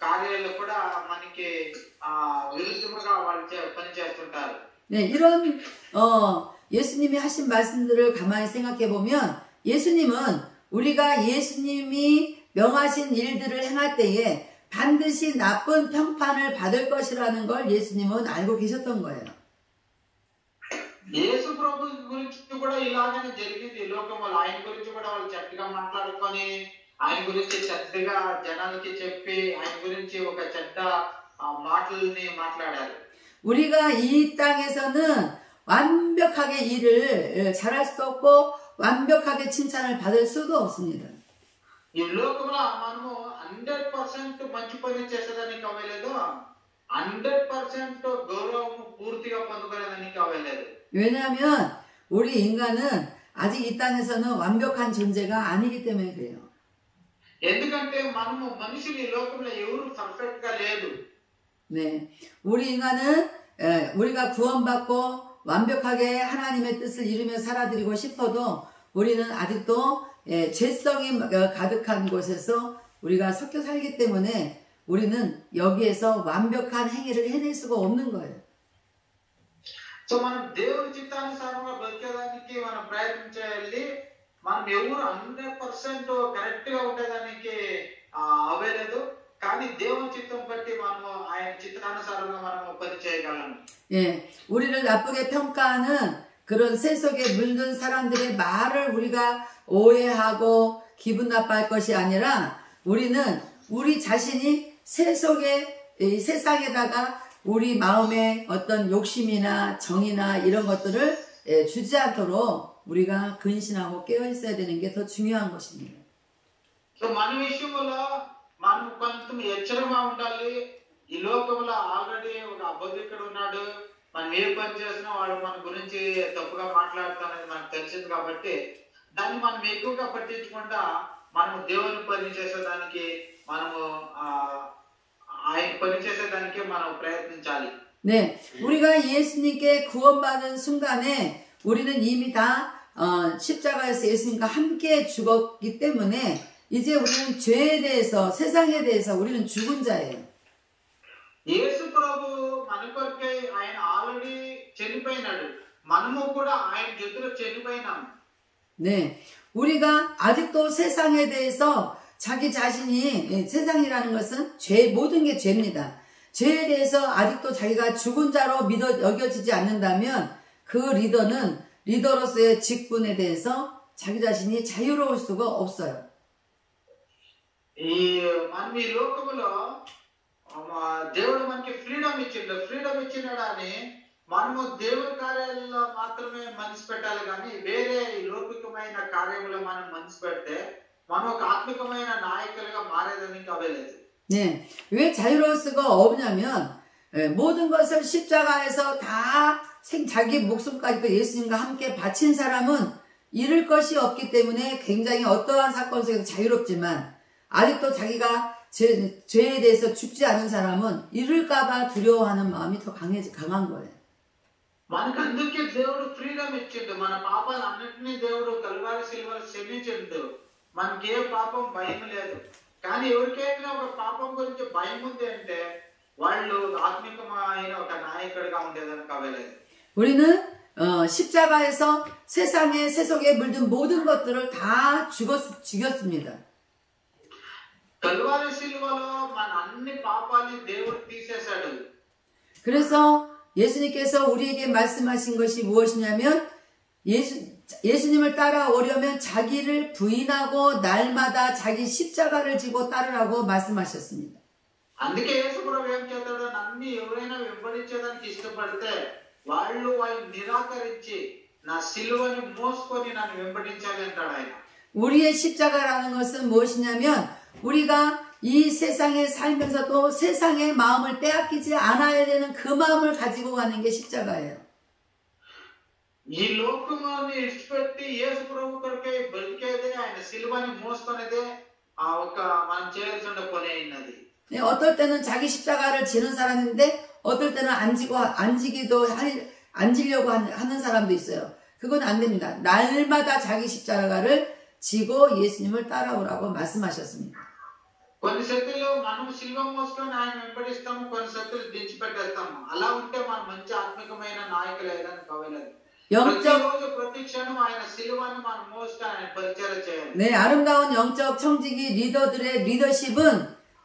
కార్యాలు కూడా మనకి విరుద్ధముగా వాళ్ళు పని చేస్తుంటారు. 네, 이런 예수님이 하신 말씀들을 가만히 생각해 보면 예수님은 우리가 예수님이 명하신 일들을 행할 때에 반드시 나쁜 평판을 받을 것이라는 걸 예수님은 알고 계셨던 거예요. యేసు ప్రభు గురించి కూడా ఇలాగనే జరిగింది. లోకంలో ఆయన గురించి కూడా వాళ్ళు చెడ్డగా మాట్లాడుకొని ఆయన గురించి చెడ్డగా జనాలకి చెప్పి ఆయన గురించి ఒక చెడ్డ మాటల్ని మాట్లాడారు. 우리가 이 땅에서는 완벽하게 일을 잘할 수도 없고 완벽하게 칭찬을 받을 수도 없습니다. ఈ లోకంలో మనము 100% మంచి పని చేసేదానికి అవ్వలేదు, 100% గౌరవం పూర్తిగా పొందుకోలేదానికి అవ్వలేదు. 왜냐하면 우리 인간은 아직 이 땅에서는 완벽한 존재가 아니기 때문에 그래요. ఎందుకంటే మనము మనుషులు ఈ లోకంలో ఎవరు పర్ఫెక్ట్ గా లేదు. 네, 우리 인간은 우리가 구원받고 완벽하게 하나님의 뜻을 이루며 살아드리고 싶어도 우리는 아직도 죄성이 가득한 곳에서 우리가 섞여 살기 때문에 우리는 여기에서 완벽한 행위를 해낼 수가 없는 거예요. సో మనం దేవుని చిత్తానుసారంగా బతికేదానికి మనం ప్రయత్నం చేయాలి. మనం ఎవరు 100% కరెక్ట్ గా ఉండేదానికి అవ్వలేదు. కానీ దేవుని చిత్తం బట్టి మనము ఆయన చిత్తానుసారంగా మనము పని చేయగలము. 예, 우리를 나쁘게 평가하는 그런 세속에 물든 사람들의 말을 우리가 오해하고 기분 나빠할 것이 아니라 우리는 우리 자신이 이 세상에다가 우리 마음의 어떤 욕심이나 정이나 이런 것들을 주지 않도록 우리가 근신하고 깨어 있어야 되는 게 더 중요한 것입니다. సో మన విషయంలో మనం కొంచెం హెచ్చరికగా ఉండాలి. ఈ లోకంలో ఆల్రెడీ ఒక అబద్ధికుడు ఉన్నాడు. మనం ఏ పని చేసినా వాడు మన గురించి తప్పుగా మాట్లాడుతానని మనకు తెలిసింది కాబట్టి దాన్ని మనం ఎక్కువగా పట్టించకుండా మనము దేవుని పని చేసేదానికి మనము ఆయన పని చేసేదానికి మనం ప్రయత్నించాలి. 네, 우리가 예수님께 구원받은 순간에 우리는 이미 다 십자가에서 예수님과 함께 죽었기 때문에 이제 우리는 죄에 대해서 세상에 대해서 우리는 죽은 자예요. యేసు ప్రభు మన కొరకై ఆయన ఆల్రెడీ చనిపోయినాడు. మనము కూడా ఆయన జొత్తులో చనిపోయినాం. 네, 우리가 아직도 세상에 대해서 자기 자신이 세상이라는 것은 모든 게 죄입니다. 죄에 대해서 아직도 자기가 죽은 자로 여겨지지 않는다면 그 리더로서의 직분에 대해서 자기 자신이 자유로울 수가 없어요. మనం ఈ లోకములో దేవుడు మనకి ఫ్రీడమ్ ఇచ్చినాడు అని మనము దేవుని కార్యాలలో మాత్రమే మనసు పెట్టాలి. కానీ వేరే లౌకికమైన కార్యములో మనం మనసు పెడితే మనం ఒక ఆత్మికమైన నాయకులుగా మారేదానికి అవ్వలేదు. 네, 왜 자유로울 수가 없냐면 모든 것을 십자가에서 다 자기 목숨까지도 예수님과 함께 바친 사람은 잃을 것이 없기 때문에 굉장히 어떠한 사건 속에서 자유롭지만 아직도 자기가 죄에 대해서 죽지 않은 사람은 잃을까봐 두려워하는 마음이 더 강한 거예요. మనకు అందుకే దేవుడు ఫ్రీడమ్ ఇచ్చిండు. మన పాపాలు అన్నిటినీ దేవుడు కల్వారి సిలువలో క్షమించిండు. మనకి ఏ పాపం భయం లేదు. కానీ ఎవరికైనా ఒక పాపం గురించి భయం ఉంది అంటే వాళ్ళు ఆత్మికమైన ఒక నాయకుడిగా ఉండేదానికి అవ్వలేదు. 우리는 십자가에서 세속에 물든 모든 것들을 다 죽였습니다. కల్వారి సిలువలో మన అన్ని పాపాన్ని దేవుడు తీసేశాడు. 그래서 예수님께서 우리에게 말씀하신 것이 무엇이냐면 예수님을 따라오려면 자기를 부인하고 날마다 자기 십자가를 지고 따르라고 말씀하셨습니다. అందుకే యేసు ప్రభువు ఏం చేస్తాడు, నన్ను ఎవరైనా వెంబడించేదానికి ఇష్టపడితే వాళ్ళు నిరాకరించి నా సిలువని మోసుకొని నన్ను వెంబడించాలి అంటాడు ఆయన. 우리의 십자가라는 것은 무엇이냐면 우리가 이 세상에 살면서도 세상의 마음을 빼앗기지 않아야 되는 그 마음을 가지고 가는 게 십자가예요. ఈ లోకముని ఇష్టపెట్టి యేసు ప్రభు కొరకై బతికేదే ఆయన సిలువని మోసుకునేదే ఒక మనం చేయాల్సిన పని అయినది. 어떨 때는 자기 십자가를 지는 사람인데 어떨 때는 앉으려고 하는 사람도 있어요. 그건 안 됩니다. 날마다 자기 십자가를 지고 예수님을 따라오라고 말씀하셨습니다. కొన్ని శక్తులు మనం సిలువ మోసుకొని ఆయన వెంబడిస్తాము, కొన్ని శక్తులు దించిపెట్టేస్తాము. అలా ఉంటే మనం మంచి ఆత్మికమైన నాయకులు అయ్యేదానికి అవ్వలేదు. ప్రతిరోజు ప్రతి క్షణం ఆయన సిలువని మనం మోసుకొని ఆయన పరిచయం చేయాలి. 네, 아름다운 영적 청지기 리더들의 리더십은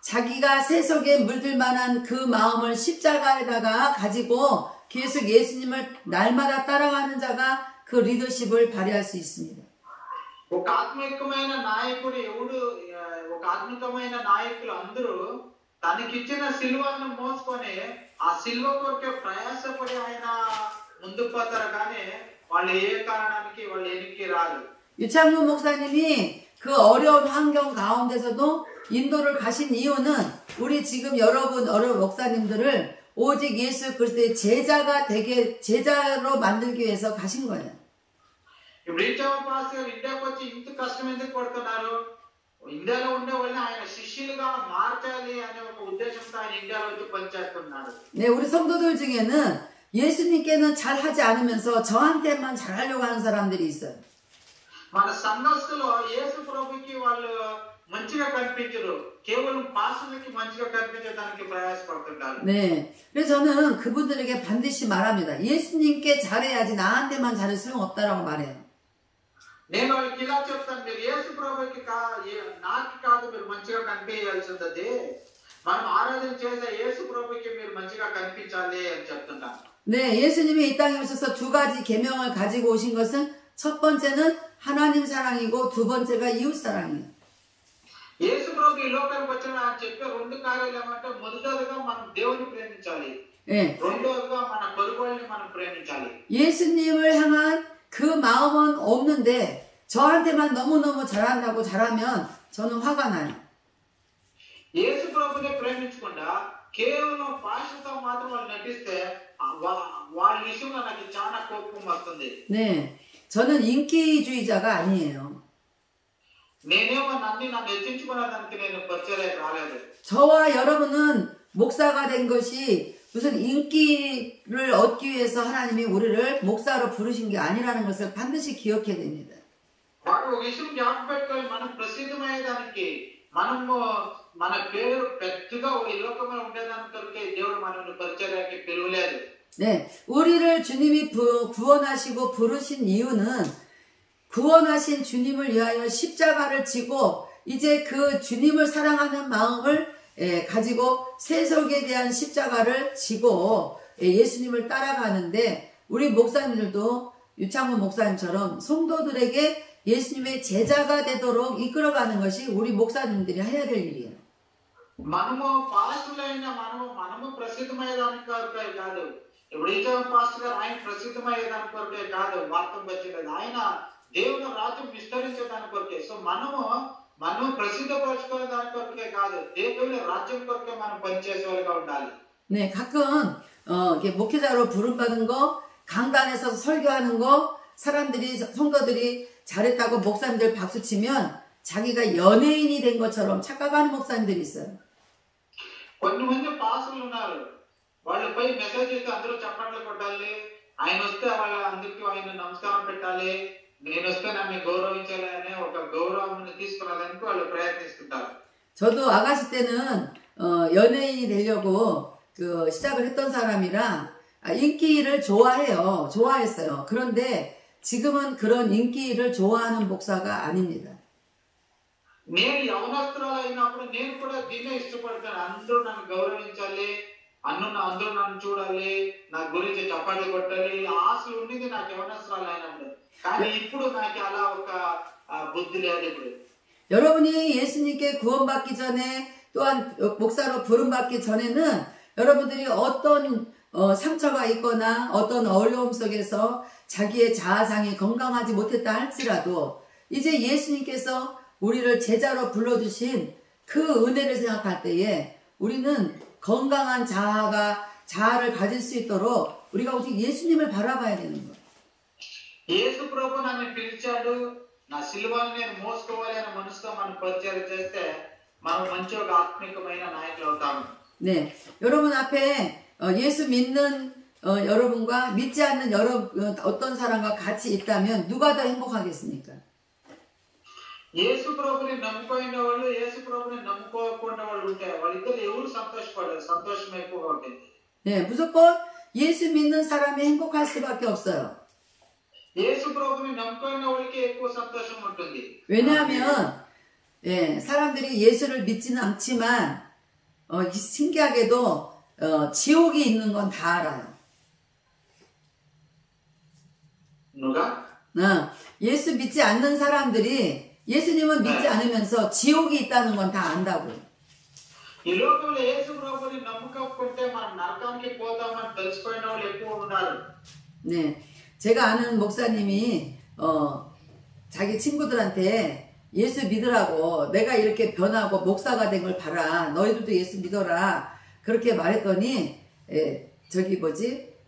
자기가 세속에 물들 만한 그 마음을 십자가에다가 가지고 계속 예수님을 날마다 따라가는 자가 그 리더십을 발휘할 수 있습니다. ఒక ఆత్మికమైన నాయకుడు ఎవడు, ఒక ఆత్మికమైన నాయకులు అందరూ తనకిచ్చిన సిలువను మోసుకొని ఆ సిలువ కొరకే ప్రయాసపడి ఆయన ముందుకు పోతారు. కానీ వాళ్ళు ఏ కారణానికి వాళ్ళు వెనక్కి రారు. 유창문 목사님이 그 어려운 환경 가운데서도 인도를 가신 이유는 우리 지금 여러 목사님들을 오직 예수 그리스도의 제자로 만들기 위해서 가신 거예요. ఇప్పుడు రీచా పాస్టర్ ఇండియాకి వచ్చి ఇంత కష్టం ఎందుకు పడుతున్నారు? ఇండియాలో ఉండే వాళ్ళని ఆయన శిష్యులుగా మార్చాలి అనే ఒక ఉద్దేశంతో ఆయన ఇండియాలో వచ్చి పనిచేస్తున్నాడు. 네, 우리 성도들 중에는 예수님께는 잘하지 않으면서 저한테만 잘하려고 하는 사람들이 있어요. మన సంఘస్థులో యేసు ప్రభుకి వాళ్ళు మంచిగా కనిపించరు, కేవలం పాస్టర్లకి మంచిగా కనిపించడానికి ప్రయాసపడుతుంటారు. 네, 그래서 저는 그분들에게 반드시 말합니다. 예수님께 잘해야지 나한테만 잘할 수는 없다라고 말해요. నేను వాళ్ళకి ఇలా చెప్తాను, మీరు యేసు ప్రభుకి నాకు కాదు మీరు మంచిగా కనిపించాల్సింది, మనం ఆరాధన చేసే యేసు ప్రభుకి మీరు మంచిగా కనిపించాలి అని చెప్తుంటాను. 네, 예수님이 이 땅에 오셔서 두 가지 계명을 가지고 오신 것은 첫 번째는 하나님 사랑이고 두 번째가 이웃 사랑이에요. యేసు ప్రభు ఈ లోకానికి వచ్చిన ఆయన చెప్పే రెండు కార్యాలు ఏమంటే మొదటగా మనం దేవుని ప్రేమించాలి, 예, రెండోదిగా మన పొరుగువారిని మనం ప్రేమించాలి. 예수님을 향한 그 마음은 없는데 저한테만 너무너무 잘하면 저는 화가 나요. యేసు ప్రభుని ప్రేమించకుండా కేవలం భాషతో మాత్రం వాళ్ళు నటిస్తే వాళ్ళ విషయంలో నాకు చాలా కోపం వస్తుంది. 네, 저는 인기주의자가 아니에요. నేనేమో నన్ను హెచ్చించుకునేదానికి నేను పరిచర్యకు రాలేదు. 저와 여러분은 목사가 된 것이 무슨 인기를 얻기 위해서 하나님이 우리를 목사로 부르신 게 아니라는 것을 반드시 기억해야 됩니다. వాడు ఒక విషయం జ్ఞాపకం పెట్టుకొని మనం ప్రసిద్ధమయ్యేదానికి, మనము మన పేరు పెద్దగా ఈ లోకంలో ఉండేదానికి కొరకే దేవుడు మనల్ని పరిచర్యకి పిలువలేదు. 네, 우리를 주님이 구원하시고 부르신 이유는 구원하신 주님을 위하여 십자가를 지고 이제 그 주님을 사랑하는 마음을 가지고 세속에 대한 십자가를 지고 예수님을 따라가는데 우리 목사님들도 유창훈 목사님처럼 성도들에게 예수님의 제자가 되도록 이끌어가는 것이 우리 목사님들이 해야 될 일이에요. మనము పాస్టర్లైన మనము ప్రసిద్ధమయ్యేదానికి కొరకే కాదు, ఇప్పుడు ఈ పాస్టర్ గారు ఆయన ప్రసిద్ధమయ్యేదానికి కొరకే కాదు వార్తం వచ్చినది, ఆయన దేవుని రాజ్యం విస్తరించేదాని కొరకే. సో మనము ప్రసిద్ధపరచుకునే దాని కొరకే కాదు, దేవుని రాజ్యం కొరకే మనం పనిచేసే వాళ్ళుగా ఉండాలి. 네, 가끔 이렇게 목회자로 부름받은 거, 강단에서 설교하는 거, 성도들이 잘했다고 목사님들 박수 치면 자기가 연예인이 된 것처럼 착각하는 목사님들이 있어요. కొంతమంది పాస్టర్లు ఉన్నారు, వాళ్ళు పోయి మెసేజ్ చేస్తే అందరూ చప్పట్లు కొట్టాలి, ఆయన వస్తే వాళ్ళ అందరికీ ఆయన నమస్కారం పెట్టాలి, నేను వస్తే నన్ను గౌరవించాలి అనే ఒక గౌరవాన్ని తీసుకురావడానికి వాళ్ళు ప్రయత్నిస్తుంటారు. 저도 아가씨 때는 연예인이 되려고 시작을 했던 사람이라 인기를 좋아했어요. 그런데 지금은 그런 인기를 좋아하는 목사가 아닙니다. నేను యవనస్తురాలు అయినప్పుడు నేను కూడా దీన్నే ఇష్టపడతాను, అందరూ నన్ను గౌరవించాలి, అందరూ నన్ను చూడాలి, నా గురించి చప్పట్లు కొట్టాలి, ఆశలు ఉండేది నాకు యవనస్తురాలు అయినప్పుడు. కానీ ఇప్పుడు నాకు అలా ఒక బుద్ధి లేదు. ఇప్పుడు 여러분이 예수님께 구원받기 전에 또한 목사로 부름받기 전에는 여러분들이 어떤 상처가 있거나 어떤 어려움 속에서 자기의 자아상이 건강하지 못했다 할지라도 이제 예수님께서 우리를 제자로 불러주신 그 은혜를 생각할 때에 우리는 건강한 자아를 가질 수 있도록 우리가 오직 예수님을 바라봐야 되는 거예요. యేసు ప్రభు నన్ను పిలిచాడు, నా సిలువను నేను మోసుకోవాలి అనే మనసుతో మనం పరిచయం చేస్తే మనం మంచి ఒక ఆత్మికమైన నాయకులు అవుతాము. 네, 여러분 앞에 예수 믿는 여러분과 믿지 않는 어떤 사람과 같이 있다면 누가 더 행복하겠습니까? యేసు ప్రభుని నమ్ముకున్న వాళ్ళు, యేసు ప్రభుని నమ్ముకోకుండా వాళ్ళు ఉంటే వాళ్ళిద్దరు ఎవరు సంతోషం ఎక్కువగా ఉంటుంది. 네, 무조건 예수 믿는 사람이 행복할 수밖에 없어요. యేసు ప్రభుని నమ్ముకున్న వాళ్ళకి ఎక్కువ సంతోషం ఉంటుంది. 왜냐하면 사람들이 예수를 믿지는 않지만 신기하게도 지옥이 있는 건 다 알아요. 누가? 예수 믿지 않는 사람들이 예수님은 믿지 않으면서 지옥이 있다는 건 다 안다고요. ఈ లోకంలో యేసు ప్రభుని నమ్మకపోతే మనం నరకానికి పోతామని తెలుసుకునే వాళ్ళు ఎక్కువ ఉన్నారు. 네, 제가 아는 목사님이 자기 친구들한테 예수 믿으라고 내가 이렇게 변하고 목사가 된 걸 봐라, 너희들도 예수 믿어라 그렇게 말했더니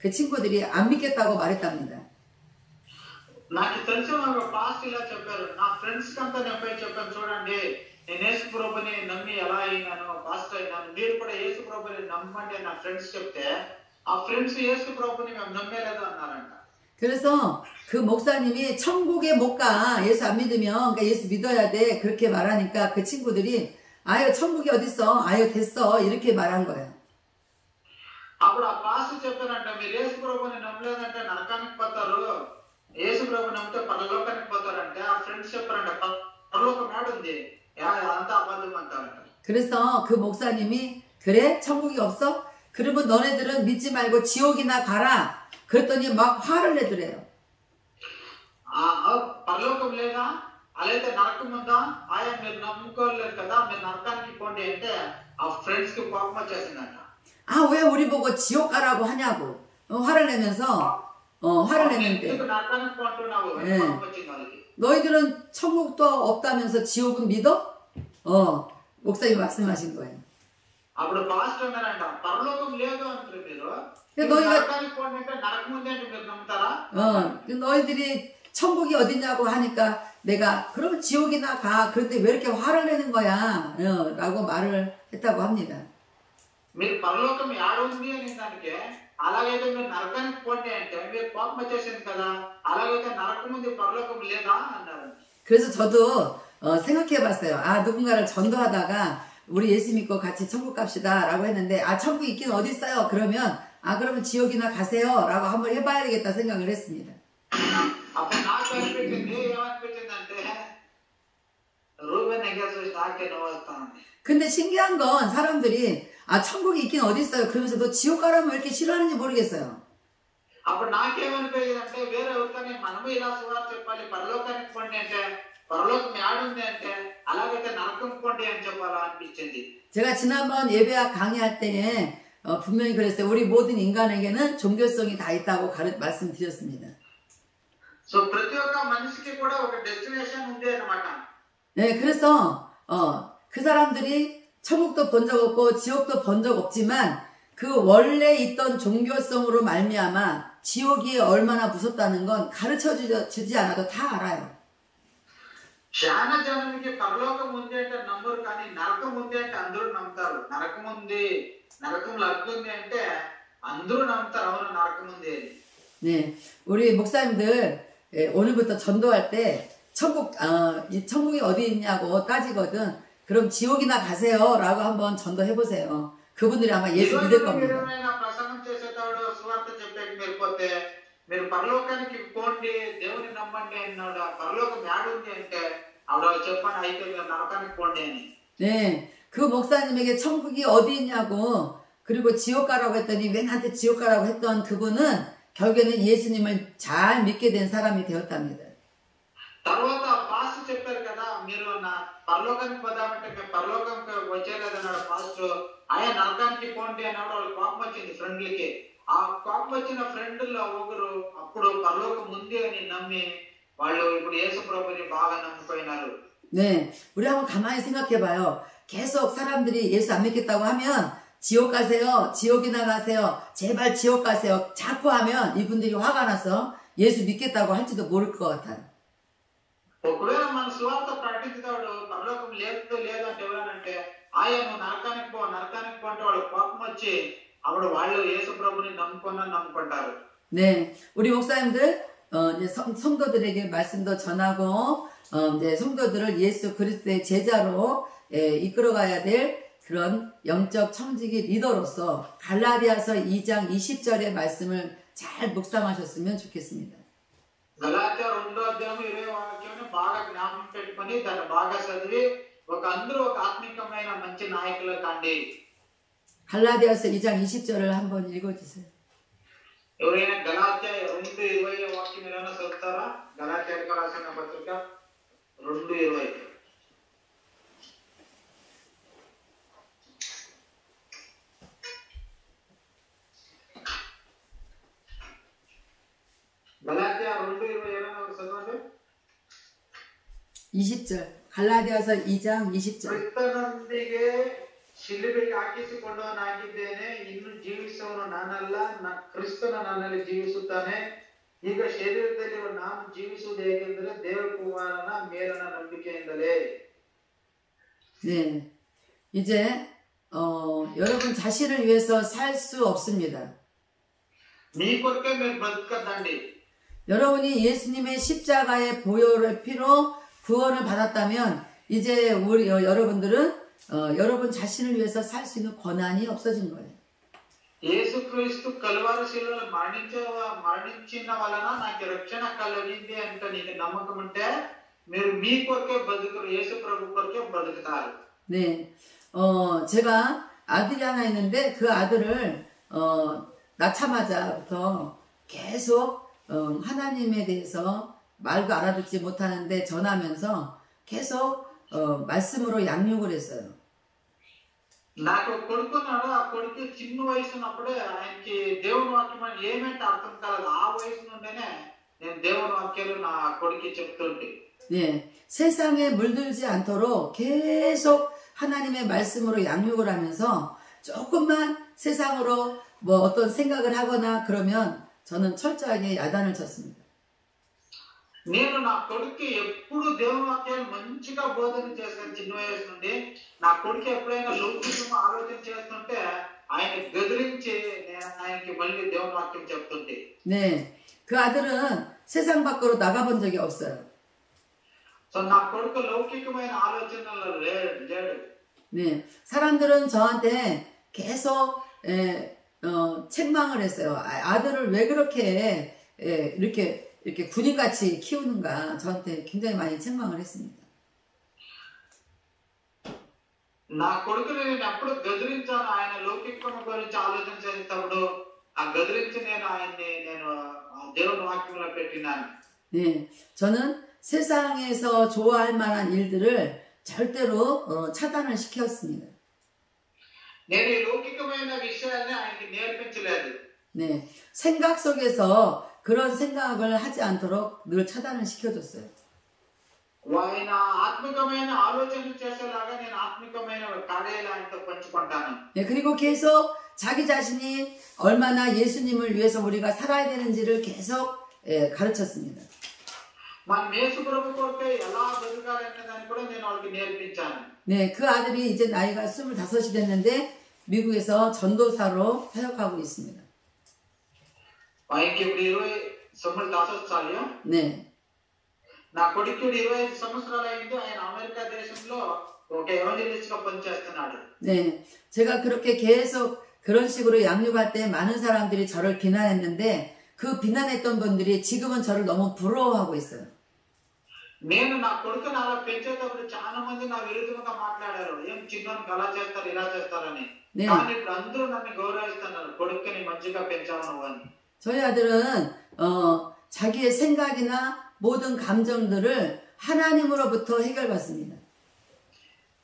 그 친구들이 안 믿겠다고 말했답니다. నాకు తెలిసిన ఒక పాస్ట్ ఇలా చెప్పారు, నా ఫ్రెండ్స్ కంతా నేను పోయి చెప్పాను, చూడండి నేను యేసు ప్రభుని నమ్మి ఎలా అయినాను పాస్టర్ అయినాను, మీరు కూడా యేసు ప్రభుని నమ్మండి నా ఫ్రెండ్స్ చెప్తే ఆ ఫ్రెండ్స్ యేసు ప్రభుని మేము నమ్మేలేదు అన్నారంట. 그래서 그 목사님이 천국에 못 가. 예수 안 믿으면, 그러니까 예수 믿어야 돼. 그렇게 말하니까 그 친구들이, 아유, 천국이 어딨어? 아유, 됐어. 이렇게 말한 거예요. అప్పుడు ఆ పాస్టర్ చెప్పారంట, మీరు యేసు ప్రభుని నమ్మలేదంటే నరకానికి పోతారు, యేసు ప్రభు నమ్మితే పరలోకానికి పోతారంటే ఆ ఫ్రెండ్స్ చెప్పారంట, పరలోకం ఏడుంది, అంతా అబద్ధం అంటారంట. 그래서 그 목사님이, 그래? 천국이 없어? 그러면 너네들은 믿지 말고 지옥이나 가라. 그랬더니 막 화를 내더래요. పరలోకం లేదా, అలాగే నరకం ఉందా, ఆయా మీరు నమ్ముకోలేదు కదా, మీరు నరకానికి పోండి అంటే ఆ ఫ్రెండ్స్ కి కోపం వచ్చేసిందంట. 아, 왜 우리 보고 지옥 가라고 하냐고. 화를 내면서, 화를 내는데. నరకానికి పోంటున్నావు, కోపం వచ్చింది వాళ్ళకి. 너희들은 천국도 없다면서 지옥은 믿어? 목사님이 말씀하신 거예요. అప్పుడు పాస్టర్ అన్నారంట, పరలోకం లేదు అంటారు మీరు, 너희가, నరకానికి పోండి అంటే నరకం ఉంది అంటే మీరు నమ్ముతారా? 너희들이 천국이 어디냐고 하니까 내가 그러면 지옥이나 가. 그런데 왜 이렇게 화를 내는 거야? 라고 말을 했다고 합니다. మీరు పరలోకం ఏడుంది అని దానికి, అలాగైతే మీరు నరకానికి పోండి అంటే మీరు కోపం వచ్చేసింది కదా, అలాగైతే నరకం ఉంది పరలోకం లేదా అన్నారు. 그래서 저도 생각해봤어요. 아, 누군가를 전도하다가 우리 예수 믿고 같이 천국 갑시다 라고 했는데, 아, 천국 있긴 어디 있어요? 그러면, 아, 그러면 지옥이나 가세요 라고 한번 해봐야 되겠다 생각을 했습니다. అప్పుడు నాకు అనిపించింది, ఏమనిపించిందంటే రూబెన్ ఎగర్ చూసి నాకే నవ్వుతాను. 근데 신기한 건 사람들이, 아, 천국이 있긴 어디 있어요? 그러면서 너 지옥 가라면 왜 이렇게 싫어하는지 모르겠어요. అప్పుడు నాకేమనిపించిందంటే వేరే ఎవరికైనా మనము ఇలా సువార్త చెప్పాలి, పరలోకానికి పోండి అంటే పరలోకం ఏడుంది అంటే అలాగైతే నరకం పోండి అని చెప్పాలా అనిపించింది. 제가 지난번 예배학 강의할 때에 분명히 그랬어요. 우리 모든 인간에게는 종교성이 다 있다고 말씀드렸습니다. సో ప్రతి ఒక్క మనిషికి కూడా ఒక డెస్టినేషన్ ఉంది అన్నమాట. 네, 그래서 그 사람들이 천국도 본 적 없고 지옥도 본 적 없지만 그 원래 있던 종교성으로 말미암아 지옥이 얼마나 무섭다는 건 가르쳐 주지 않아도 다 알아요. చాలా జనానికి పరలోకం ఉంది అంటే నమ్మరు, కానీ నరకం ఉంది అంటే అందరూ నమ్ముతారు. నరకం ఉంది, నరకంలో అగ్ని ఉంది అంటే అందరూ నమ్ముతారు, అవును నరకం ఉంది అని. 네, 우리 목사님들 오늘부터 전도할 때 천국이 어디 있냐고 따지거든. 그럼 지옥이나 가세요라고 한번 전도해보세요. 그분들이 아마 예수 믿을 겁니다. ప్రసంగం చేసేటప్పుడు సువార్త చెప్పేకి వెళ్ళిపోతే మీరు పరలోకానికి పోండి, దేవుని నమ్మండి అన్నాడు, పరలోకం ఏడుంది అంటే ఆవిడ చెప్పండి అయితే మీరు నరకానికి పోండి అని. 네, 그 목사님에게 천국이 어디 있냐고 그리고 지옥 가라고 했더니 왜 나한테 지옥 가라고 했던 그분은 결국에는 예수님을 잘 믿게 된 사람이 되었답니다. తర్వాత పాస్టర్ చెప్పారు కదా, మీరు నా పరలోకానికి పోదామంటే మేము పరలోకంకి వచ్చేలేదన్నాడు పాస్టర్, ఆయన నరకానికి పోండి అన్నాడు. వాళ్ళు కోపం వచ్చింది ఫ్రెండ్లకి. ఆ కోపం వచ్చిన ఫ్రెండ్లో ఒకరు అప్పుడు పరలోకం ఉంది అని నమ్మి వాళ్ళు ఇప్పుడు యేసు ప్రభుని బాగా నమ్ముకున్నారు. 네, 우리 한번 가만히 생각해봐요. 계속 사람들이 예수 안 믿겠다고 하면 지옥 가세요, 지옥이나 가세요, 제발 지옥 가세요 자꾸 하면 이분들이 화가 나서 예수 믿겠다고 할지도 모를 것 같아요. ఒకవేళ మన సువార్త ప్రకటించేవాడు పరలోకం లేదు లేదంటే ఎవరనంటే ఆయన నరకానికి పో అంటే వాళ్ళు కోపం వచ్చి అప్పుడు వాళ్ళు యేసు ప్రభుని నమ్ముకుంటారు. 네, 우리 목사님들 이제 성도들에게 말씀도 전하고 이제 성도들을 예수 그리스도의 제자로 이끌어가야 될 그런 영적 청지기 리더로서 갈라디아서 2장 20절의 말씀을 잘 묵상하셨으면 좋겠습니다. గలాత్య 2వ అధ్యాయం 20వ వాక్యాన్ని బాగా జ్ఞాపకం పెట్టుకొని దాన్ని బాగా చదివి అందరూ ఒక ఆత్మికమైన మంచి నాయకులు కండి. 갈라디아서 2장 20절을 한번 읽어주세요. ఎవరైనా గలాత్య 2:20 వాక్యం ఏమైనా చదువుతారా? గలాత్యకు రాసిన పత్రిక 2:20. గలాత్య 2:20 ఏమైనా చదవండి. 20절 갈라디아서 2장 20절 ಕ್ರಿಸ್ತನೊಂದಿಗೆ ಶಿಲುಬೆಗೆ ಹಾಕಿಸಿಕೊಂಡವನಾಗಿದ್ದೇನೆ, ಇನ್ನು ಜೀವಿಸುವವನು ನಾನಲ್ಲ, ಕ್ರಿಸ್ತನ ನನ್ನಲ್ಲಿ ಜೀವಿಸುತ್ತಾನೆ. ಈಗ ಶರೀರದಲ್ಲಿ ನಾನು ಜೀವಿಸುವುದು ಹೇಗೆಂದರೆ ದೇವಕುಮಾರನ ಮೇಲನ ನಂಬಿಕೆಯಿಂದಲೇ. 네. 이제 여러분 자신을 위해서 살 수 없습니다. నీ కొరకే మీరు బ్రతకద్దండి. 여러분이 예수님의 십자가의 보혈의 피로 구원을 받았다면 이제 우리 여러분들은 여러분 자신을 위해서 살 수 있는 권한이 없어진 거예요. యేసుక్రీస్తు కల్వారి శిలువలో మరణించిన వలన నాకు రక్షణ కలిగింది అంటే నీకు నమ్మకం ఉంటే మీరు మీ కొరకే బతుకుతారు. యేసు ప్రభు కొరకే బతుకుతారు. 네. 제가 아들이 하나 있는데 그 아들을 낳자마자부터 계속 하나님에 대해서 말도 알아듣지 못하는데 전하면서 계속 말씀으로 양육을 했어요. నాకు కొడుకున్నాడు. ఆ కొడుకు చిన్న వయసు ఉన్నప్పుడే ఆయనకి దేవుని వాక్యం ఏమంటే అర్థం కాలేదు. ఆ వయసు నుండినే నేను దేవుని వాక్యాలు నా కొడుకు చెప్తుంటే 네, 세상에 물들지 않도록 계속 하나님의 말씀으로 양육을 하면서 조금만 세상으로 뭐 어떤 생각을 하거나 그러면 저는 철저하게 야단을 쳤습니다. నేను నా కొడుకు ఎప్పుడు దేవుని వాక్యాలు మంచిగా బోధన చేస్తాను. చిన్న వయసు నుండి నా కొడుకు ఎప్పుడైనా లౌకికంగా ఆలోచన చేస్తుంటే ఆయన గదిరించి నేను ఆయనకి మళ్ళీ దేవుని వాక్యం చెప్తుంటే 네, 그 아들은 세상 밖으로 나가본 적이 없어요. సో నా కొడుకు లౌకికమైన ఆలోచనలు లేడు. 네, 사람들은 저한테 계속 책망을 했어요. 아들을 왜 그렇게 이렇게 군인같이 키우는가 저한테 굉장히 많이 책망을 했습니다. నా కొడుకుని నేను ఎప్పుడు గదిరించాను. ఆయన లౌకికం గురించి ఆలోచన చేసేటప్పుడు ఆ గదిరించి నేను దేవుని వాక్యంలో పెట్టినాను. 네, 저는 세상에서 좋아할 만한 일들을 절대로 차단을 시켰습니다. నేను ఈ లౌకికమైన విషయాన్ని ఆయనకి నేర్పించలేదు. 네, 생각 속에서 그런 생각을 하지 않도록 늘 차단을 시켜줬어요. ఆయన ఆత్మికమైన ఆలోచనలు చేసేలాగా నేను ఆత్మికమైన కార్యాలు ఆయనతో పంచుకుంటాను. 네, 그리고 계속 자기 자신이 얼마나 예수님을 위해서 우리가 살아야 되는지를 계속 가르쳤습니다. మనం యేసు ప్రభు కొరకు ఎలా బతకాలనే దాన్ని కూడా నేను వాళ్ళకి నేర్పించాను. 네, 그 아들이 이제 나이가 25이 됐는데 미국에서 전도사로 사역하고 있습니다. ఆయనకి ఇప్పుడు 25 సంవత్సరాలు. 네. నా కొడుకు 25 సంవత్సరాలు అయింది. ఆయన అమెరికా దేశంలో ఒక ఎవాంజలిస్ట్ గా పనిచేస్తున్నాడు. 네, 제가 그렇게 계속 그런 식으로 양육할 때 많은 사람들이 저를 비난했는데 그 비난했던 분들이 지금은 저를 너무 부러워하고 있어요. నేను నా కొడుకుని అలా పెంచేటప్పుడు చాలా మంది నా విరుద్ధంగా మాట్లాడారు. ఏం చిన్నోనికి అలా చేస్తారు ఇలా చేస్తారని. కానీ ఇప్పుడు అందరూ నన్ను గౌరవిస్తున్నారు. కొడుకుని మంచిగా పెంచావు నువ్వు అని. 저희 아들은 자기의 생각이나 모든 감정들을 하나님으로부터 해결받습니다.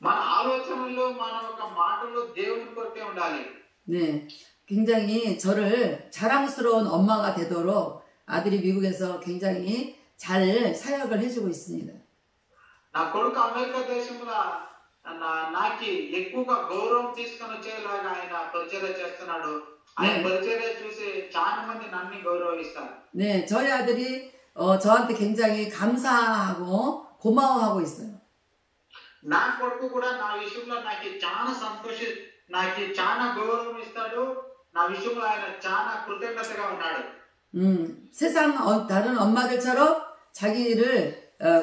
మన ఆలోచనలు మన యొక్క మాటలు దేవుని కొరకే ఉండాలి. 네, 굉장히 저를 자랑스러운 엄마가 되도록 아들이 미국에서 굉장히 잘 사역을 해주고 있습니다. నా కొడుకు అమెరికా దేశంలో నాకు ఎక్కువగా గౌరవం తీసుకొని వచ్చేలాగా ఆయన పరిచర్య చేస్తున్నాడు. ఆయన పరిచర్య చూసి చాలా మంది నన్ను గౌరవిస్తారు. 네, 저희 아들이 저한테 굉장히 감사하고 고마워하고 있어요. నా కొడుకు కూడా నా విషయంలో నాకు చాలా గౌరవం ఇస్తాడు. నా విషయంలో ఆయన చాలా కృతజ్ఞతగా ఉన్నాడు. 세상 다른 엄마들처럼 자기를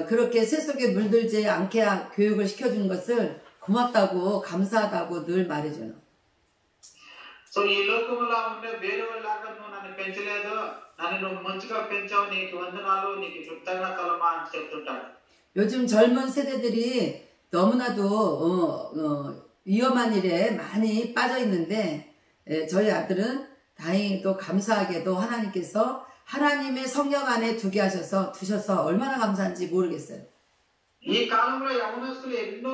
그렇게 세속에 물들지 않게 교육을 시켜준 것을 고맙다고 감사하다고 늘 말해줘요. సో ఈ లోకంలో ఉండే వేరే వాళ్ళగా నువ్వు నన్ను పెంచలేదు, నన్ను నువ్వు మంచిగా పెంచావు, నీకు వందనాలు, నీకు కృతజ్ఞతలమా అని చెప్తుంటాడు. 요즘 젊은 세대들이 너무나도 위험한 일에 많이 빠져 있는데 저희 아들은 다행히도 감사하게도 하나님께서 하나님의 성령 안에 두셔서 얼마나 감사한지 모르겠어요. ఈ కాలంలో యవనస్తులు ఎన్నో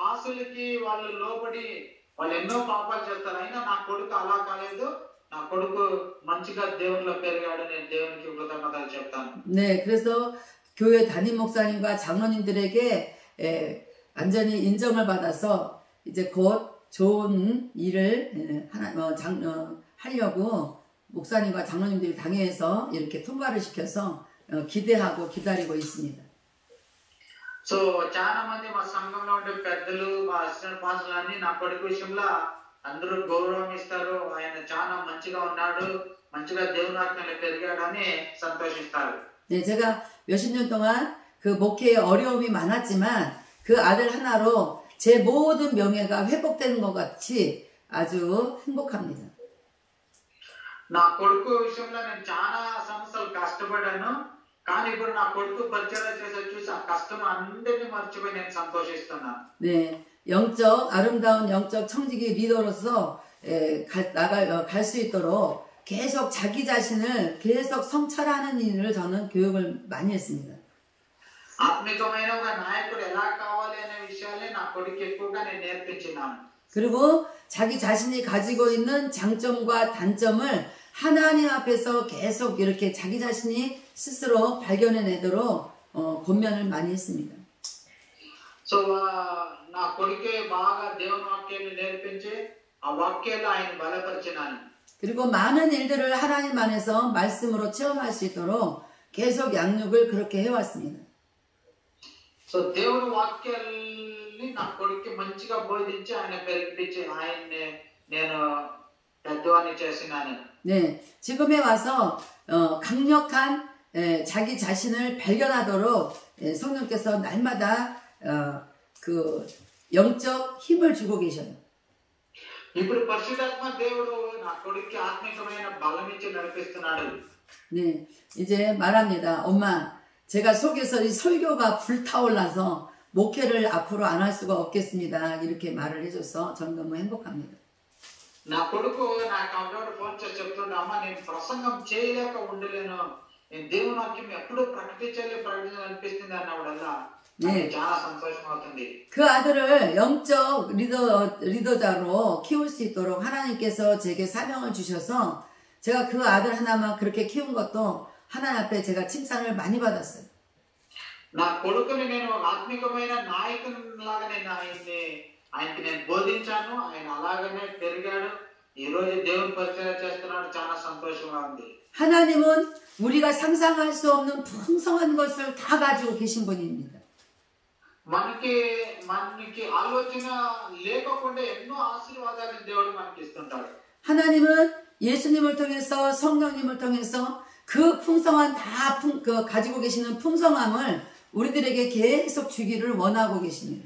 ఆశలకి వాళ్ళు లోబడి వాళ్ళు ఎన్నో పాపాలు చేస్తారు. అయినా నా కొడుకు అలా కాలేదు. నా కొడుకు మంచిగా దేవునిలో పెరిగాడు. నేను దేవునికి కృతజ్ఞతలు చెప్తాను. 네, 그래서 교회 담임 목사님과 장로님들에게 완전히 인정을 받아서 이제 곧 좋은 일을 하려고 목사님과 장로님들이 당회에서 이렇게 통과를 시켜서 기대하고 기다리고 있습니다. సో చాలా మంది మా సంఘంలో ఉండే పెద్దలు మా అసిస్టెంట్ పాస్టర్లు అన్ని నా కొడుకు విషయంలో అందరూ గౌరవం ఇస్తారు. ఆయన చాలా మంచిగా ఉన్నాడు, మంచిగా దేవుని ఆజ్ఞలో పెరిగాడని సంతోషిస్తారు. 네, 제가 몇십 년 동안 그 목회에 어려움이 많았지만 그 아들 하나로 제 모든 명예가 회복되는 것 같이 아주 행복합니다. నా కొడుకు విషయంలో నేను చాలా సంవత్సరాలు కష్టపడ్డాను. కానీ ఇప్పుడు నా కొడుకు పరిచయం చేసే చూసి ఆ కష్టం అందరినీ మర్చిపోయి నేను సంతోషిస్తున్నాను. 네, 영적 아름다운 영적 청지기 리더로서 갈 수 있도록 계속 자기 자신을 계속 성찰하는 일을 저는 교육을 많이 했습니다. ఆత్మికమైన ఒక నాయకుడు ఎలా కావాలి అనే విషయాలే నా కొడుకు ఎక్కువగా నేను నేర్పించినాను. 그리고 자기 자신이 가지고 있는 장점과 단점을 하나님 앞에서 계속 이렇게 자기 자신이 스스로 발견해내도록 권면을 많이 했습니다. సో నా కొడుకే బాగా దేవుని వాక్యాన్ని నేర్పించి ఆ వాక్యాలు ఆయన బలపరిచినాను. 그리고 많은 일들을 하나님 안에서 말씀으로 체험할 수 있도록 계속 양육을 그렇게 해왔습니다. సో దేవుని వాక్యాల్ని నా కొడుకు మంచిగా బోధించి ఆయన పెరిగించి ఆయన్ని నేను పెద్దవాడిని చేసినాను. 네, 지금에 와서 강력한 자기 자신을 발견하도록 성령께서 날마다 그 영적 힘을 주고 계셔요. ఇప్పుడు పరిశుద్ధాత్మ దేవుడు నా కొడుక్కి ఆత్మికమైన బలం ఇచ్చి నడిపిస్తున్నాడు. 네, 이제 말합니다. 엄마, 제가 속에서 이 설교가 불타올라서 목회를 앞으로 안 할 수가 없겠습니다. 이렇게 말을 해줘서 저는 너무 행복합니다. నా కొడుకు నా కంప్యూటర్ ఫోన్ చేసి చెప్తుండే, అమ్మ నేను ప్రసంగం చేయలేక ఉండలేను, నేను దేవుని వాక్యం ఎప్పుడు ప్రకటించాలనిపిస్తుంది అన్నప్పుడల్లా చాలా సంతోషం అవుతుంది. 그 아들을 영적 리더자로 키울 수 있도록 하나님께서 제게 사명을 주셔서 제가 그 아들 하나만 그렇게 키운 것도 하나님 앞에 제가 칭찬을 많이 받았어요. నా కొడుకుని నేను ఒక ఆత్మికమైన నాయకునిలాగా నేను ఆయనకి నేను బోధించాను. ఆయన అలాగనే పెరిగాడు. ఈ రోజు దేవుని పరిచయం చేస్తున్నాడు. చాలా సంతోషంగా ఉంది. 하나님은 우리가 상상할 수 없는 풍성한 것을 다 가지고 계신 분입니다. మనకి ఆలోచన లేకుండా ఎన్నో ఆశీర్వాదాలను దేవుడు మనకి ఇస్తుంటాడు. 하나님은 예수님을 통해서 성령님을 통해서 그 풍성한 가지고 계시는 풍성함을 우리들에게 계속 주기를 원하고 계십니다.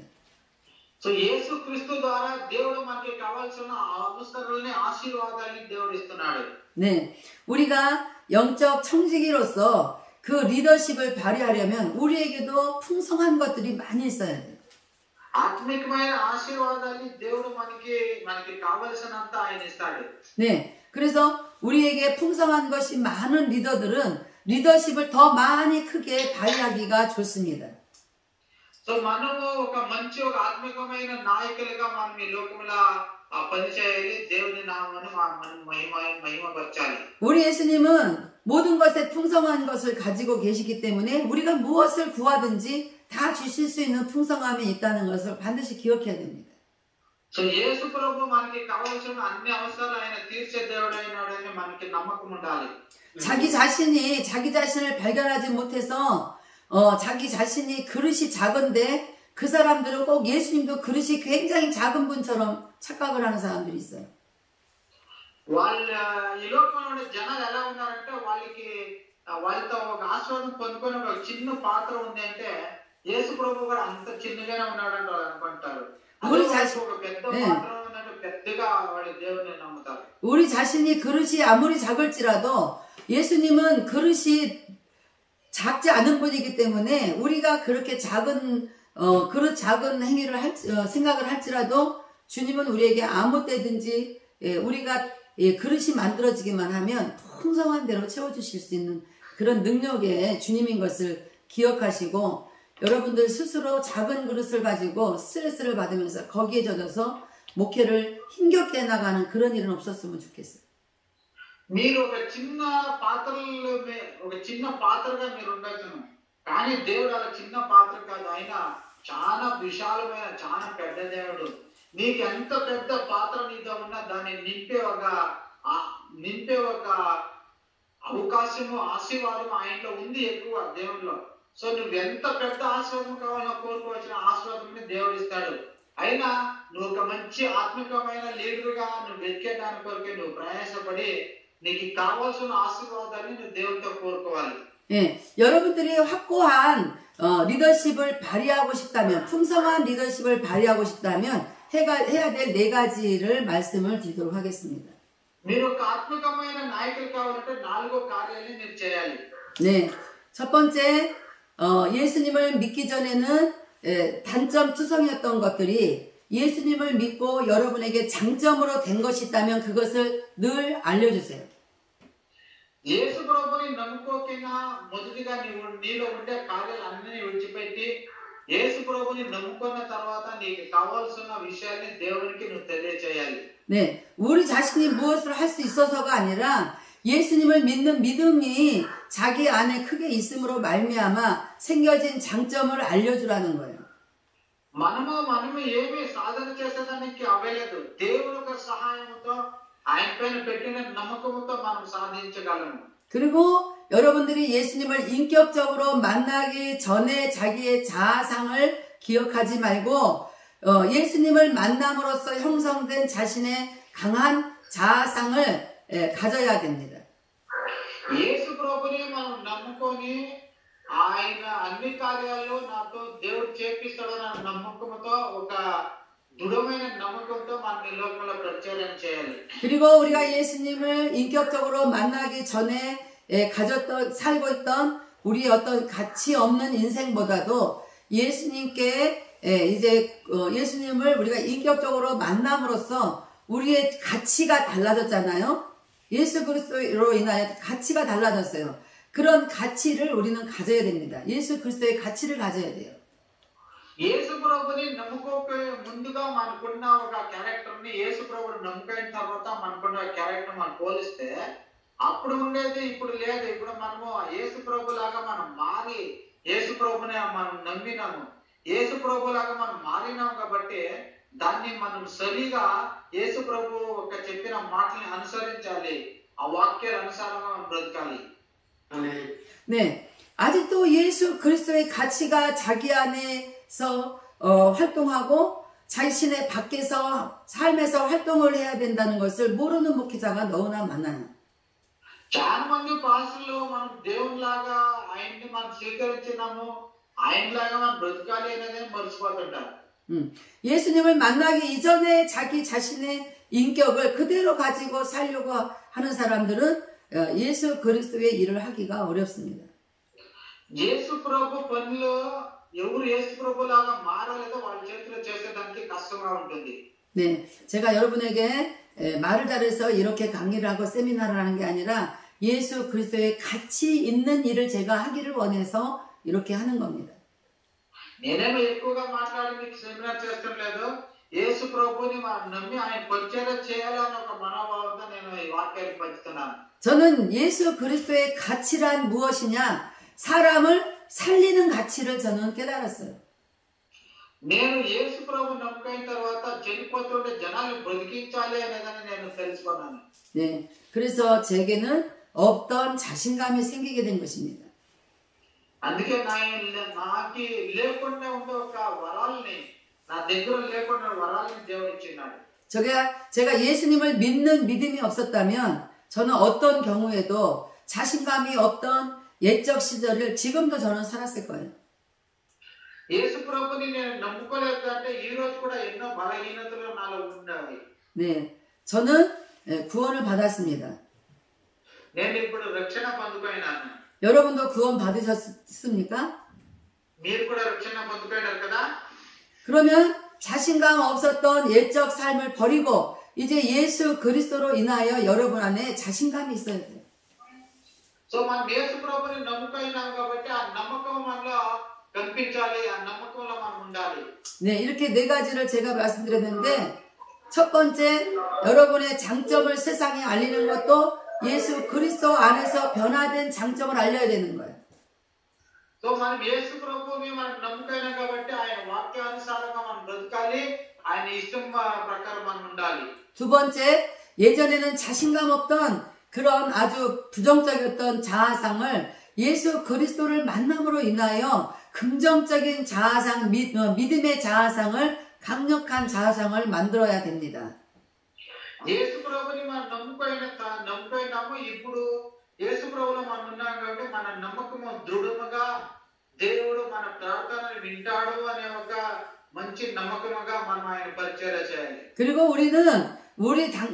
సో యేసుక్రీస్తు ద్వారా దేవుడు మనకి కావాల్సిన అవసరాలని ఆశీర్వాదాలని దేవుడు ఇస్తున్నాడు. 네, 우리가 영적 청지기로서 그 리더십을 발휘하려면 우리에게도 풍성한 것들이 많이 있어야 돼요. ఆత్మికమైన ఆశీర్వాదాన్ని దేవుడు మనకి కావాల్సినంత ఆయన ఇస్తాడు. 네, 그래서 우리에게 풍성한 것이 많은 리더들은 리더십을 더 많이 크게 발휘하기가 좋습니다. సో మనము ఒక మంచి ఒక ఆత్మికమైన నాయకులుగా మనం ఈ లోకంలో పనిచేయాలి. దేవుని నామమును మనం మహిమపరచాలి. 우리 예수님은 모든 것에 풍성한 것을 가지고 계시기 때문에 우리가 무엇을 구하든지 다 주실 수 있는 풍성함이 있다는 것을 반드시 기억해야 됩니다. సో యేసు ప్రభు మనకి కావాల్సిన అన్ని అవసరాలు ఆయన తీర్చే దేవుడు అయినాడని మనకి నమ్మకం ఉండాలి. 자기 자신을 발견하지 못해서 자기 자신이 그릇이 작은데 그 사람들은 꼭 예수님도 그릇이 굉장히 작은 분처럼 착각을 하는 사람들이 있어요. వాళ్ళ ఈ లోకంలో ఉండే జనాలు ఎలా ఉన్నారంటే వాళ్ళతో ఒక ఆశీర్వాదం పొందుకొని ఒక చిన్న పాత్ర ఉంది అంటే యేసు ప్రభు కూడా అంత చిన్నగానే ఉన్నాడంటే వాళ్ళు అనుకుంటారు. ఒక పెద్ద పాత్ర ఉందంటే పెద్దగా వాళ్ళు దేవుని నమ్ముతారు. 우리 자신이 그릇이 아무리 작을지라도 예수님은 그릇이 작지 않은 분이기 때문에 우리가 그렇게 그릇 작은 행위를 생각을 할지라도 주님은 우리에게 아무 때든지 우리가 그릇이 만들어지기만 하면 풍성한 대로 채워주실 수 있는 그런 능력의 주님인 것을 기억하시고 여러분들 스스로 작은 그릇을 가지고 스트레스를 받으면서 거기에 젖어서 목회를 힘겹게 나가는 그런 일은 없었으면 좋겠어요. మీరు ఒక చిన్న పాత్రగా మీరు ఉండొచ్చు. కానీ దేవుడు అలా చిన్న పాత్ర కాదు. ఆయన చాలా విశాలమైన చాలా పెద్ద దేవుడు. నీకు ఎంత పెద్ద పాత్ర నీతో ఉన్నా దాన్ని నింపే ఒక అవకాశము ఆశీర్వాదం ఆయనలో ఉంది ఎక్కువ దేవుడిలో. సో నువ్వు ఎంత పెద్ద ఆశీర్వాదం కావాలో కోరుకోవచ్చిన ఆశీర్వాదం దేవుడు ఇస్తాడు. అయినా నువ్వు ఒక మంచి ఆత్మికమైన లీడర్గా నువ్వు వెతికే దాని కొరకే నువ్వు ప్రయాసపడి నీకు కావాల్సిన ఆశీర్వాదాన్ని నువ్వు దేవుడితో కోరుకోవాలి. 예, 여러분들이 확고한 리더십을 발휘하고 싶다면, 풍성한 리더십을 발휘하고 싶다면 해야 될 4가지를 말씀을 드리도록 하겠습니다. మీరు ఒక ఆత్మికమైన నాయకులు కావాలంటే 4 కార్యాలను మీరు చేయాలి. 네, 첫 번째 예수님을 믿기 전에는 단점 투성이었던 것들이 예수님을 믿고 여러분에게 장점으로 된 것이 있다면 그것을 늘 알려주세요. యేసు ప్రభుని నమ్ముకోకినా మొదటిగా నీలో ఉండే కార్యాలన్నీ విడిచిపెట్టి యేసు ప్రభుని నమ్ముకున్న తర్వాత నీకు కావాల్సిన విషయాన్ని దేవునికి నువ్వు తెలియచేయాలి. 네, 우리 자신이 무엇을 할 수 있어서가 아니라 예수님을 믿는 믿음이 자기 안에 크게 있음으로 말미암아 생겨진 장점을 알려주라는 거예요. మనము ఏమి సాధన చేసేదానికి అవ్వలేదు. దేవుని యొక్క సహాయంతో ఆయన పైన పెట్టిన నమ్మకంతో మనం సాధించగలము. 그리고 여러분들이 예수님을 인격적으로 만나기 전에 자기의 자아상을 기억하지 말고 예수님을 만남으로써 형성된 자신의 강한 자아상을 가져야 됩니다. యేసు ప్రభుని మనం నమ్ముకొని ఆయన అన్ని కార్యాల్లో నాతో దేవుడు చేపిస్తాడన్న నమ్మకంతో ఒక దృఢమైన నమ్మకంతో మనం ఈ లోకంలో ప్రచారం చేయాలి. 그리고 우리가 예수님을 인격적으로 만나기 전에 살고 있던 우리의 어떤 가치 없는 인생보다도 예수님께 이제 예수님을 우리가 인격적으로 만남으로써 우리의 가치가 달라졌잖아요. 예수 그리스도로 인하여 가치가 달라졌어요. 그런 가치를 우리는 가져야 됩니다. 예수 그리스도의 가치를 가져야 돼요. యేసు ప్రభుని నమ్ముకోకే ముందుగా మనకున్న ఒక క్యారెక్టర్ ని యేసు ప్రభుని నమ్ముకున్న తర్వాత మనకున్న క్యారెక్టర్ మనం పోలిస్తే అప్పుడు ఉండేది ఇప్పుడు లేదు. ఇప్పుడు మనము యేసు ప్రభు లాగా మనం మారి యేసు ప్రభుని మనం నమ్మినాము. యేసు ప్రభు లాగా మనం మారినాము కాబట్టి దాన్ని మనం సరిగా యేసు ప్రభు ఒక చెప్పిన మాటల్ని అనుసరించాలి. ఆ వాక్యాల అనుసారంగా మనం బ్రతకాలి. 네, 아직도 예수 그리스도의 가치가 자기 안에서 활동하고 자신의 밖에서 삶에서 활동을 해야 된다는 것을 모르는 목회자가 너무나 많아요. చాలా మంది పాస్టర్లు మనం దేవునిలాగా ఆయన్ని మనం స్వీకరించినాము, ఆయనలాగా మనం బ్రతకాలి అనేది మర్చిపోతుంటారు. 예수님을 만나기 이전에 자기 자신의 인격을 그대로 가지고 살려고 하는 사람들은 예수 그리스도의 일을 하기가 어렵습니다. యేసు ప్రభు పనిలో ఎవరు యేసు ప్రభులాగా మారలేదో వాళ్ళ చేతిలో చేసేదానికి కష్టంగా ఉంటుంది. 네, 제가 여러분에게 말을 잘해서 이렇게 강의를 하고 세미나를 하는 게 아니라 예수 그리스도의 가치 있는 일을 제가 하기를 원해서 이렇게 하는 겁니다. నేనేమో ఎక్కువగా మాట్లాడి మీకు సెమినార్ చేస్తాం లేదు. యేసు ప్రభుని మనం నమ్మి ఆయన పరిచర్య చేయాలన్న ఒక మనోభావంతో నేను ఈ వాక్యాన్ని పంచుతున్నాను. 저는 예수 그리스도의 가치란 무엇이냐? 사람을 살리는 가치를 저는 깨달았어요. నేను యేసు ప్రభు నమ్ముకున్న తర్వాత చనిపోతుండే జనాలను బ్రతికించాలి అనేదాన్ని నేను తెలుసుకున్నాను. 네, 그래서 제게는 없던 자신감이 생기게 된 것입니다. అందుకే నాకు లేకుండా ఉండే ఒక వరాల్ని నా దగ్గర లేకుండా వరాల్ని దేవుడు ఇచ్చినాడు. 제가 예수님을 믿는 믿음이 없었다면 저는 어떤 경우에도 자신감이 없던 옛적 시절을 지금도 저는 살았을 거예요. యేసు ప్రభుని నేను నమ్ముకోలేదంటే ఈ రోజు కూడా ఎన్నో బలహీనతలు నాలో ఉన్నాయి. 네, 저는 구원을 받았습니다. నేను ఇప్పుడు రక్షణ పొందుకున్నాను. 여러분도 구원 받으셨습니까? మీరు కూడా రక్షణ పొందుకున్నారు కదా? 그러면 자신감 없었던 옛적 삶을 버리고 이제 예수 그리스도로 인하여 여러분 안에 자신감이 있어야 돼요. సో మనం యేసు ప్రభుని నమ్ముకున్నాం కాబట్టి ఆ నమ్మకం మనలో కనిపించాలి. ఆ నమ్మకంలో మనం ఉండాలి. 네, 이렇게 4가지를 제가 말씀드렸는데 첫 번째 여러분의 장점을 세상에 알리는 것도 예수 그리스도 안에서 변화된 장점을 알려야 되는 거예요. సో మనం యేసు ప్రభుని మనం నమ్ముకున్నాం కాబట్టి ఆయన వాక్యానుసారంగా మనం బ్రతకాలి. ఆయన ఇష్టం ప్రకారం మనం ఉండాలి. 두 번째, 예전에는 자신감 없던 그런 아주 부정적이었던 자아상을 예수 그리스도를 만남으로 인하여 긍정적인 자아상, 믿음의 자아상을 강력한 자아상을 만들어야 됩니다. యేసు ప్రభుని మనం నమ్ముకోయినాము ఇప్పుడు యేసు ప్రభులో మనం ఉన్నాం కాబట్టి మన నమ్మకము దృఢముగా దేవుడు మన ప్రార్థనలు వింటాడు అనే ఒక మంచి నమ్మకముగా మనం ఆయన పరిచర్య చేయాలి. 그리고 우리는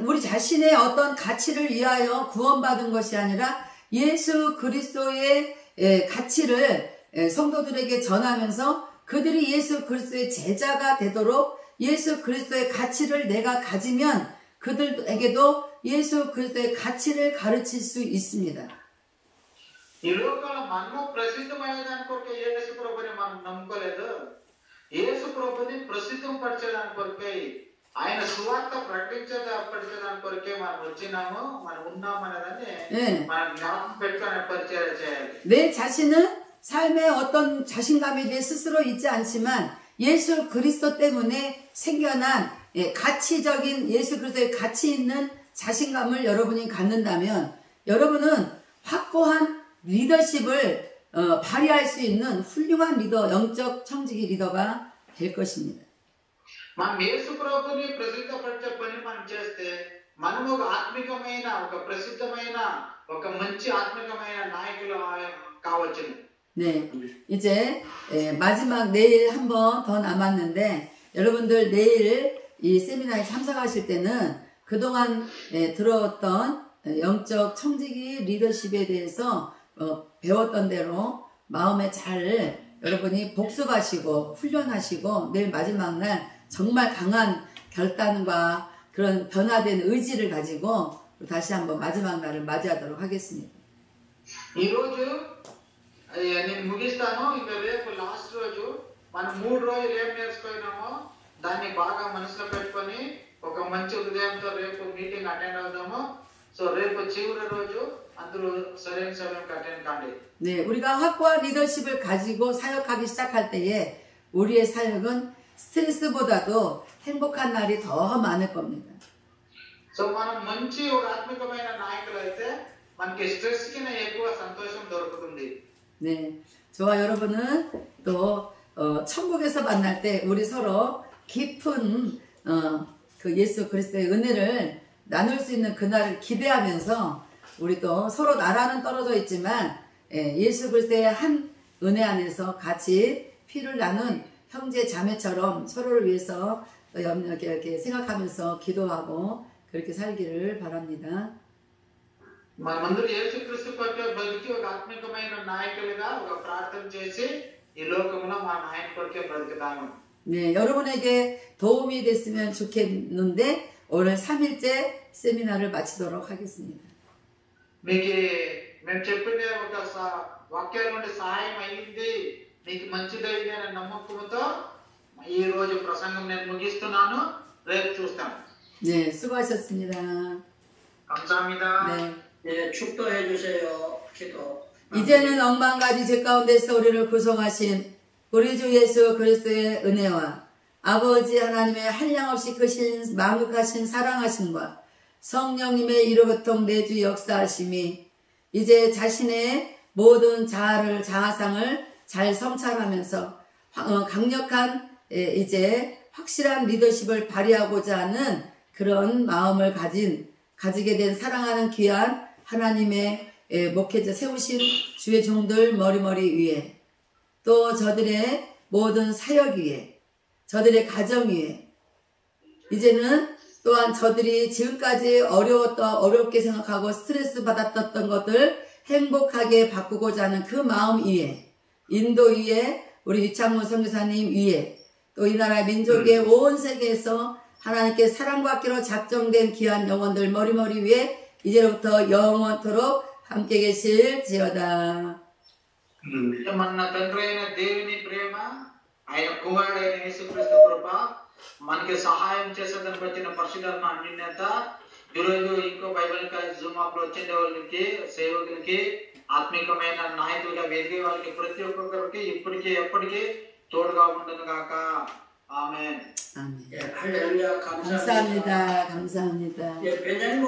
우리 자신의 어떤 가치를 위하여 구원받은 것이 아니라 예수 그리스도의 가치를 성도들에게 전하면서 그들이 예수 그리스도의 제자가 되도록 예수 그리스도의 가치를 내가 가지면 그들에게도 예수 그리스도의 가치를 가르칠 수 있습니다. ఈ లోకంలో మనము ప్రసిద్ధమయ్యేదాని కొరకే యేసు ప్రభుని మనం నమ్ముకోలేదు. యేసు ప్రభుని ప్రసిద్ధం పరిచేదాని కొరకే ఆయన సువార్త ప్రకటించేదాని కొరకే మనం వచ్చినాము, మనం ఉన్నామనేదాన్ని మనం జ్ఞాపకం పెట్టుకొని పరిచయం చేయాలి. 내 자신은 삶에 어떤 자신감에 대해 스스로 있지 않지만 예수 그리스도 때문에 생겨난 가치적인 예수 그리스도의 가치 있는 자신감을 여러분이 갖는다면 여러분은 확고한 리더십을 발휘할 수 있는 훌륭한 리더, 영적 청지기 리더가 될 것입니다. మనం యేసు ప్రభుని ప్రసిద్ధపరిచే పని మనం చేస్తే మనం ఒక ఆత్మికమైన ఒక ప్రసిద్ధమైన ఒక మంచి ఆత్మికమైన నాయకులు కావచ్చు. 네, 이제 마지막 내일 한 번 더 남았는데 여러분들 내일 이 세미나에 참석하실 때는 그동안 들어왔던 영적 청지기 리더십에 대해서 배웠던 대로 마음에 잘 여러분이 복습하시고 훈련하시고 내일 마지막 날 정말 강한 결단과 그런 변화된 의지를 가지고 다시 한번 마지막 날을 맞이하도록 하겠습니다. 이 రోజు నేను ముగిస్తాను. ఇంకా రేపు లాస్ట్ రోజు మనం 3 రోజులు ఏం నేర్చుకున్నామో దాన్ని బాగా మనసులో పెట్టుకొని ఒక మంచి హృదయంతో రేపు మీటింగ్ అటెండ్ అవుదాము. సో రేపు చివరి రోజు అందరూ సరైన సమయంకి అటెండ్ కాండి. 네, 우리가 확고한 리더십을 가지고 사역하기 시작할 때에 우리의 사역은 스트레스보다도 행복한 날이 더 많을 겁니다. సో మనం మంచి ఒక ఆత్మికమైన నాయకులు అయితే మనకి స్ట్రెస్ కింద ఎక్కువ సంతోషం దొరుకుతుంది. 네, 저와 여러분은 또 천국에서 만날 때 우리 서로 깊은 그 예수 그리스도의 은혜를 나눌 수 있는 그날을 기대하면서 우리 또 서로 나라는 떨어져 있지만 예수 그리스도의 한 은혜 안에서 같이 피를 나눈 형제 자매처럼 서로를 위해서 이렇게 생각하면서 기도하고 그렇게 살기를 바랍니다. మనమందరూ యేసుక్రీస్తు కొరకు బతికి ఒక ఆత్మికమైన నాయకులుగా ఒక ప్రార్థన చేసి 이 లోకంలో మా నాయన కొరకే బ్రతుకుతాము. 네, 여러분에게 도움이 됐으면 좋겠는데 오늘 3일째 세미나를 마치도록 하겠습니다. మీకు మేము చెప్పిన ఒక వాక్యాల నుండి సహాయం అయ్యింది, మీకు మంచిదైంది అనే నమ్మకంతో ఈ రోజు ప్రసంగం నేను ముగిస్తున్నాను. రేపు చూస్తాం. 네, 수고하셨습니다. 감사합니다. 네. 네, 축도해 주세요. 기도. 이제는 억만가지 죄 가운데서 우리를 구성하신 우리 주 예수 그리스도의 은혜와 아버지 하나님의 한량없이 크신 만극하신 사랑하심과 성령님의 이로부통 내주 역사하심이 이제 자신의 모든 자아상을 잘 성찰하면서 강력한 이제 확실한 리더십을 발휘하고자 하는 그런 마음을 가지게 된 사랑하는 귀한 하나님의 목회자 세우신 주의 종들 머리머리 위에 또 저들의 모든 사역 위에 저들의 가정 위에 이제는 또한 저들이 지금까지 어렵게 생각하고 스트레스 받았던 것들 행복하게 바꾸고자 하는 그 마음 위에 인도 위에 우리 유창문 선교사님 위에 또 이 나라 민족의 온 세계에서 하나님께 사랑받기로 작정된 귀한 영혼들 머리머리 위에 이제로부터 영원토록 함께 계실지어다. మన తండ్రి అయిన దేవుని ప్రేమ, ఆయన కుమారుడైన యేసుక్రీస్తు కృప, మనకి సహాయం చేసేందుకు వచ్చిన పరిశుద్ధాత్మ అన్యోన్యత, ఈరోజు ఇంకో బైబిల్ జూమ్ అప్ లో వచ్చిన వాళ్ళకి సేవకులకి ఆత్మికమైన నాయకులుగా ఎదిగే వాళ్ళకి ప్రతి ఒక్కరికి ఇప్పటికీ ఎప్పటికీ తోడుగా ఉండును గాక. ఆమేన్. 아멘. 예, 할렐루야 감사합니다. 감사합니다. 예, 베냐민